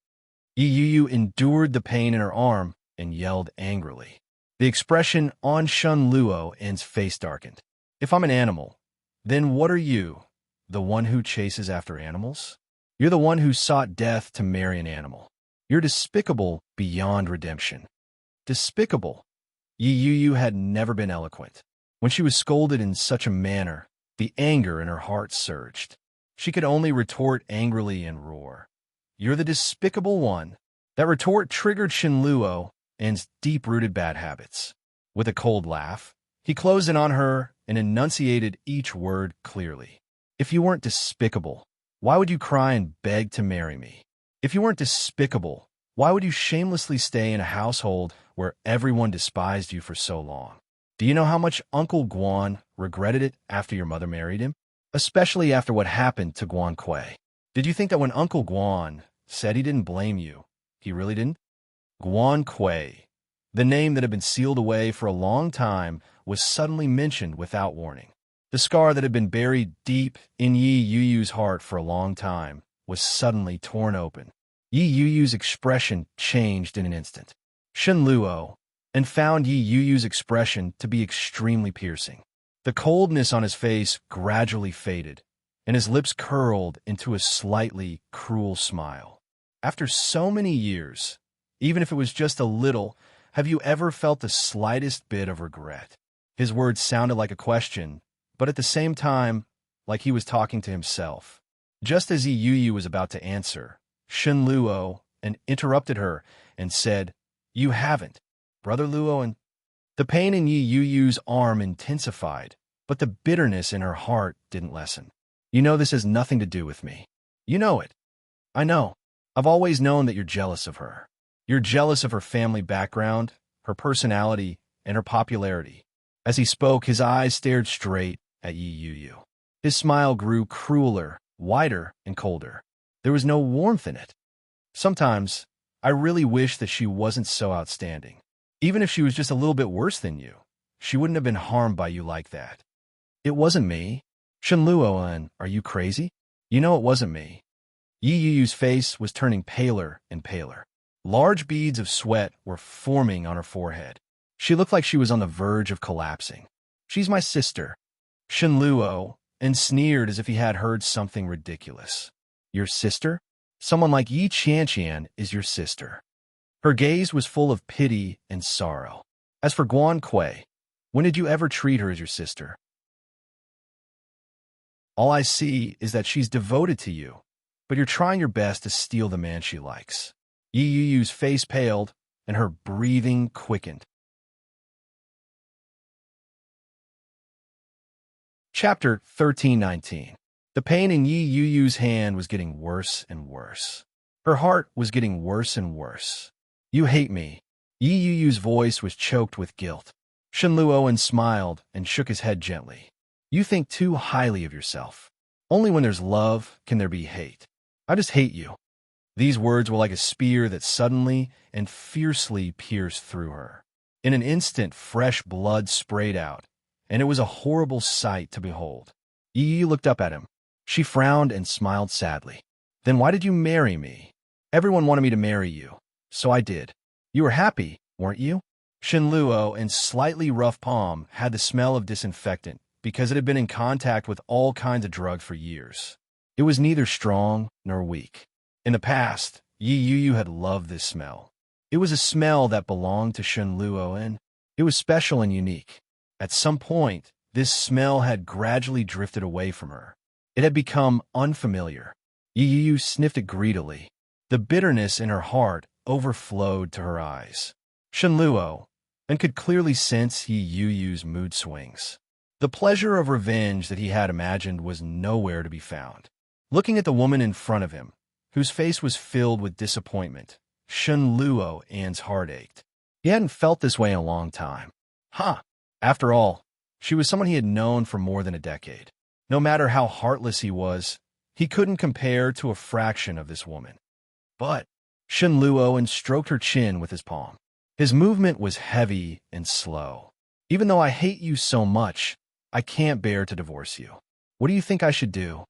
Yi Yu endured the pain in her arm and yelled angrily. The expression on Shen Luo's face darkened. If I'm an animal, then what are you? The one who chases after animals? You're the one who sought death to marry an animal. You're despicable beyond redemption. Despicable. Yi Yu had never been eloquent. When she was scolded in such a manner, the anger in her heart surged. She could only retort angrily and roar. You're the despicable one. That retort triggered Shen Luo's deep-rooted bad habits. With a cold laugh, he closed in on her and enunciated each word clearly. If you weren't despicable, why would you cry and beg to marry me? If you weren't despicable, why would you shamelessly stay in a household where everyone despised you for so long? Do you know how much Uncle Guan regretted it after your mother married him? Especially after what happened to Guan Kui. Did you think that when Uncle Guan said he didn't blame you, he really didn't? Guan Kui, the name that had been sealed away for a long time, was suddenly mentioned without warning. The scar that had been buried deep in Yi Yu's heart for a long time was suddenly torn open. Yi Yu's expression changed in an instant. Shen Luo found Yi Yu's expression to be extremely piercing. The coldness on his face gradually faded, and his lips curled into a slightly cruel smile. After so many years, even if it was just a little, have you ever felt the slightest bit of regret? His words sounded like a question, but at the same time, like he was talking to himself. Just as Yi Yu was about to answer, Shen Luo interrupted her and said, "You haven't, Brother Luo." And the pain in Yi Yu's arm intensified, but the bitterness in her heart didn't lessen. "You know this has nothing to do with me. You know it. I know. I've always known that you're jealous of her. You're jealous of her family background, her personality, and her popularity." As he spoke, his eyes stared straight at Yi Yu. His smile grew crueler, wider, and colder. There was no warmth in it. "Sometimes, I really wish that she wasn't so outstanding. Even if she was just a little bit worse than you, she wouldn't have been harmed by you like that." "It wasn't me. Shen Luoan, are you crazy? You know it wasn't me." Yi Yu's face was turning paler and paler. Large beads of sweat were forming on her forehead. She looked like she was on the verge of collapsing. "She's my sister." Shen Luo sneered as if he had heard something ridiculous. "Your sister? Someone like Yi Qianqian is your sister." Her gaze was full of pity and sorrow. "As for Guan Kui, when did you ever treat her as your sister? All I see is that she's devoted to you, but you're trying your best to steal the man she likes." Yi Yu's face paled, and her breathing quickened. Chapter 1319. The pain in Yi Yu's hand was getting worse and worse. Her heart was getting worse and worse. "You hate me." Yi Yu's voice was choked with guilt. Shen Luoan smiled and shook his head gently. "You think too highly of yourself. Only when there's love can there be hate. I just hate you." These words were like a spear that suddenly and fiercely pierced through her. In an instant, fresh blood sprayed out, and it was a horrible sight to behold. Yi looked up at him. She frowned and smiled sadly. "Then why did you marry me?" "Everyone wanted me to marry you, so I did." "You were happy, weren't you?" Shen Luo, in slightly rough palm, had the smell of disinfectant because it had been in contact with all kinds of drugs for years. It was neither strong nor weak. In the past, Yi Yu had loved this smell. It was a smell that belonged to Shen Luo, and it was special and unique. At some point, this smell had gradually drifted away from her. It had become unfamiliar. Yi Yu sniffed it greedily. The bitterness in her heart overflowed to her eyes. Shen Luo could clearly sense Yi Yu's mood swings. The pleasure of revenge that he had imagined was nowhere to be found. Looking at the woman in front of him, whose face was filled with disappointment, Shen Luo's heart ached. He hadn't felt this way in a long time. After all, she was someone he had known for more than a decade. No matter how heartless he was, he couldn't compare to a fraction of this woman. But Shen Luo stroked her chin with his palm. His movement was heavy and slow. "Even though I hate you so much, I can't bear to divorce you. What do you think I should do?"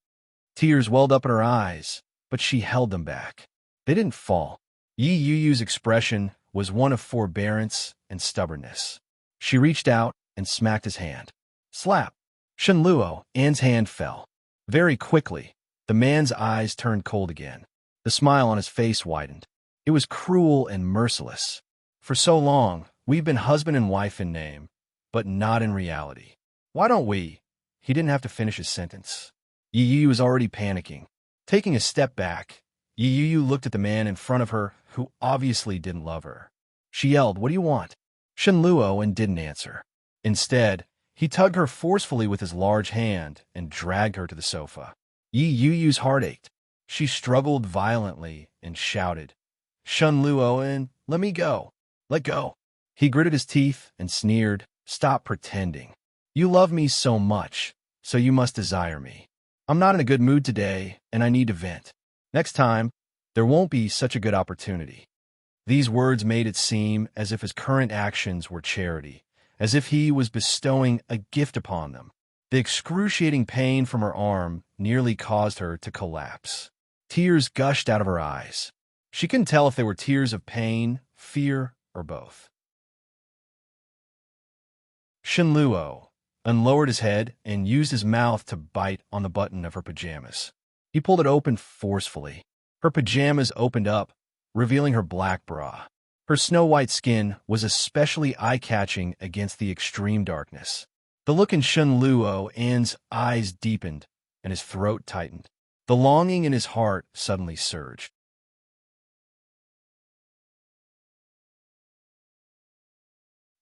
Tears welled up in her eyes, but she held them back. They didn't fall. Yi Yu's expression was one of forbearance and stubbornness. She reached out and smacked his hand. Slap! Shen Luo's hand fell. Very quickly, the man's eyes turned cold again. The smile on his face widened. It was cruel and merciless. "For so long, we've been husband and wife in name, but not in reality. Why don't we?" He didn't have to finish his sentence. Yi Yu was already panicking. Taking a step back, Yi Yu looked at the man in front of her who obviously didn't love her. She yelled, "What do you want?" Shen Luo didn't answer. Instead, he tugged her forcefully with his large hand and dragged her to the sofa. Yi Yu's heart ached. She struggled violently and shouted, "Shen Luo, let me go. Let go." He gritted his teeth and sneered, "Stop pretending. You love me so much, so you must desire me. I'm not in a good mood today, and I need to vent. Next time, there won't be such a good opportunity." These words made it seem as if his current actions were charity, as if he was bestowing a gift upon them. The excruciating pain from her arm nearly caused her to collapse. Tears gushed out of her eyes. She couldn't tell if they were tears of pain, fear, or both. Shen Luo and lowered his head and used his mouth to bite on the button of her pajamas. He pulled it open forcefully. Her pajamas opened up, revealing her black bra. Her snow-white skin was especially eye-catching against the extreme darkness. The look in Shen Luo's eyes deepened, and his throat tightened. The longing in his heart suddenly surged.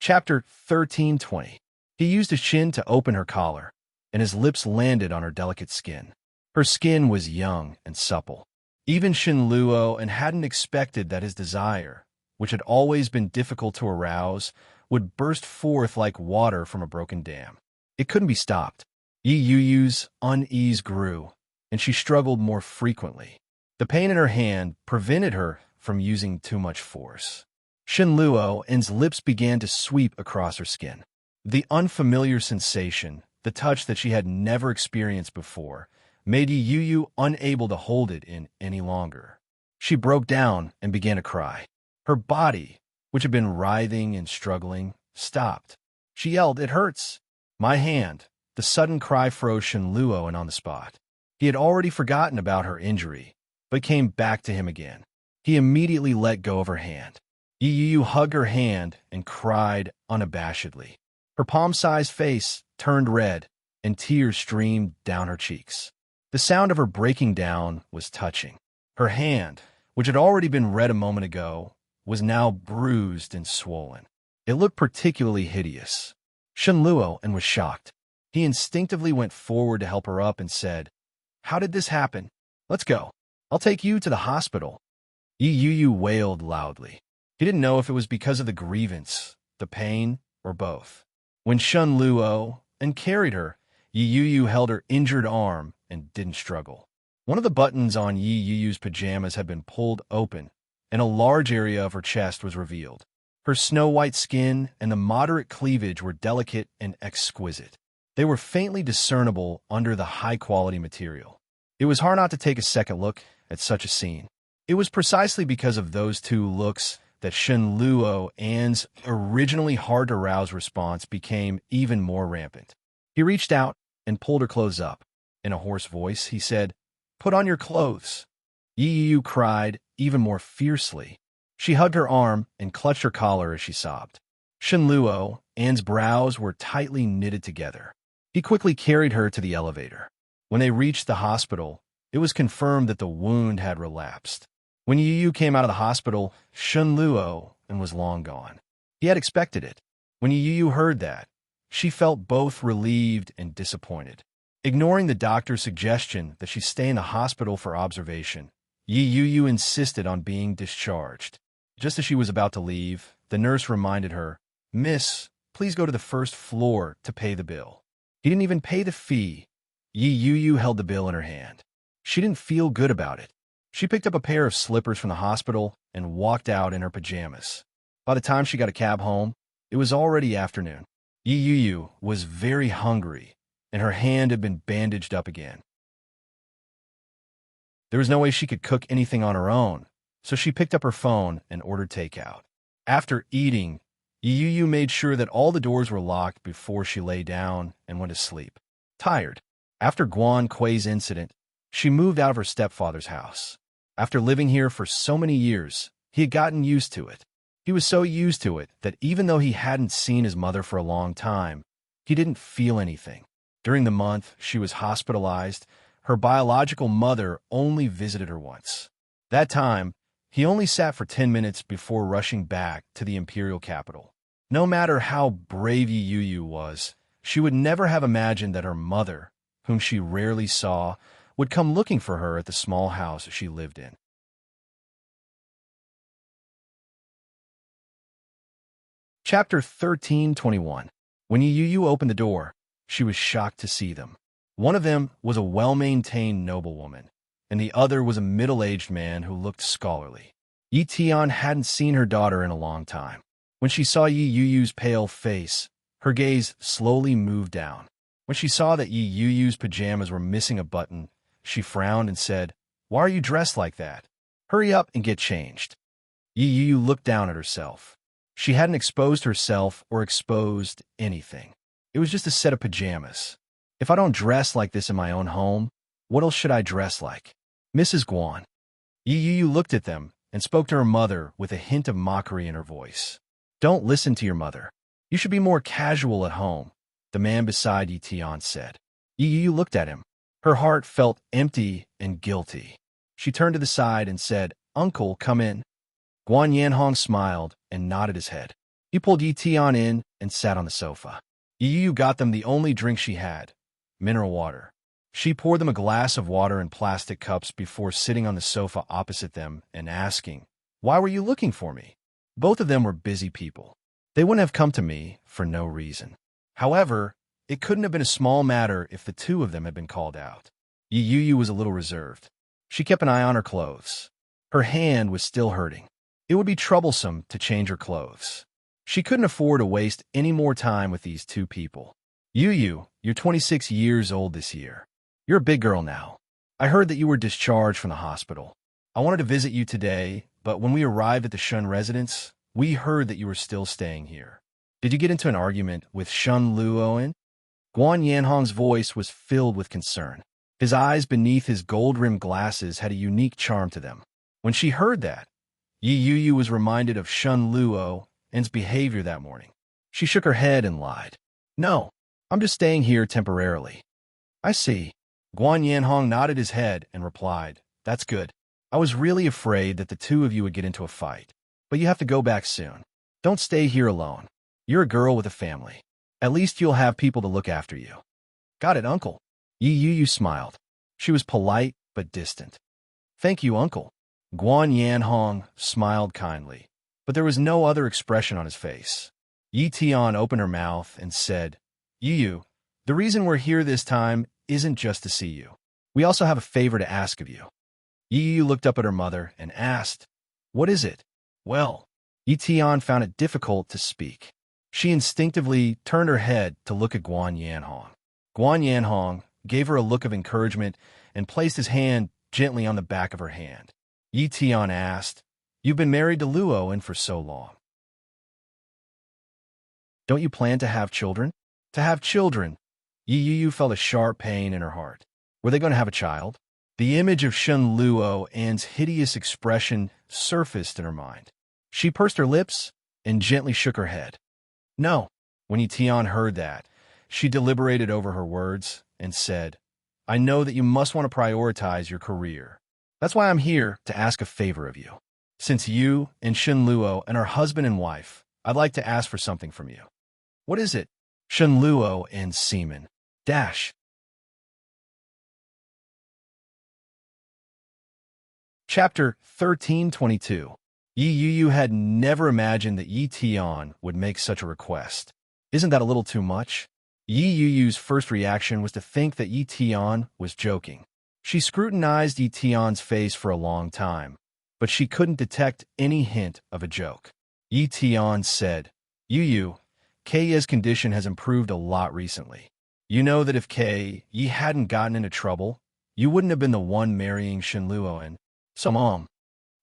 Chapter 13:20. He used his chin to open her collar, and his lips landed on her delicate skin. Her skin was young and supple. Even Shen Luo hadn't expected that his desire, which had always been difficult to arouse, would burst forth like water from a broken dam. It couldn't be stopped. Yi Yu's unease grew, and she struggled more frequently. The pain in her hand prevented her from using too much force. Shen Luo's lips began to sweep across her skin. The unfamiliar sensation, the touch that she had never experienced before, made Yi Yu unable to hold it in any longer. She broke down and began to cry. Her body, which had been writhing and struggling, stopped. She yelled, "It hurts!" "My hand!" The sudden cry froze Shen Luo on the spot. He had already forgotten about her injury, but came back to him again. He immediately let go of her hand. Yi Yu hugged her hand and cried unabashedly. Her palm-sized face turned red, and tears streamed down her cheeks. The sound of her breaking down was touching. Her hand, which had already been red a moment ago, was now bruised and swollen. It looked particularly hideous. Shen Luo was shocked. He instinctively went forward to help her up and said, "How did this happen? Let's go. I'll take you to the hospital." Yi Yu wailed loudly. He didn't know if it was because of the grievance, the pain, or both. When Shen Luo carried her, Yi Yu held her injured arm and didn't struggle. One of the buttons on Yi Yu's pajamas had been pulled open, and a large area of her chest was revealed. Her snow-white skin and the moderate cleavage were delicate and exquisite. They were faintly discernible under the high-quality material. It was hard not to take a second look at such a scene. It was precisely because of those two looks that Shen Luo's originally hard-to-rouse response became even more rampant. He reached out and pulled her clothes up. In a hoarse voice, he said, "Put on your clothes." Yi Yu cried even more fiercely. She hugged her arm and clutched her collar as she sobbed. Shen Luo's brows were tightly knitted together. He quickly carried her to the elevator. When they reached the hospital, it was confirmed that the wound had relapsed. When Yi Yu came out of the hospital, Shen Luo was long gone. He had expected it. When Yi Yu heard that, she felt both relieved and disappointed. Ignoring the doctor's suggestion that she stay in the hospital for observation, Yi Yu insisted on being discharged. Just as she was about to leave, the nurse reminded her, "Miss, please go to the first floor to pay the bill." He didn't even pay the fee. Yi Yu held the bill in her hand. She didn't feel good about it. She picked up a pair of slippers from the hospital and walked out in her pajamas. By the time she got a cab home, it was already afternoon. Yi Yu was very hungry, and her hand had been bandaged up again. There was no way she could cook anything on her own, so she picked up her phone and ordered takeout. After eating, Yi Yu made sure that all the doors were locked before she lay down and went to sleep. Tired. After Guan Kui's incident, she moved out of her stepfather's house. After living here for so many years, he had gotten used to it. He was so used to it that even though he hadn't seen his mother for a long time, he didn't feel anything. During the month she was hospitalized, her biological mother only visited her once. That time, he only sat for 10 minutes before rushing back to the imperial capital. No matter how brave Yi Yu was, she would never have imagined that her mother, whom she rarely saw, would come looking for her at the small house she lived in. Chapter 13:21. When Yi Yu opened the door, she was shocked to see them. One of them was a well-maintained noblewoman, and the other was a middle-aged man who looked scholarly. Yi Tian hadn't seen her daughter in a long time. When she saw Yi Yu's pale face, her gaze slowly moved down. When she saw that Yi Yu's pajamas were missing a button, she frowned and said, "Why are you dressed like that? Hurry up and get changed." Yi Yu looked down at herself. She hadn't exposed herself or exposed anything. It was just a set of pajamas. If I don't dress like this in my own home, what else should I dress like? Mrs. Guan. Yu looked at them and spoke to her mother with a hint of mockery in her voice. Don't listen to your mother. You should be more casual at home, the man beside Yi Tian said. Yu looked at him. Her heart felt empty and guilty. She turned to the side and said, Uncle, come in. Guan Yanhong smiled and nodded his head. He pulled Yi Tian in and sat on the sofa. Yu got them the only drink she had, mineral water. She poured them a glass of water in plastic cups before sitting on the sofa opposite them and asking, Why were you looking for me? Both of them were busy people. They wouldn't have come to me for no reason. However, it couldn't have been a small matter if the two of them had been called out. Yu was a little reserved. She kept an eye on her clothes. Her hand was still hurting. It would be troublesome to change her clothes. She couldn't afford to waste any more time with these two people. You're 26 years old this year. You're a big girl now. I heard that you were discharged from the hospital. I wanted to visit you today, but when we arrived at the Shun residence, we heard that you were still staying here. Did you get into an argument with Shun Luoan? Guan Yanhong's voice was filled with concern. His eyes beneath his gold-rimmed glasses had a unique charm to them. When she heard that, Yu was reminded of Shun Luoan's behavior that morning. She shook her head and lied. No, I'm just staying here temporarily. I see. Guan Yanhong nodded his head and replied, That's good. I was really afraid that the two of you would get into a fight. But you have to go back soon. Don't stay here alone. You're a girl with a family. At least you'll have people to look after you. Got it, Uncle. Yu smiled. She was polite but distant. Thank you, Uncle. Guan Yanhong smiled kindly, but there was no other expression on his face. Yi Tian opened her mouth and said, Yu, the reason we're here this time isn't just to see you. We also have a favor to ask of you. Yu looked up at her mother and asked, What is it? Well, Yi Tian found it difficult to speak. She instinctively turned her head to look at Guan Yanhong. Guan Yanhong gave her a look of encouragement and placed his hand gently on the back of her hand. Yi Tian asked, You've been married to Luoan for so long. Don't you plan to have children? To have children. Yu felt a sharp pain in her heart. Were they going to have a child? The image of Shun Luoan's hideous expression surfaced in her mind. She pursed her lips and gently shook her head. No. When Yi Tian heard that, she deliberated over her words and said, I know that you must want to prioritize your career. That's why I'm here to ask a favor of you. Since you and Shun Luoan are husband and wife, I'd like to ask for something from you. What is it? Shun Luoan seaman. Dash. Chapter 1322. Yu had never imagined that Yi Tian would make such a request. Isn't that a little too much? Yu's first reaction was to think that Yi Tian was joking. She scrutinized Yi Tian's face for a long time, but she couldn't detect any hint of a joke. Yi Tian said, Yu, Kei's condition has improved a lot recently. You know that if Yi hadn't gotten into trouble, you wouldn't have been the one marrying Shun Luoan. So, Mom.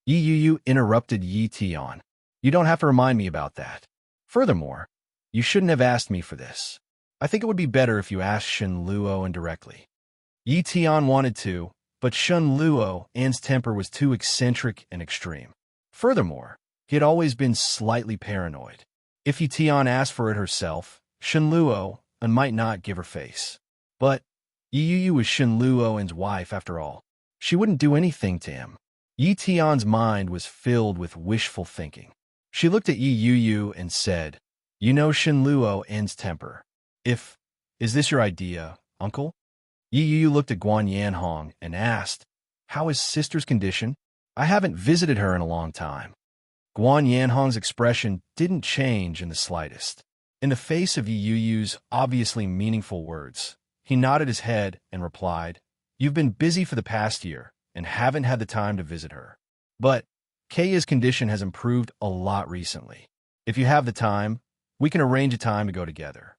Yu interrupted Yi Tian. You don't have to remind me about that. Furthermore, you shouldn't have asked me for this. I think it would be better if you asked Shun Luoan directly. Yi Tian wanted to, but Shun Luoan's temper was too eccentric and extreme. Furthermore, he had always been slightly paranoid. If Yi Tian asked for it herself, Shun Luoan might not give her face. But Yu was Shun Luoan's wife after all. She wouldn't do anything to him. Yi Tian's mind was filled with wishful thinking. She looked at Yu and said, You know Shun Luoan's temper. Is this your idea, Uncle? Yu looked at Guan Yanhong and asked, How is sister's condition? I haven't visited her in a long time. Guan Yanhong's expression didn't change in the slightest. In the face of Yuyu's obviously meaningful words, he nodded his head and replied, You've been busy for the past year and haven't had the time to visit her. But Kei's condition has improved a lot recently. If you have the time, we can arrange a time to go together.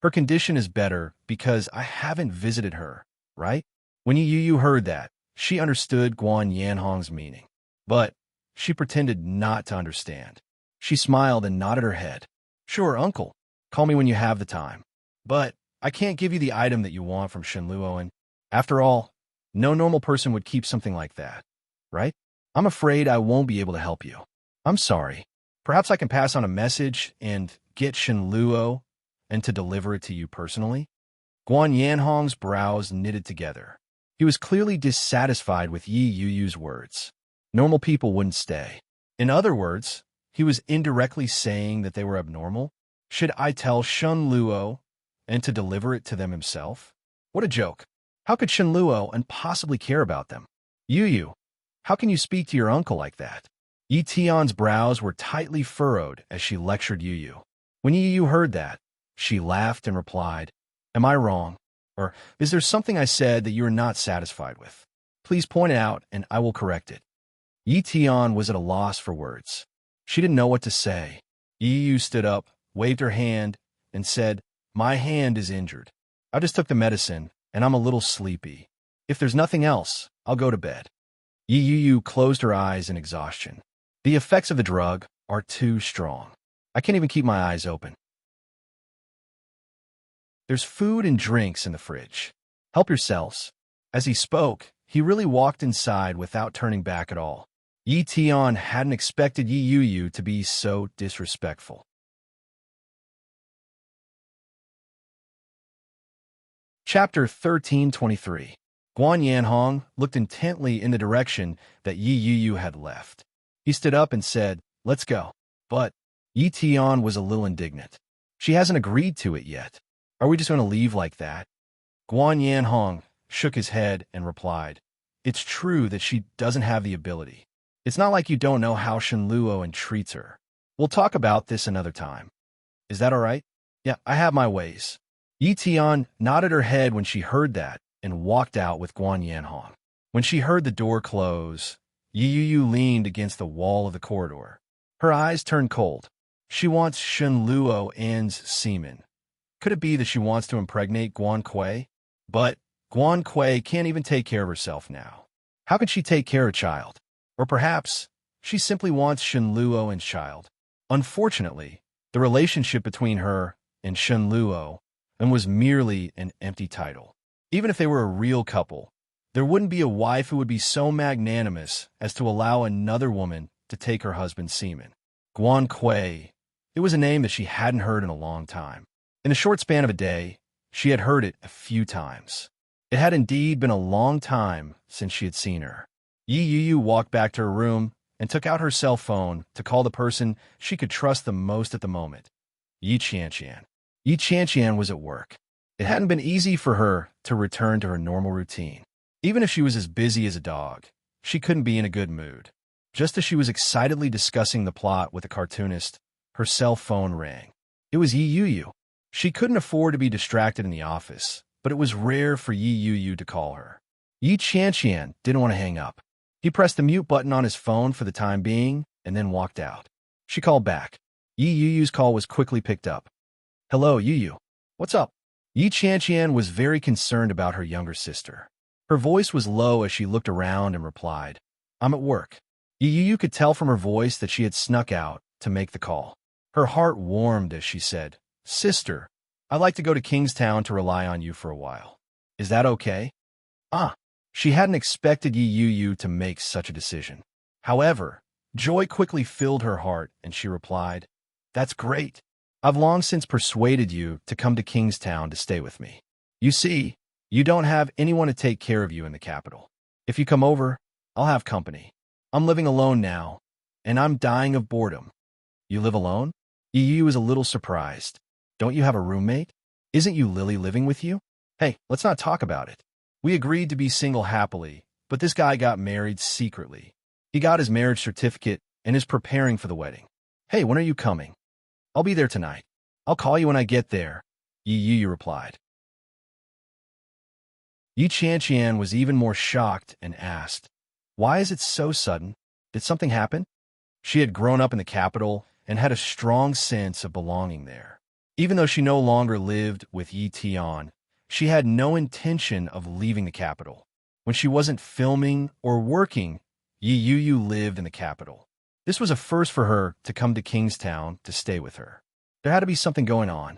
Her condition is better because I haven't visited her, right? When Yu heard that, she understood Guan Yanhong's meaning. But she pretended not to understand. She smiled and nodded her head. Sure, Uncle. Call me when you have the time. But I can't give you the item that you want from Shenluo, and after all, no normal person would keep something like that, right? I'm afraid I won't be able to help you. I'm sorry. Perhaps I can pass on a message and get Shenluo and to deliver it to you personally? Guan Yanhong's brows knitted together. He was clearly dissatisfied with Yi Yuyu's words. Normal people wouldn't stay. In other words, he was indirectly saying that they were abnormal. Should I tell Shenluo and to deliver it to them himself? What a joke. How could Shenluo and possibly care about them? Yuyu, how can you speak to your uncle like that? Yi Tian's brows were tightly furrowed as she lectured Yuyu. When Yuyu heard that, she laughed and replied, Am I wrong? Or is there something I said that you are not satisfied with? Please point it out and I will correct it. Yi Tian was at a loss for words. She didn't know what to say. Yuyu stood up, waved her hand, and said, My hand is injured. I just took the medicine, and I'm a little sleepy. If there's nothing else, I'll go to bed. Yi Yuyu closed her eyes in exhaustion. The effects of the drug are too strong. I can't even keep my eyes open. There's food and drinks in the fridge. Help yourselves. As he spoke, he really walked inside without turning back at all. Yi Tian hadn't expected Yi Yuyu to be so disrespectful. Chapter 1323. Guan Yanhong looked intently in the direction that Yi Yuyu had left. He stood up and said, Let's go. But Yi Tian was a little indignant. She hasn't agreed to it yet. Are we just going to leave like that? Guan Yanhong shook his head and replied, It's true that she doesn't have the ability. It's not like you don't know how Shenluo entreats her. We'll talk about this another time. Is that all right? Yeah, I have my ways. Yi Tian nodded her head when she heard that and walked out with Guan Yanhong. When she heard the door close, Yi Yuyu leaned against the wall of the corridor. Her eyes turned cold. She wants Shenluo An's semen. Could it be that she wants to impregnate Guan Kui? But Guan Kui can't even take care of herself now. How can she take care of a child? Or perhaps she simply wants Shenluo An's child. Unfortunately, the relationship between her and Shenluo An was merely an empty title. Even if they were a real couple, there wouldn't be a wife who would be so magnanimous as to allow another woman to take her husband's semen. Guan Kui. It was a name that she hadn't heard in a long time. In a short span of a day, she had heard it a few times. It had indeed been a long time since she had seen her. Yi Yuyu walked back to her room and took out her cell phone to call the person she could trust the most at the moment, Yi Qianqian. Yi Qianqian was at work. It hadn't been easy for her to return to her normal routine. Even if she was as busy as a dog, she couldn't be in a good mood. Just as she was excitedly discussing the plot with the cartoonist, her cell phone rang. It was Yi Yuyu. She couldn't afford to be distracted in the office, but it was rare for Yi Yuyu to call her. Yi Qianqian didn't want to hang up. He pressed the mute button on his phone for the time being and then walked out. She called back. Yi Yuyu's call was quickly picked up. Hello, Yuyu. What's up? Yi Qianqian was very concerned about her younger sister. Her voice was low as she looked around and replied, I'm at work. Yi Yuyu could tell from her voice that she had snuck out to make the call. Her heart warmed as she said, Sister, I'd like to go to Kingstown to rely on you for a while. Is that okay? She hadn't expected Yi Yuyu to make such a decision. However, joy quickly filled her heart and she replied, That's great. I've long since persuaded you to come to Kingstown to stay with me. You see, you don't have anyone to take care of you in the capital. If you come over, I'll have company. I'm living alone now, and I'm dying of boredom. You live alone? Yi Yuyu was a little surprised. Don't you have a roommate? Isn't Lily living with you? Hey, let's not talk about it. We agreed to be single happily, but this guy got married secretly. He got his marriage certificate and is preparing for the wedding. Hey, when are you coming? I'll be there tonight. I'll call you when I get there, Yi Yuyu replied. Yi Qianqian was even more shocked and asked, Why is it so sudden? Did something happen? She had grown up in the capital and had a strong sense of belonging there. Even though she no longer lived with Yi Tian, she had no intention of leaving the capital. When she wasn't filming or working, Yi Yuyu lived in the capital. This was a first for her to come to Kingstown to stay with her. There had to be something going on.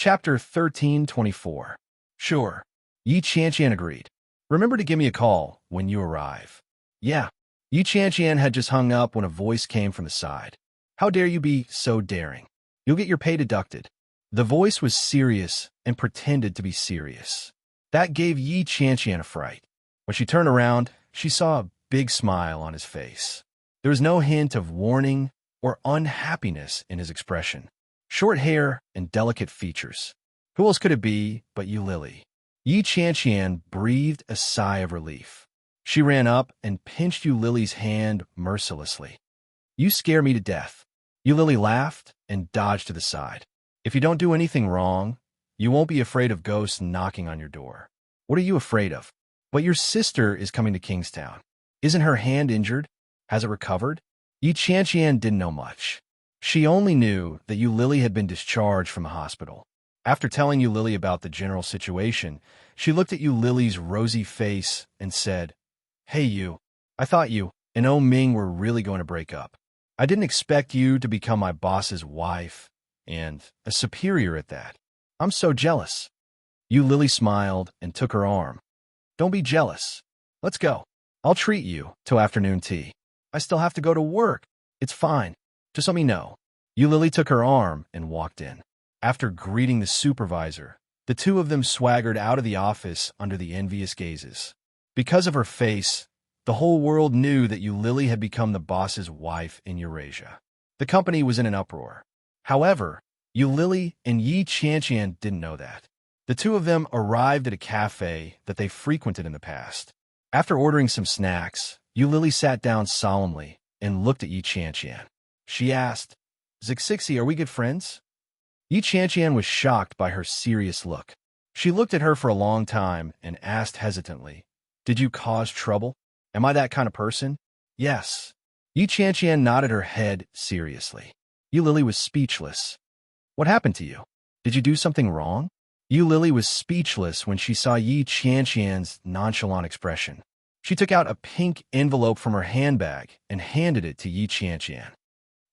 Chapter 1324. Sure. Yi Qianqian agreed. Remember to give me a call when you arrive. Yeah. Yi Qianqian had just hung up when a voice came from the side. How dare you be so daring? You'll get your pay deducted. The voice was serious and pretended to be serious. That gave Yi Qianqian a fright. When she turned around, she saw a big smile on his face. There was no hint of warning or unhappiness in his expression. Short hair and delicate features. Who else could it be but Lily? Yi Qianqian breathed a sigh of relief. She ran up and pinched Lily's hand mercilessly. You scare me to death. Lily laughed and dodged to the side. If you don't do anything wrong, you won't be afraid of ghosts knocking on your door. What are you afraid of? But your sister is coming to Kingstown. Isn't her hand injured? Has it recovered? Yi Qianqian didn't know much. She only knew that Lily had been discharged from the hospital. After telling Lily about the general situation, she looked at Lily's rosy face and said, Hey you, I thought you and Oh Ming were really going to break up. I didn't expect you to become my boss's wife, and a superior at that. I'm so jealous. Lily smiled and took her arm. Don't be jealous. Let's go. I'll treat you till afternoon tea. I still have to go to work. It's fine. Just let me know. Lily took her arm and walked in. After greeting the supervisor, the two of them swaggered out of the office under the envious gazes. Because of her face, the whole world knew that Lily had become the boss's wife in Eurasia. The company was in an uproar. However, Lily and Yi Qianqian didn't know that. The two of them arrived at a cafe that they frequented in the past. After ordering some snacks, Lily sat down solemnly and looked at Yi Qianqian. She asked, Zixixi, are we good friends? Yi Qianqian was shocked by her serious look. She looked at her for a long time and asked hesitantly, Did you cause trouble? Am I that kind of person? Yes. Yi Qianqian nodded her head seriously. Lily was speechless. What happened to you? Did you do something wrong? Lily was speechless when she saw Yi Qianqian's nonchalant expression. She took out a pink envelope from her handbag and handed it to Yi Qianqian.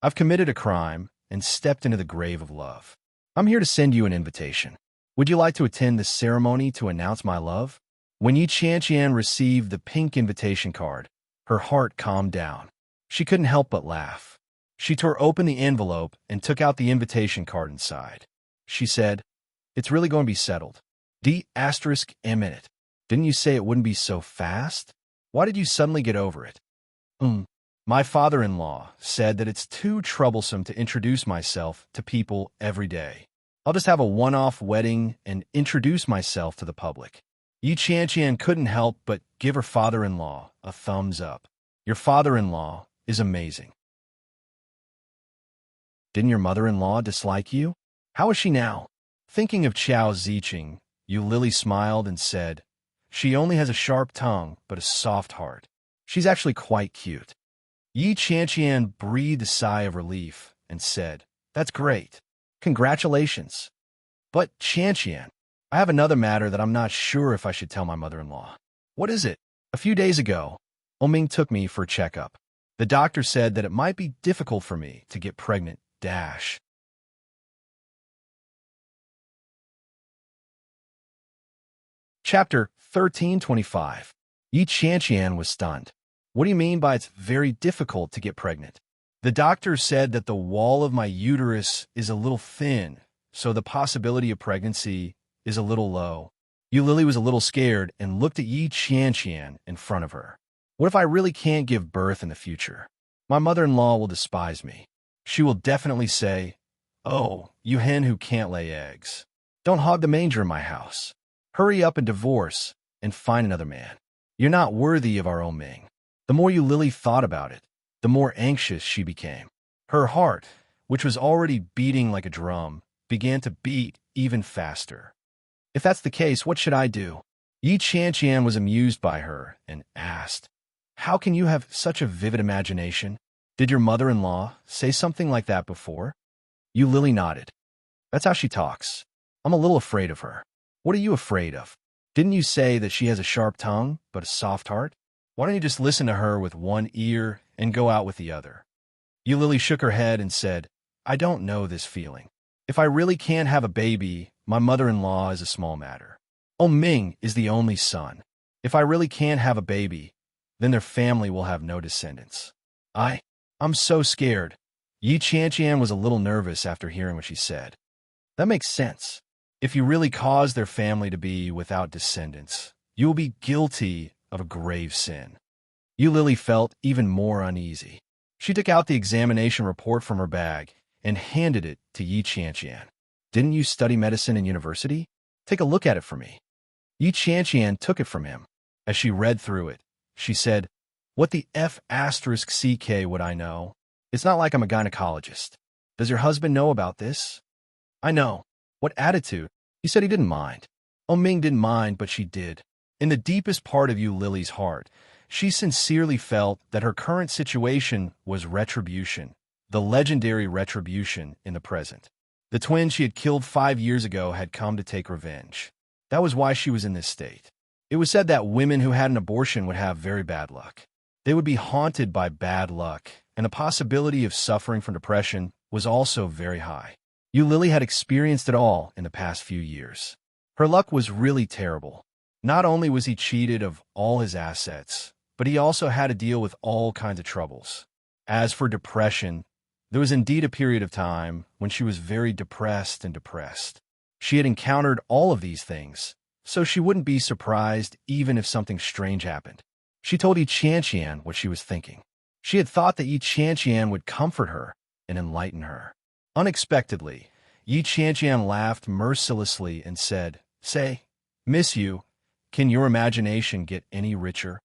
I've committed a crime and stepped into the grave of love. I'm here to send you an invitation. Would you like to attend the ceremony to announce my love? When Yi Qianqian received the pink invitation card, her heart calmed down. She couldn't help but laugh. She tore open the envelope and took out the invitation card inside. She said, It's really going to be settled. D*M in it. Didn't you say it wouldn't be so fast? Why did you suddenly get over it? My father-in-law said that it's too troublesome to introduce myself to people every day. I'll just have a one-off wedding and introduce myself to the public. Yi Qianqian couldn't help but give her father-in-law a thumbs up. Your father-in-law is amazing. Didn't your mother-in-law dislike you? How is she now? Thinking of Qiao Ziqing, Lily smiled and said, She only has a sharp tongue, but a soft heart. She's actually quite cute. Yi Qianqian breathed a sigh of relief and said, That's great. Congratulations. But, Qianqian, I have another matter that I'm not sure if I should tell my mother-in-law. What is it? A few days ago, Oming took me for a checkup. The doctor said that it might be difficult for me to get pregnant. Chapter 1325. Yi Qianqian was stunned. What do you mean by it's very difficult to get pregnant? The doctor said that the wall of my uterus is a little thin, so the possibility of pregnancy is a little low. Lily was a little scared and looked at Yi Qianqian in front of her. What if I really can't give birth in the future? My mother-in-law will despise me. She will definitely say, Oh, you hen who can't lay eggs. Don't hog the manger in my house. Hurry up and divorce and find another man. You're not worthy of our own Ming. The more Lily thought about it, the more anxious she became. Her heart, which was already beating like a drum, began to beat even faster. If that's the case, what should I do? Yi Qianqian was amused by her and asked, How can you have such a vivid imagination? Did your mother-in-law say something like that before? Lily nodded. That's how she talks. I'm a little afraid of her. What are you afraid of? Didn't you say that she has a sharp tongue, but a soft heart? Why don't you just listen to her with one ear and go out with the other? Lily shook her head and said, I don't know this feeling. If I really can't have a baby, My mother-in-law is a small matter. Ming is the only son. If I really can't have a baby, then their family will have no descendants. I'm so scared. Yi Qianqian was a little nervous after hearing what she said. That makes sense. If you really cause their family to be without descendants, you will be guilty of a grave sin. Yu Lily felt even more uneasy. She took out the examination report from her bag and handed it to Yi Qianqian. Didn't you study medicine in university? Take a look at it for me. Yi Qianqian took it from him. As she read through it, she said, "What the F***ck would I know? It's not like I'm a gynecologist. Does your husband know about this?" "I know." "What attitude?" He said he didn't mind. Ming didn't mind, but she did. In the deepest part of Yu Lily's heart, she sincerely felt that her current situation was retribution, the legendary retribution in the present. The twin she had killed 5 years ago had come to take revenge. That was why she was in this state. It was said that women who had an abortion would have very bad luck. They would be haunted by bad luck, and the possibility of suffering from depression was also very high. Yu Lily had experienced it all in the past few years. Her luck was really terrible. Not only was he cheated of all his assets, but he also had to deal with all kinds of troubles. As for depression, there was indeed a period of time when she was very depressed. She had encountered all of these things, so she wouldn't be surprised even if something strange happened. She told Yi Qianqian what she was thinking. She had thought that Yi Qianqian would comfort her and enlighten her. Unexpectedly, Yi Qianqian laughed mercilessly and said, "Say, Miss Yu, can your imagination get any richer?"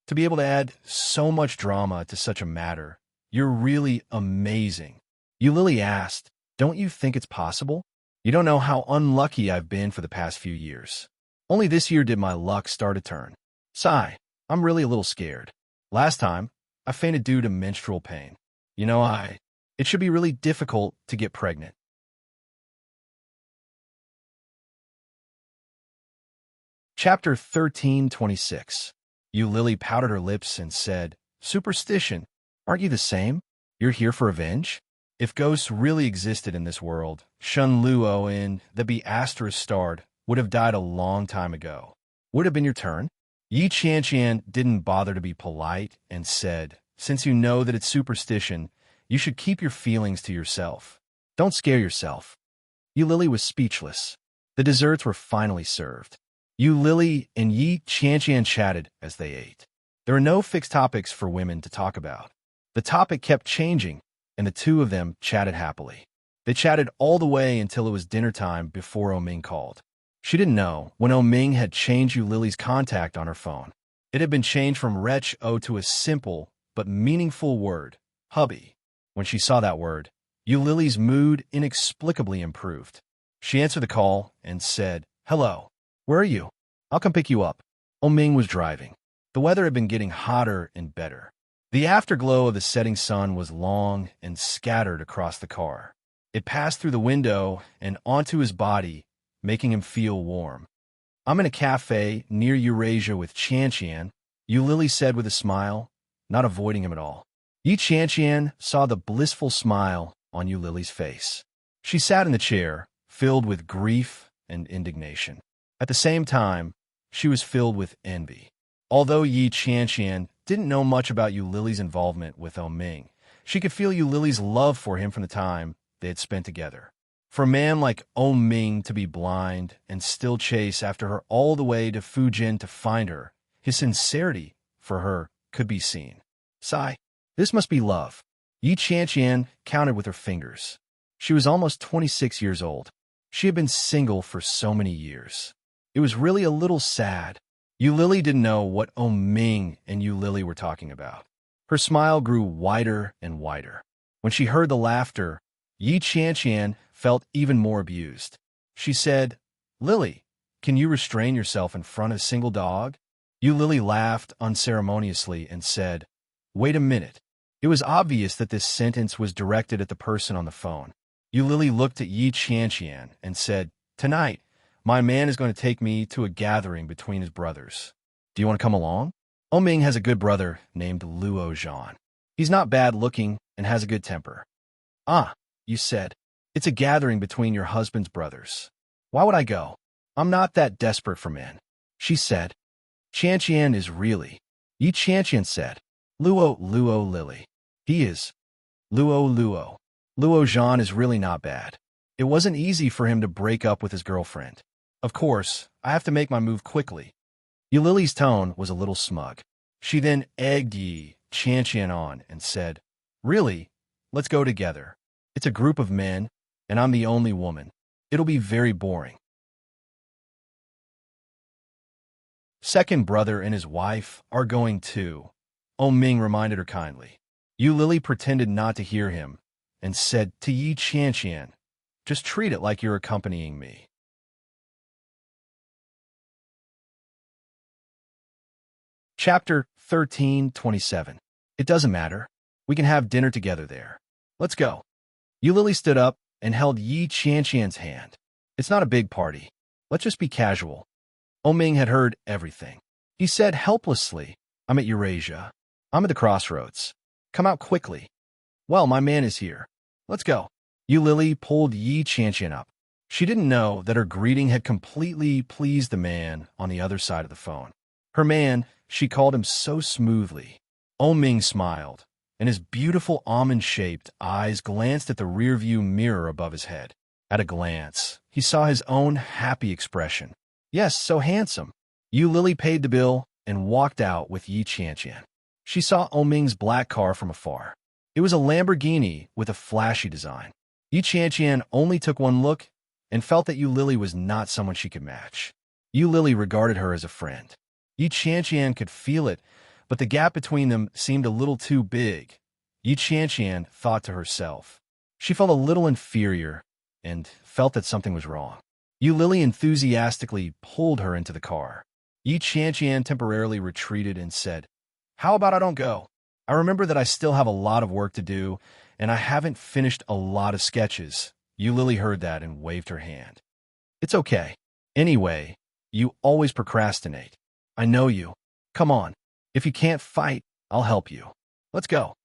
To be able to add so much drama to such a matter, you're really amazing. Yu Lily asked, "Don't you think it's possible? You don't know how unlucky I've been for the past few years. Only this year did my luck start to turn. Sigh, I'm really a little scared. Last time, I fainted due to menstrual pain. It should be really difficult to get pregnant." Chapter 1326. Yu Lily pouted her lips and said, "Superstition, aren't you the same? You're here for revenge? If ghosts really existed in this world, Shun Luo in the be asterisk starred would have died a long time ago. Would have been your turn?" Yi Qianqian didn't bother to be polite and said, "Since you know that it's superstition, you should keep your feelings to yourself. Don't scare yourself." Yu Lily was speechless. The desserts were finally served. Yu Lily and Yi Qianqian chatted as they ate. There were no fixed topics for women to talk about. The topic kept changing, and the two of them chatted happily. They chatted all the way until it was dinner time before Ming called. She didn't know when Ming had changed Yu Lily's contact on her phone. It had been changed from Rech O to a simple but meaningful word, hubby. When she saw that word, Yu Lily's mood inexplicably improved. She answered the call and said, "Hello. Where are you? I'll come pick you up." Ming was driving. The weather had been getting hotter and better. The afterglow of the setting sun was long and scattered across the car. It passed through the window and onto his body, making him feel warm. "I'm in a cafe near Eurasia with Qianqian," Yu Lily said with a smile, not avoiding him at all. Yi Qianqian saw the blissful smile on Yu Lily's face. She sat in the chair, filled with grief and indignation. At the same time, she was filled with envy. Although Yi Qianqian didn't know much about Yu Lily's involvement with Ming, she could feel Yu Lily's love for him from the time they had spent together. For a man like Ming to be blind and still chase after her all the way to Fujin to find her, his sincerity for her could be seen. Sigh, this must be love. Yi Qianqian counted with her fingers. She was almost 26 years old. She had been single for so many years. It was really a little sad. Yu Lily didn't know what Ming and Yu Lily were talking about. Her smile grew wider and wider. When she heard the laughter, Yi Qianqian felt even more abused. She said, "Lily, can you restrain yourself in front of a single dog?" Yu Lily laughed unceremoniously and said, "Wait a minute." It was obvious that this sentence was directed at the person on the phone. Yu Lily looked at Yi Qianqian and said, "Tonight, my man is going to take me to a gathering between his brothers. Do you want to come along?" Ming has a good brother named Luo Zhan. He's not bad looking and has a good temper. "Ah," you said. It's a gathering between your husband's brothers. Why would I go? I'm not that desperate for men. She said. Chantian is really. Yi Chantian said. Luo Lily. He is. Luo. Luo Zhan is really not bad. It wasn't easy for him to break up with his girlfriend. Of course, I have to make my move quickly. Yu Lily's tone was a little smug. She then egged Yi Chantian on and said, Really? Let's go together. It's a group of men, and I'm the only woman. It'll be very boring. Second brother and his wife are going too, Ming reminded her kindly. Yu Lily pretended not to hear him and said to Yi Chantian, Just treat it like you're accompanying me. Chapter 13:27. It doesn't matter. We can have dinner together there. Let's go. Yu Lily stood up and held Yi Chantian's hand. It's not a big party. Let's just be casual. Ming had heard everything. He said helplessly, I'm at Eurasia. I'm at the crossroads. Come out quickly. Well, my man is here. Let's go. Yu Lily pulled Yi Chantian up. She didn't know that her greeting had completely pleased the man on the other side of the phone. Her man, she called him so smoothly. Ming smiled, and his beautiful almond-shaped eyes glanced at the rearview mirror above his head. At a glance, he saw his own happy expression. Yes, so handsome. Yu Lily paid the bill and walked out with Yi Chantian. She saw Ming's black car from afar. It was a Lamborghini with a flashy design. Yi Chantian only took one look and felt that Yu Lily was not someone she could match. Yu Lily regarded her as a friend. Yi Chantian could feel it, but the gap between them seemed a little too big. Yi Chantian thought to herself. She felt a little inferior and felt that something was wrong. Yu Lily enthusiastically pulled her into the car. Yi Chantian temporarily retreated and said, How about I don't go? I remember that I still have a lot of work to do, and I haven't finished a lot of sketches. Yu Lily heard that and waved her hand. It's okay. Anyway, you always procrastinate. I know you. Come on. If you can't fight, I'll help you. Let's go.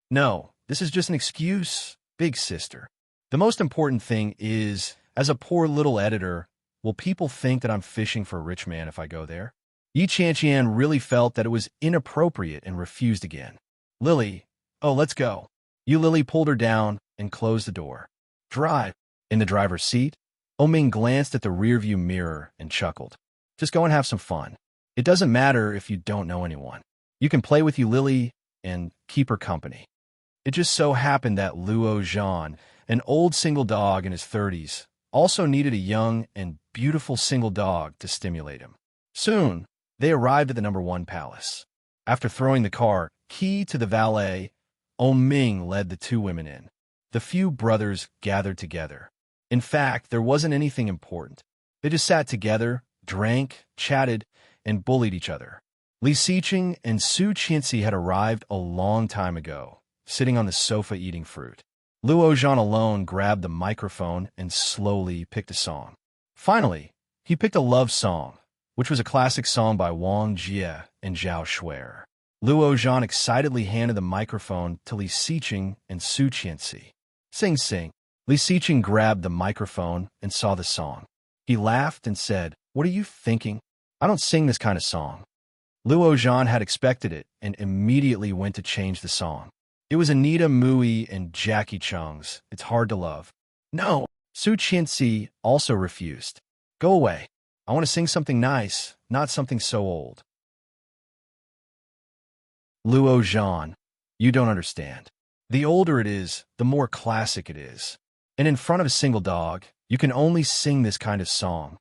No, this is just an excuse, big sister. The most important thing is, as a poor little editor, will people think that I'm fishing for a rich man if I go there? Yi Chantian really felt that it was inappropriate and refused again. Lily, let's go. Yu Lily pulled her down and closed the door. Drive. In the driver's seat, Ming glanced at the rearview mirror and chuckled. Just go and have some fun. It doesn't matter if you don't know anyone. You can play with Yu Lily and keep her company. It just so happened that Luo Zhan, an old single dog in his 30s, also needed a young and beautiful single dog to stimulate him. Soon, they arrived at the #1 palace. After throwing the car key to the valet, Ming led the two women in. The few brothers gathered together. In fact, there wasn't anything important. They just sat together, drank, chatted, and bullied each other. Li Xiqing and Su Qinci had arrived a long time ago, sitting on the sofa eating fruit. Luo Zhan alone grabbed the microphone and slowly picked a song. Finally, he picked a love song, which was a classic song by Wang Jie and Zhao Shuer. Luo Zhan excitedly handed the microphone to Li Xiqing and Su Qinci. Sing. Li Xiqing grabbed the microphone and saw the song. He laughed and said, What are you thinking? I don't sing this kind of song. Luo Zhan had expected it and immediately went to change the song. It was Anita Mui and Jackie Chung's It's Hard to Love. No, Su Qinci also refused. Go away. I want to sing something nice, not something so old. Luo Zhan, you don't understand. The older it is, the more classic it is. And in front of a single dog, you can only sing this kind of song.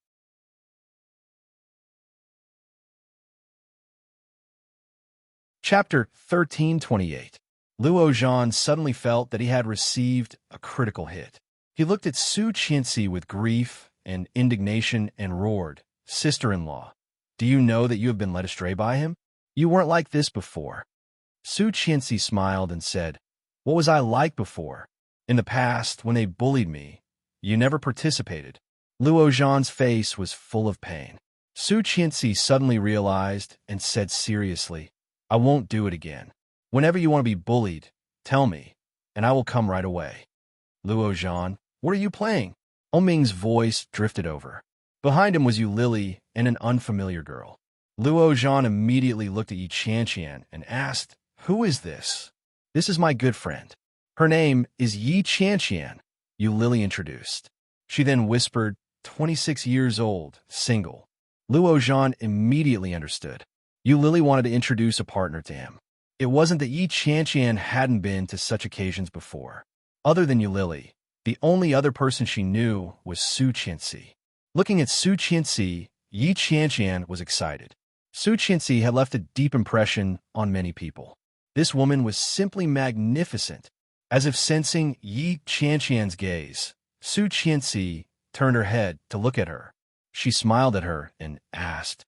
Chapter 13:28. Luo Zhan suddenly felt that he had received a critical hit. He looked at Su Qinci with grief and indignation and roared, Sister-in-law, do you know that you have been led astray by him? You weren't like this before. Su Qinci smiled and said, What was I like before? In the past, when they bullied me, you never participated. Luo Zhan's face was full of pain. Su Qinci suddenly realized and said seriously, I won't do it again. Whenever you want to be bullied, tell me, and I will come right away. Luo Zhan, What are you playing? Oming's voice drifted over. Behind him was Yu Lily and an unfamiliar girl. Luo Zhan immediately looked at Yi Qianqian and asked, "Who is this?" "This is my good friend. Her name is Yi Qianqian," Yu Lily introduced. She then whispered, 26 years old, single. Luo Zhan immediately understood. Yu Lily wanted to introduce a partner to him. It wasn't that Yi Qianqian hadn't been to such occasions before. Other than Yu Lily, the only other person she knew was Su Qianxi. Looking at Su Qianxi, Yi Qianqian was excited. Su Qianxi had left a deep impression on many people. This woman was simply magnificent. As if sensing Yi Qianqian's gaze, Su Qianxi turned her head to look at her. She smiled at her and asked,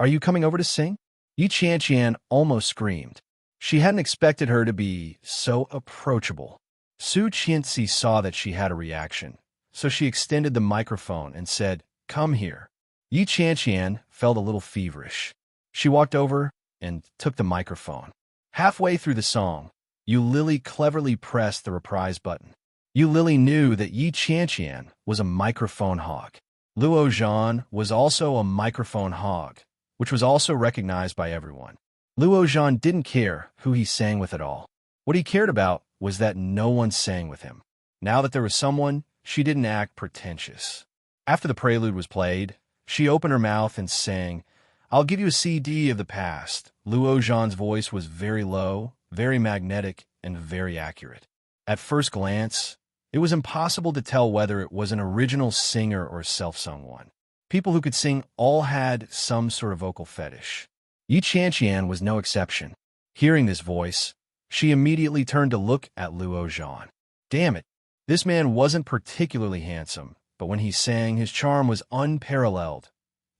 "Are you coming over to sing?" Yi Qianqian almost screamed. She hadn't expected her to be so approachable. Su Qianxi saw that she had a reaction, so she extended the microphone and said, "Come here." Yi Qianqian felt a little feverish. She walked over and took the microphone. Halfway through the song, Yu Lily cleverly pressed the reprise button. Yu Lily knew that Yi Qianqian was a microphone hog. Luo Zhan was also a microphone hog, which was also recognized by everyone. Luo Zhan didn't care who he sang with at all. What he cared about was that no one sang with him. Now that there was someone, she didn't act pretentious. After the prelude was played, she opened her mouth and sang, "I'll give you a CD of the past." Luo Zhan's voice was very low, very magnetic, and very accurate. At first glance, it was impossible to tell whether it was an original singer or a self-sung one. People who could sing all had some sort of vocal fetish. Yi Qianqian was no exception. Hearing this voice, she immediately turned to look at Luo Zhan. Damn it, this man wasn't particularly handsome, but when he sang, his charm was unparalleled.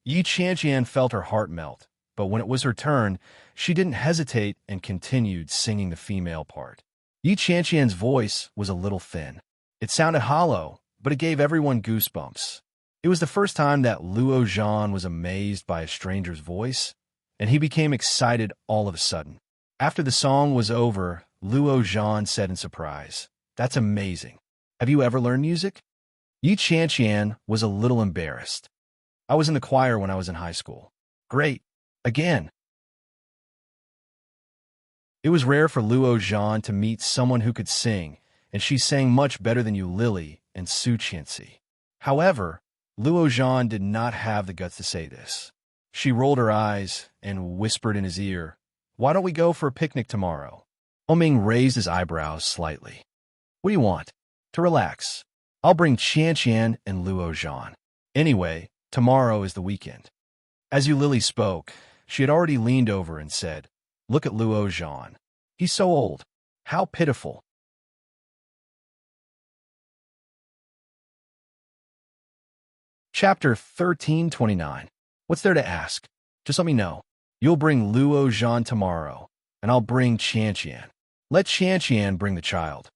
Yi Qianqian felt her heart melt, but when it was her turn, she didn't hesitate and continued singing the female part. Yi Qianqian's voice was a little thin. It sounded hollow, but it gave everyone goosebumps. It was the first time that Luo Zhan was amazed by a stranger's voice, and he became excited all of a sudden. After the song was over, Luo Zhan said in surprise, "That's amazing. Have you ever learned music?" Yi Qianqian was a little embarrassed. "I was in the choir when I was in high school." "Great. Again." It was rare for Luo Zhan to meet someone who could sing, and she sang much better than Yu Lily and Su Qianxi. However, Luo Zhan did not have the guts to say this. She rolled her eyes and whispered in his ear, "Why don't we go for a picnic tomorrow?" Oming raised his eyebrows slightly. "What do you want?" "To relax. I'll bring Qianqian and Luo Zhan. Anyway, tomorrow is the weekend." As Yu Lily spoke, she had already leaned over and said, "Look at Luo Zhan. He's so old. How pitiful." Chapter 1329. What's there to ask? Just let me know. You'll bring Luo Zhan tomorrow, and I'll bring Qianqian. Let Qianqian bring the child.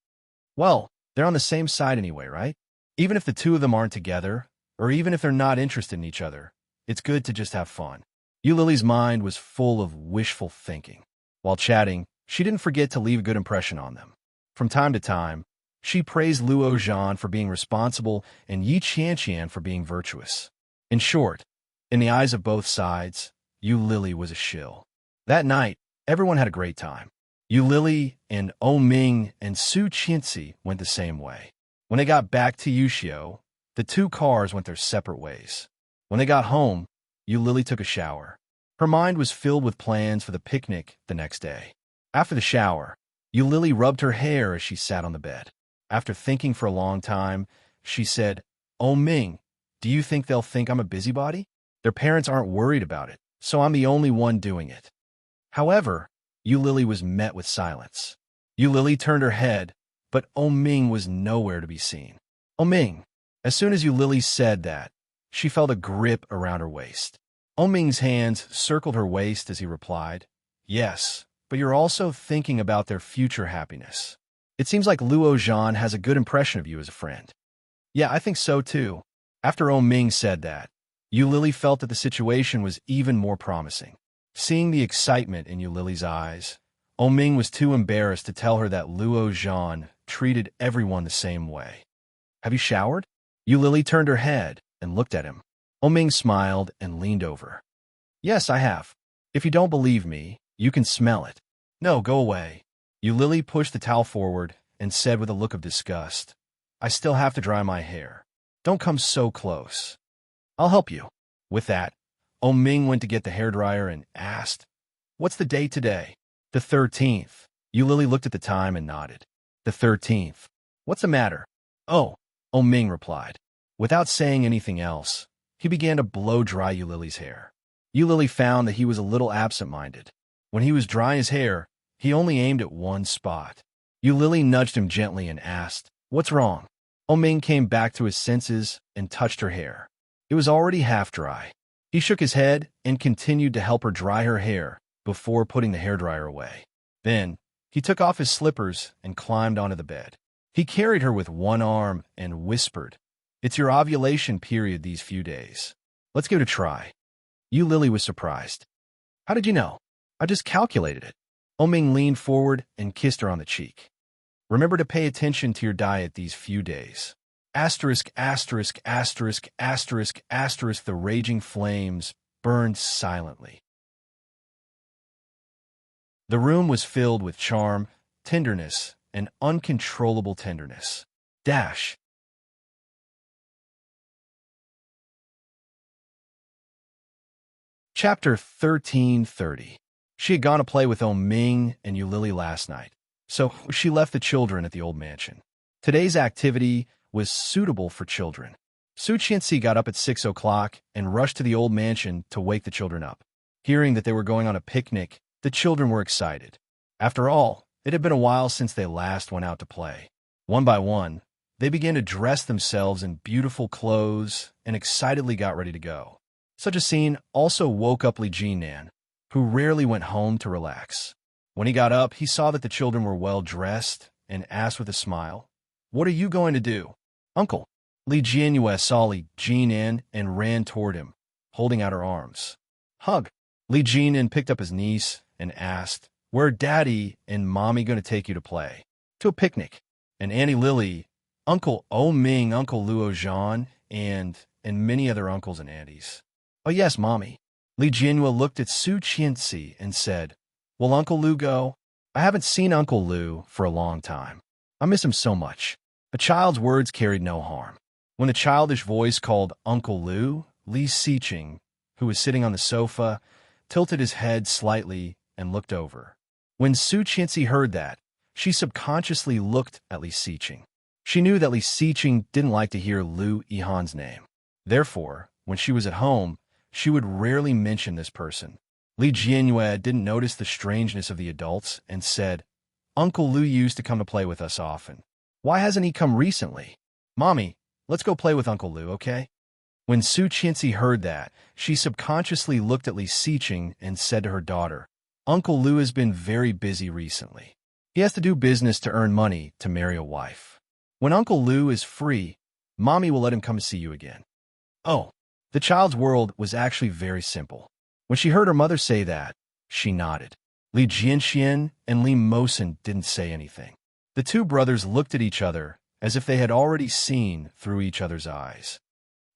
Well, they're on the same side anyway, right? Even if the two of them aren't together, or even if they're not interested in each other, it's good to just have fun. Yu Lily's mind was full of wishful thinking. While chatting, she didn't forget to leave a good impression on them. From time to time, she praised Luo Zhan for being responsible and Yi Qianqian for being virtuous. In short, in the eyes of both sides, Yu Lily was a shill. That night, everyone had a great time. Yu Lily and Oming and Su Qianxi went the same way. When they got back to Yuxiu, the two cars went their separate ways. When they got home, Yu Lily took a shower. Her mind was filled with plans for the picnic the next day. After the shower, Yu Lily rubbed her hair as she sat on the bed. After thinking for a long time, she said, "Oh Ming, do you think they'll think I'm a busybody? Their parents aren't worried about it, so I'm the only one doing it." However, Yu Lily was met with silence. Yu Lily turned her head, but Oh Ming was nowhere to be seen. "Oh Ming." As soon as Yu Lily said that, she felt a grip around her waist. Oh Ming's hands circled her waist as he replied, "Yes, but you're also thinking about their future happiness. It seems like Luo Zhan has a good impression of you as a friend." "Yeah, I think so too." After Oh Ming said that, Yu Lily felt that the situation was even more promising. Seeing the excitement in Yu Lily's eyes, Oh Ming was too embarrassed to tell her that Luo Zhan treated everyone the same way. Have you showered? Yulili turned her head and looked at him. Oming smiled and leaned over. Yes, I have. If you don't believe me, you can smell it. No, go away. Yulili pushed the towel forward and said with a look of disgust, I still have to dry my hair. Don't come so close. I'll help you. With that, Oming went to get the hairdryer and asked, What's the date today? The 13th. Yulili looked at the time and nodded. The 13th. What's the matter? Oh, Oming replied. Without saying anything else, he began to blow-dry Yulili's hair. Yulili found that he was a little absent-minded. When he was drying his hair, he only aimed at one spot. Yulili nudged him gently and asked, What's wrong? Oming came back to his senses and touched her hair. It was already half dry. He shook his head and continued to help her dry her hair before putting the hairdryer away. Then, he took off his slippers and climbed onto the bed. He carried her with one arm and whispered, It's your ovulation period these few days. Let's give it a try. Yulili was surprised. How did you know? I just calculated it. Oming leaned forward and kissed her on the cheek. Remember to pay attention to your diet these few days. Asterisk, asterisk, asterisk, asterisk, asterisk, the raging flames burned silently. The room was filled with charm, tenderness, and uncontrollable tenderness. Dash. Chapter 1330. She had gone to play with Oming and Yulili last night, so she left the children at the old mansion. Today's activity was suitable for children. Su Qianxi got up at 6 o'clock and rushed to the old mansion to wake the children up. Hearing that they were going on a picnic, the children were excited. After all, it had been a while since they last went out to play. One by one, they began to dress themselves in beautiful clothes and excitedly got ready to go. Such a scene also woke up Li Jinan, who rarely went home to relax. When he got up, he saw that the children were well dressed and asked with a smile, What are you going to do? Uncle. Li Jianyue saw Li Jinan and ran toward him, holding out her arms. Hug. Li Jinan picked up his niece and asked, Where are Daddy and Mommy going to take you to play? To a picnic. And Auntie Lily, Uncle Oming, Uncle Luo Zhan, and many other uncles and aunties. Oh yes, Mommy. Li Jianyue looked at Su Qianxi and said, Will Uncle Lu go? I haven't seen Uncle Lu for a long time. I miss him so much. A child's words carried no harm. When the childish voice called Uncle Lu, Li Xiqing, who was sitting on the sofa, tilted his head slightly and looked over. When Su Qianxi heard that, she subconsciously looked at Li Xiqing. She knew that Li Xiqing didn't like to hear Lu Yihan's name. Therefore, when she was at home, she would rarely mention this person. Li Jianyue didn't notice the strangeness of the adults and said, Uncle Lu used to come to play with us often. Why hasn't he come recently? Mommy, let's go play with Uncle Lu, okay? When Su Qianxi heard that, she subconsciously looked at Li Xiqing and said to her daughter, Uncle Lu has been very busy recently. He has to do business to earn money to marry a wife. When Uncle Lu is free, Mommy will let him come see you again. Oh, the child's world was actually very simple. When she heard her mother say that, she nodded. Li Jianxian and Li Mosen didn't say anything. The two brothers looked at each other as if they had already seen through each other's eyes.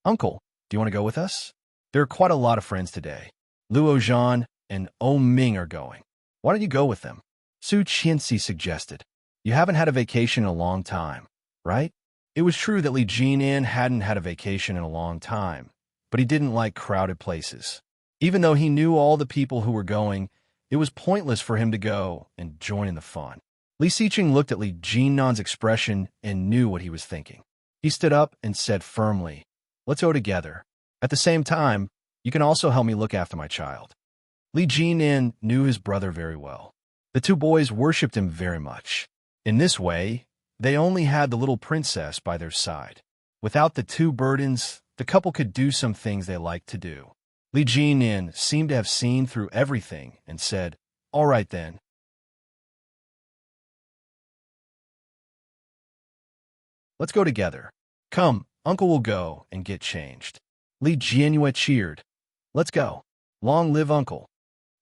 Uncle, do you want to go with us? There are quite a lot of friends today. Luo Zhan and Oming are going. Why don't you go with them? Su Qianxi suggested. You haven't had a vacation in a long time, right? It was true that Li Jinan hadn't had a vacation in a long time, but he didn't like crowded places. Even though he knew all the people who were going, it was pointless for him to go and join in the fun. Li Xiqing looked at Li Jinan's expression and knew what he was thinking. He stood up and said firmly, Let's go together. At the same time, you can also help me look after my child. Li Jinan knew his brother very well. The two boys worshipped him very much. In this way, they only had the little princess by their side. Without the two burdens, the couple could do some things they liked to do. Li Jinan seemed to have seen through everything and said, All right then. Let's go together. Come, Uncle will go and get changed. Li Jianyue cheered. Let's go. Long live Uncle.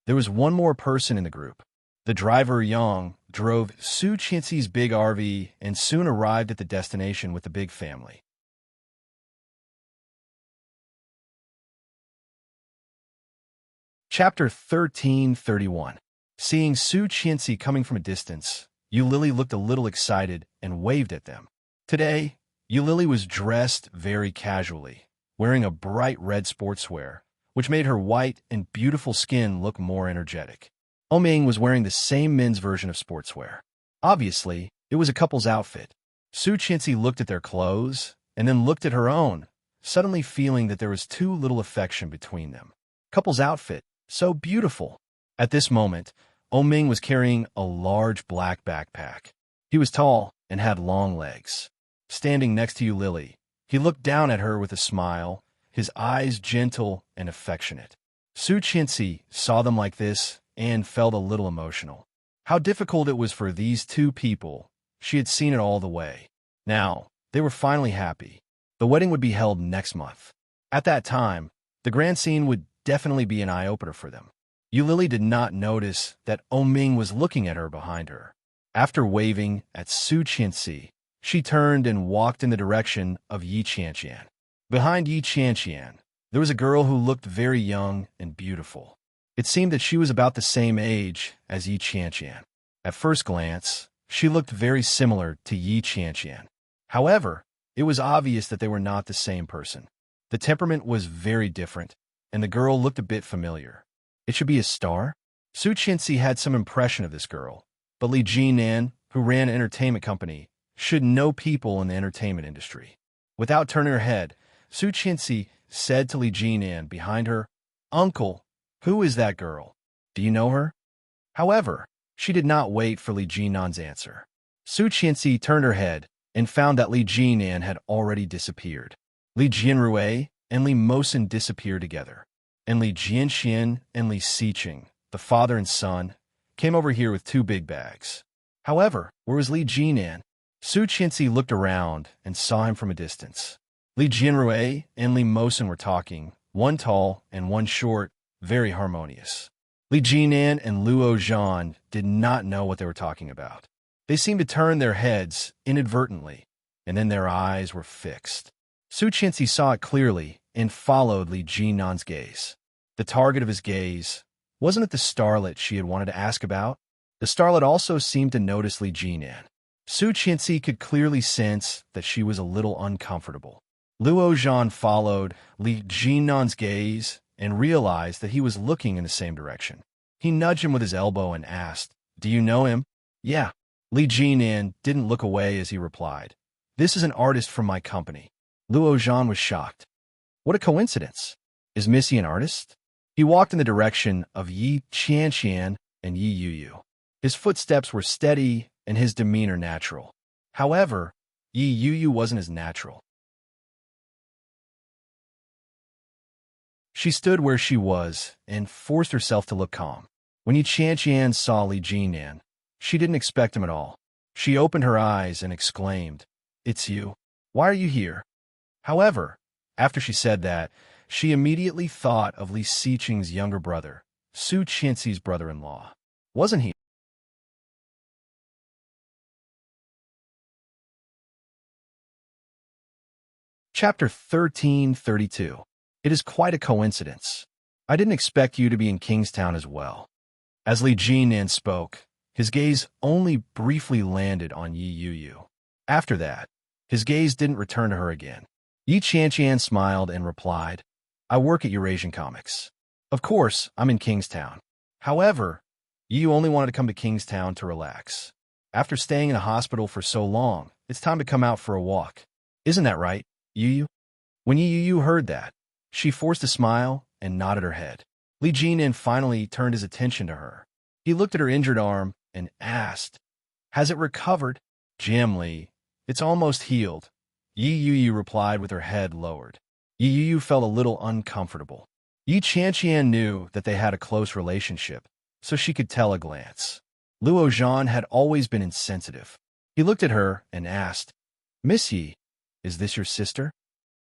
There was one more person in the group. The driver, Yang, drove Su Qianxi's big RV and soon arrived at the destination with the big family. Chapter 1331. Seeing Su Qianxi coming from a distance, Lily looked a little excited and waved at them. Today, Lily was dressed very casually, wearing a bright red sportswear, which made her white and beautiful skin look more energetic. Oming was wearing the same men's version of sportswear. Obviously, it was a couple's outfit. Su Qianxi looked at their clothes and then looked at her own, suddenly feeling that there was too little affection between them. Couple's outfit, so beautiful. At this moment, Oming was carrying a large black backpack. He was tall and had long legs. Standing next to Lily, he looked down at her with a smile, his eyes gentle and affectionate. Su Qianxi saw them like this and felt a little emotional. How difficult it was for these two people. She had seen it all the way. Now, they were finally happy. The wedding would be held next month. At that time, the grand scene would definitely be an eye-opener for them. Lily did not notice that Oming was looking at her behind her. After waving at Su Qianxi, she turned and walked in the direction of Yi Qianqian. Behind Yi Qianqian, there was a girl who looked very young and beautiful. It seemed that she was about the same age as Yi Qianqian. At first glance, she looked very similar to Yi Qianqian. However, it was obvious that they were not the same person. The temperament was very different, and the girl looked a bit familiar. It should be a star? Su Qianxi had some impression of this girl, but Li Jinan, who ran an entertainment company, should know people in the entertainment industry. Without turning her head, Su Qianxi said to Li Jinan behind her, "Uncle, who is that girl? Do you know her?" However, she did not wait for Li Jinan's answer. Su Qianxi turned her head and found that Li Jinan had already disappeared. Li Jianrui and Li Mosen disappeared together, and Li Jianxian and Li Siqing, the father and son, came over here with 2 big bags. However, where was Li Jinan? Su Qianxi looked around and saw him from a distance. Li Jianrui and Li Mosen were talking, one tall and one short, very harmonious. Li Jinan and Luo Zhan did not know what they were talking about. They seemed to turn their heads inadvertently, and then their eyes were fixed. Su Qianxi saw it clearly and followed Li Jinan's gaze. The target of his gaze wasn't it the starlet she had wanted to ask about? The starlet also seemed to notice Li Jinan. Su Qianxi could clearly sense that she was a little uncomfortable. Luo Zhan followed Li Jinan's gaze and realized that he was looking in the same direction. He nudged him with his elbow and asked, "Do you know him?" "Yeah." Li Jinan didn't look away as he replied, "This is an artist from my company." Luo Zhan was shocked. What a coincidence. Is Missy an artist? He walked in the direction of Yi Qianqian and Yi Yuyu. His footsteps were steady and his demeanor natural. However, Yi Yuyu wasn't as natural. She stood where she was and forced herself to look calm. When Yi Qianqian saw Li Jinan, she didn't expect him at all. She opened her eyes and exclaimed, "It's you. Why are you here?" However, after she said that, she immediately thought of Li Siqing's younger brother, Su Qianxi's brother-in-law. Wasn't he? Chapter 1332. It is quite a coincidence. I didn't expect you to be in Kingstown as well. As Li Jinan spoke, his gaze only briefly landed on Yi Yuyu. After that, his gaze didn't return to her again. Yi Qianqian smiled and replied, "I work at Eurasian Comics. Of course, I'm in Kingstown. However, you only wanted to come to Kingstown to relax. After staying in a hospital for so long, it's time to come out for a walk. Isn't that right, Yuyu?" When Yi Yuyu heard that, she forced a smile and nodded her head. Li Jinan finally turned his attention to her. He looked at her injured arm and asked, "Has it recovered?" "Gently. It's almost healed," Yi Yuyu replied with her head lowered. Yi Yuyu felt a little uncomfortable. Yi Qianqian knew that they had a close relationship, so she could tell a glance. Luo Zhan had always been insensitive. He looked at her and asked, "Miss Yi, is this your sister?"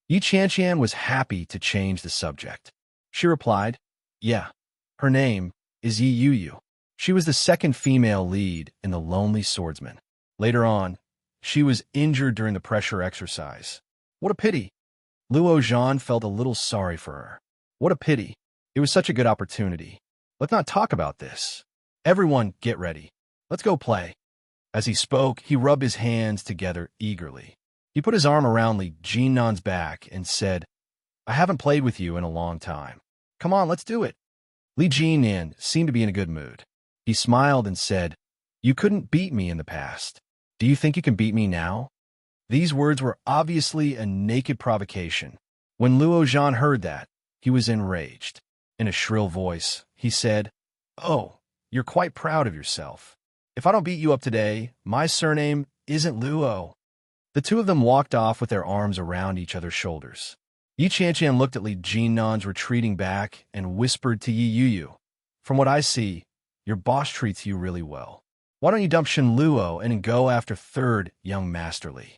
Yi Qianqian was happy to change the subject. She replied, "Yeah, her name is Yi Yuyu." She was the second female lead in The Lonely Swordsman. Later on, she was injured during the pressure exercise. What a pity. Luo Zhan felt a little sorry for her. What a pity. It was such a good opportunity. Let's not talk about this. Everyone, get ready. Let's go play. As he spoke, he rubbed his hands together eagerly. He put his arm around Li Jinnan's back and said, I haven't played with you in a long time. Come on, let's do it. Li Jinnan seemed to be in a good mood. He smiled and said, You couldn't beat me in the past. Do you think you can beat me now? These words were obviously a naked provocation. When Luo Zhan heard that, he was enraged. In a shrill voice, he said, Oh, you're quite proud of yourself. If I don't beat you up today, my surname isn't Luo. The two of them walked off with their arms around each other's shoulders. Yi Qianqian looked at Li Jinnan's retreating back and whispered to Yi Yuyu, From what I see, your boss treats you really well. Why don't you dump Shen Luo and go after third young Master Li?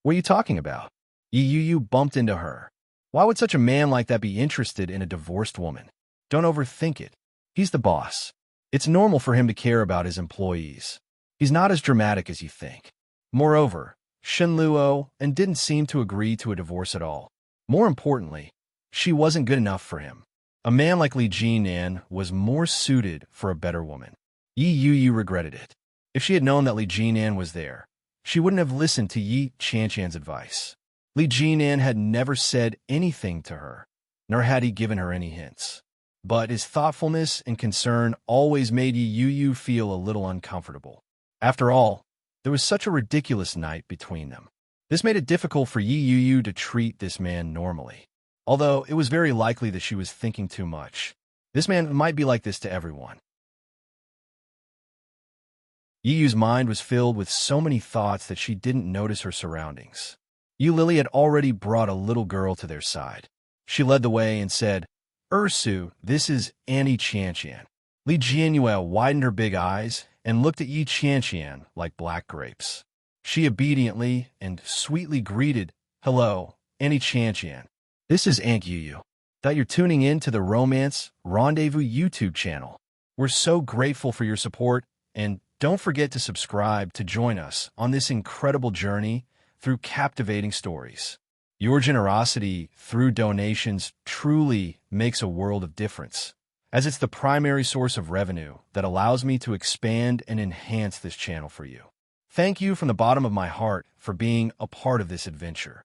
What are you talking about? Yi Yuyu bumped into her. Why would such a man like that be interested in a divorced woman? Don't overthink it. He's the boss. It's normal for him to care about his employees. He's not as dramatic as you think. Moreover, Shen Luo and didn't seem to agree to a divorce at all. More importantly, she wasn't good enough for him. A man like Li Jinnan was more suited for a better woman. Yi Yuyu regretted it. If she had known that Li Jinnan was there, she wouldn't have listened to Yi Qianqian's advice. Li Jinnan had never said anything to her, nor had he given her any hints. But his thoughtfulness and concern always made Yi Yuyu feel a little uncomfortable. After all, there was such a ridiculous night between them. This made it difficult for Yi Yuyu to treat this man normally. Although it was very likely that she was thinking too much. This man might be like this to everyone. Yi Yu's mind was filled with so many thoughts that she didn't notice her surroundings. Yu Lily had already brought a little girl to their side. She led the way and said, Ursu, this is Annie Qianqian. Li Jianyue widened her big eyes and looked at Yi Qianqian like black grapes. She obediently and sweetly greeted, Hello, Annie Qianqian. This is Aunt Yuyu. That you're tuning in to the Romance Rendezvous YouTube channel. We're so grateful for your support, and don't forget to subscribe to join us on this incredible journey through captivating stories. Your generosity through donations truly makes a world of difference, as it's the primary source of revenue that allows me to expand and enhance this channel for you. Thank you from the bottom of my heart for being a part of this adventure.